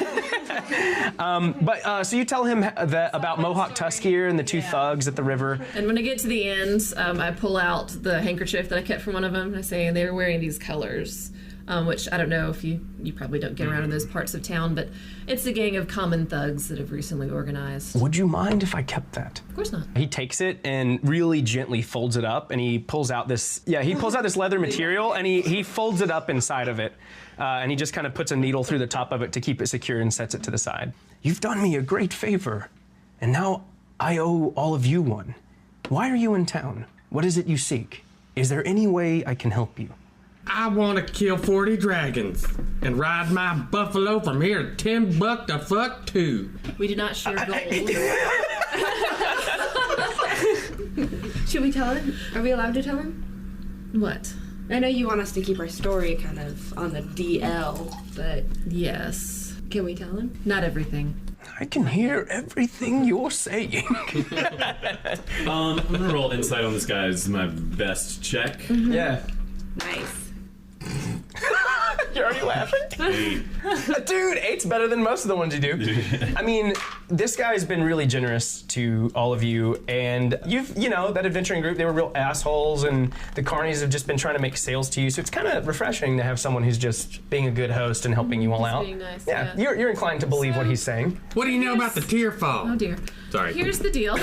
Speaker 2: So you tell him about Mohawk Tuskier and the 2 thugs at the river.
Speaker 8: And when I get to the end, I pull out the handkerchief that I kept from one of them, and I say, and they were wearing these colors. Which I don't know if you probably don't get around in those parts of town, but it's a gang of common thugs that have recently organized.
Speaker 2: Would you mind if I kept that?
Speaker 8: Of course not.
Speaker 2: He takes it and really gently folds it up, and he pulls out this leather material, and he folds it up inside of it, and he just kind of puts a needle through the top of it to keep it secure and sets it to the side. You've done me a great favor, and now I owe all of you one. Why are you in town? What is it you seek? Is there any way I can help you?
Speaker 4: I want to kill 40 dragons and ride my buffalo from here to Timbuktu.
Speaker 8: We do not share goals.
Speaker 7: Should we tell him? Are we allowed to tell him?
Speaker 8: What?
Speaker 7: I know you want us to keep our story kind of on the DL, but
Speaker 8: yes.
Speaker 7: Can we tell him?
Speaker 8: Not everything.
Speaker 2: I can hear everything you're saying.
Speaker 3: I'm gonna roll insight on this guy as my best check.
Speaker 2: Yeah.
Speaker 7: Nice.
Speaker 2: laughing?
Speaker 3: 8.
Speaker 2: Dude, 8's better than most of the ones you do. I mean, this guy's been really generous to all of you, and that adventuring group, they were real assholes, and the carnies have just been trying to make sales to you, so it's kind of refreshing to have someone who's just being a good host and helping you all out.
Speaker 8: being nice,
Speaker 2: yeah,
Speaker 8: yeah.
Speaker 2: You're inclined to believe what he's saying.
Speaker 4: What do you know about the tear fall?
Speaker 8: Oh dear.
Speaker 4: Sorry.
Speaker 8: Here's the deal.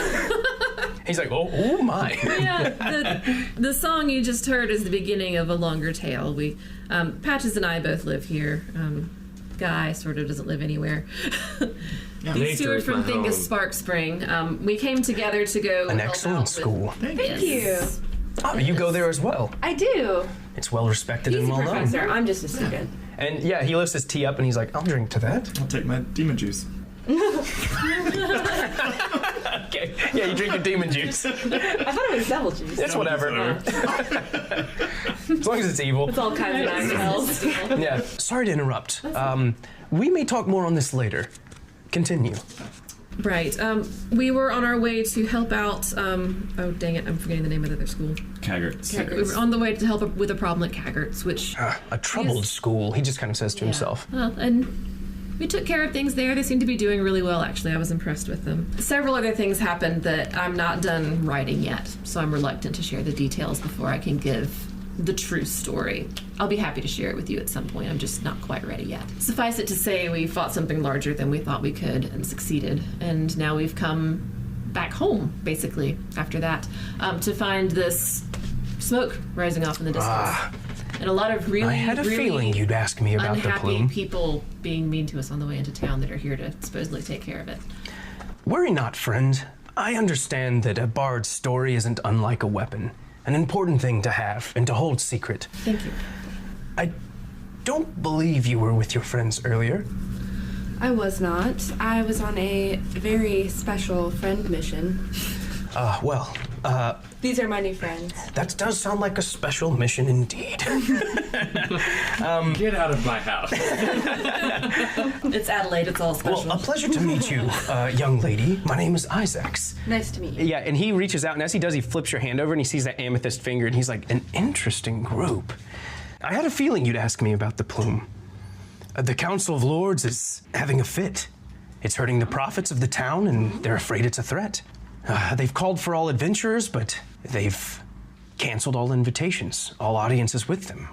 Speaker 2: He's like, oh my.
Speaker 8: Yeah, the song you just heard is the beginning of a longer tale. We, Patches and I both live here. Guy sort of doesn't live anywhere.
Speaker 5: Yeah.
Speaker 8: These
Speaker 4: Nature
Speaker 8: two are
Speaker 4: is
Speaker 8: from
Speaker 4: my
Speaker 8: Thingus
Speaker 4: home.
Speaker 8: Spark Spring. We came together to go
Speaker 2: An
Speaker 8: help
Speaker 2: excellent
Speaker 8: out
Speaker 2: school.
Speaker 7: Thank you.
Speaker 2: Oh, you go there as well.
Speaker 7: I do.
Speaker 2: It's well respected
Speaker 7: He's
Speaker 2: and
Speaker 7: a
Speaker 2: well known.
Speaker 7: professor. I'm just a student.
Speaker 2: And yeah, he lifts his tea up and he's like, I'll drink to that.
Speaker 5: I'll take my demon juice.
Speaker 2: Okay. Yeah, you drink your demon juice.
Speaker 7: I thought it was devil juice.
Speaker 2: It's whatever. As long as it's evil.
Speaker 7: It's all kinds of nice smells.
Speaker 2: Yeah. Sorry to interrupt. We may talk more on this later. Continue.
Speaker 8: Right. We were on our way to help out. Oh, dang it. I'm forgetting the name of the other school.
Speaker 3: Kaggerts.
Speaker 8: We were on the way to help with a problem at Kaggert's, which.
Speaker 2: A troubled school, he just kind of says to himself.
Speaker 8: Well, and we took care of things there. They seem to be doing really well, actually. I was impressed with them. Several other things happened that I'm not done writing yet, so I'm reluctant to share the details before I can give the true story. I'll be happy to share it with you at some point. I'm just not quite ready yet. Suffice it to say, we fought something larger than we thought we could and succeeded. And now we've come back home, basically, after that, to find this smoke rising off in the distance. And a lot of really,
Speaker 2: I had a
Speaker 8: really
Speaker 2: feeling you'd ask me about the
Speaker 8: unhappy
Speaker 2: plume.
Speaker 8: people being mean to us on the way into town that are here to supposedly take care of it.
Speaker 2: Worry not, friend. I understand that a bard's story isn't unlike a weapon. An important thing to have and to hold secret.
Speaker 8: Thank you.
Speaker 2: I don't believe you were with your friends earlier.
Speaker 7: I was not. I was on a very special friend mission. These are my new friends.
Speaker 2: That does sound like a special mission indeed.
Speaker 4: Get out of my house.
Speaker 8: It's Adelaide, it's all special.
Speaker 2: Well, a pleasure to meet you, young lady. My name is Isaacs.
Speaker 7: Nice to meet you.
Speaker 2: Yeah, and he reaches out, and as he does, he flips your hand over, and he sees that amethyst finger, and he's like, an interesting group. I had a feeling you'd ask me about the plume. The Council of Lords is having a fit. It's hurting the profits of the town, and they're afraid it's a threat. They've called for all adventurers, but they've canceled all invitations, all audiences with them.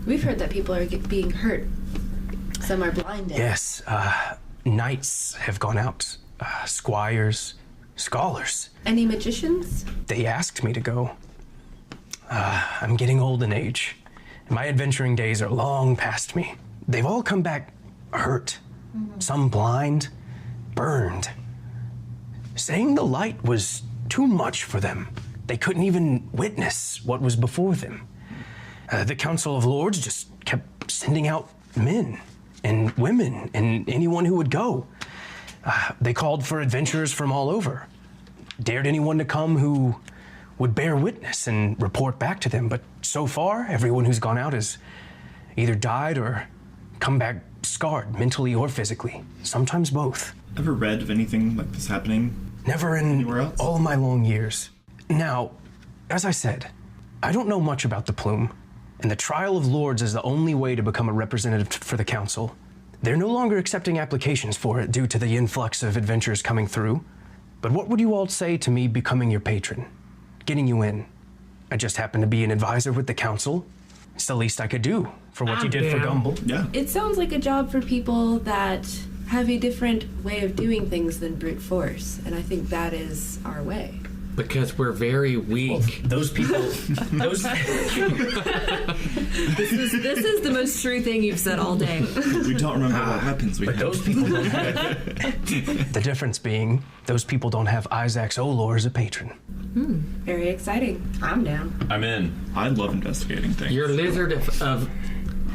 Speaker 7: We've heard that people are being hurt. Some are blinded.
Speaker 2: Yes, knights have gone out, squires, scholars.
Speaker 7: Any magicians?
Speaker 2: They asked me to go. I'm getting old in age. My adventuring days are long past me. They've all come back hurt. Some blind, burned. Saying the light was too much for them. They couldn't even witness what was before them. The Council of Lords just kept sending out men and women and anyone who would go. They called for adventurers from all over. Dared anyone to come who would bear witness and report back to them. But so far, everyone who's gone out has either died or come back scarred, mentally or physically. Sometimes both.
Speaker 5: Ever read of anything like this happening?
Speaker 2: Never in
Speaker 5: Anywhere else?
Speaker 2: all my long years. Now, as I said, I don't know much about the plume, and the Trial of Lords is the only way to become a representative for the Council. They're no longer accepting applications for it due to the influx of adventurers coming through. But what would you all say to me becoming your patron? Getting you in? I just happen to be an advisor with the Council. It's the least I could do for what you did for
Speaker 4: down.
Speaker 2: Gumble.
Speaker 5: Yeah.
Speaker 7: It sounds like a job for people that have a different way of doing things than brute force, and I think that is our way.
Speaker 4: Because we're very weak.
Speaker 2: Those people, those...
Speaker 8: This is the most true thing you've said all day.
Speaker 5: We don't remember what weapons we
Speaker 2: But
Speaker 5: had.
Speaker 2: those people don't have... The difference being, those people don't have Isaac's Olor as a patron.
Speaker 7: Very exciting. I'm down.
Speaker 3: I'm in.
Speaker 5: I love investigating things.
Speaker 4: Your lizard of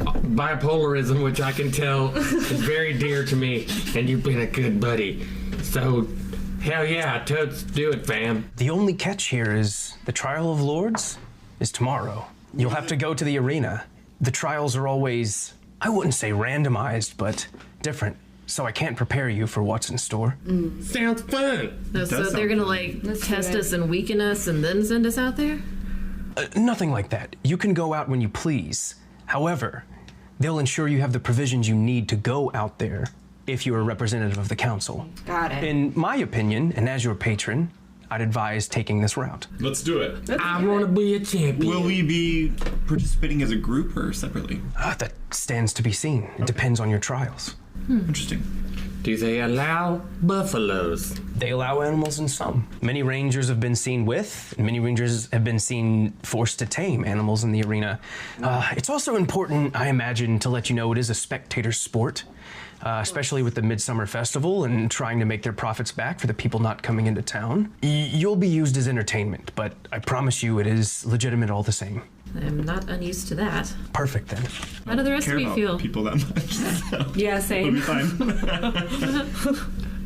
Speaker 4: bipolarism, which I can tell is very dear to me, and you've been a good buddy. So, hell yeah, totes do it, fam.
Speaker 2: The only catch here is the Trial of Lords is tomorrow. You'll have to go to the arena. The trials are always, I wouldn't say randomized, but different. So I can't prepare you for what's in store.
Speaker 4: Sounds fun.
Speaker 8: So
Speaker 5: sound
Speaker 8: they're gonna
Speaker 5: fun.
Speaker 8: like
Speaker 7: Let's
Speaker 8: test
Speaker 7: do it.
Speaker 8: us and weaken us and then send us out there?
Speaker 2: Nothing like that. You can go out when you please. However,
Speaker 9: They'll ensure you have the provisions you need to go out there if you're a representative of the council.
Speaker 7: Got it.
Speaker 9: In my opinion, and as your patron, I'd advise taking this route.
Speaker 3: Let's do it.
Speaker 4: I want to be a champion.
Speaker 5: Will we be participating as a group or separately?
Speaker 9: That stands to be seen. It depends on your trials.
Speaker 5: Interesting.
Speaker 4: Do they allow buffaloes?
Speaker 9: They allow animals in some. Many rangers have been seen with, and many rangers have been seen forced to tame animals in the arena. It's also important, I imagine, to let you know it is a spectator sport, especially with the Midsummer Festival and trying to make their profits back for the people not coming into town. You'll be used as entertainment, but I promise you it is legitimate all the same.
Speaker 8: I'm not unused to that.
Speaker 9: Perfect then.
Speaker 8: How do the rest
Speaker 5: Care
Speaker 8: of you
Speaker 5: about
Speaker 8: feel?
Speaker 5: people that much. So
Speaker 7: Yeah,
Speaker 5: we'll
Speaker 7: same.
Speaker 5: be fine.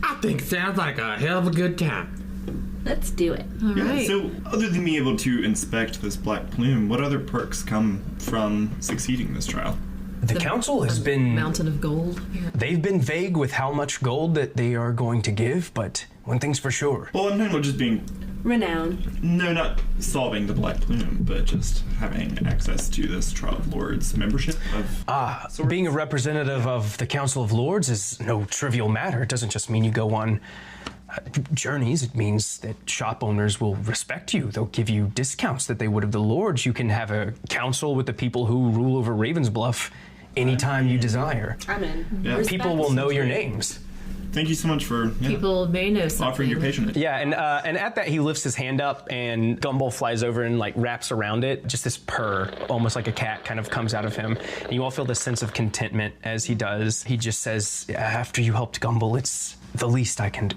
Speaker 4: I think it sounds like a hell of a good time.
Speaker 7: Let's do it.
Speaker 8: All
Speaker 5: Yeah,
Speaker 8: right.
Speaker 5: so other than being able to inspect this black plume, what other perks come from succeeding this trial?
Speaker 9: The council has been...
Speaker 8: Mountain of gold.
Speaker 9: They've been vague with how much gold that they are going to give, but one thing's for sure.
Speaker 5: Well, I'm talking about just being,
Speaker 7: Renown.
Speaker 5: no, not solving the black plume, but just having access to this Trial of Lords membership of sorts.
Speaker 9: Being a representative of the Council of Lords is no trivial matter. It doesn't just mean you go on journeys. It means that shop owners will respect you. They'll give you discounts that they would of the Lords. You can have a council with the people who rule over Ravens Bluff anytime you desire.
Speaker 7: I'm in.
Speaker 5: Yeah.
Speaker 9: People will know your names.
Speaker 5: Thank you so much for
Speaker 8: People may know something.
Speaker 5: offering your patronage.
Speaker 2: Yeah, and at that he lifts his hand up and Gumball flies over and like wraps around it. Just this purr, almost like a cat, kind of comes out of him. And you all feel this sense of contentment as he does. He just says, after you helped Gumball, it's the least I can do.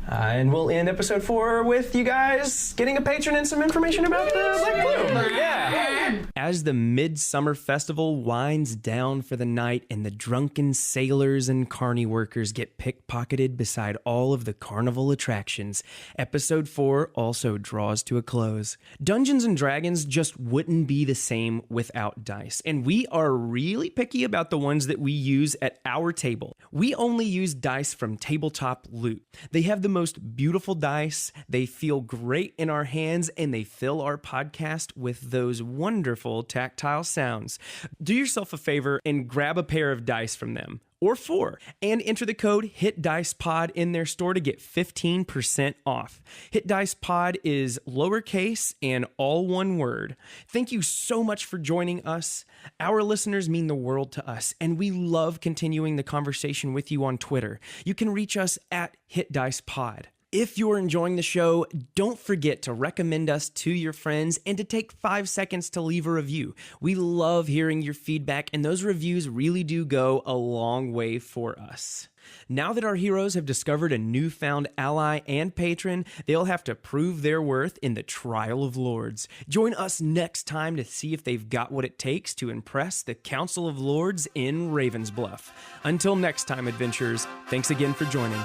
Speaker 2: And we'll end episode 4 with you guys getting a patron and some information about the Black Plume. Yeah.
Speaker 1: As the Midsummer Festival winds down for the night and the drunken sailors and carny workers get pickpocketed beside all of the carnival attractions, episode 4 also draws to a close. Dungeons and Dragons just wouldn't be the same without dice, and we are really picky about the ones that we use at our table. We only use dice from Tabletop Loot. They have the most beautiful dice, they feel great in our hands, and they fill our podcast with those wonderful tactile sounds. Do yourself a favor and grab a pair of dice from them, or 4, and enter the code HITDICEPOD in their store to get 15% off. HitDicePod is lowercase and all one word. Thank you so much for joining us. Our listeners mean the world to us, and we love continuing the conversation with you on Twitter. You can reach us at HitDicePod. If you're enjoying the show, don't forget to recommend us to your friends and to take 5 seconds to leave a review. We love hearing your feedback, and those reviews really do go a long way for us. Now that our heroes have discovered a newfound ally and patron, they'll have to prove their worth in the Trial of Lords. Join us next time to see if they've got what it takes to impress the Council of Lords in Ravens Bluff. Until next time, adventurers, thanks again for joining.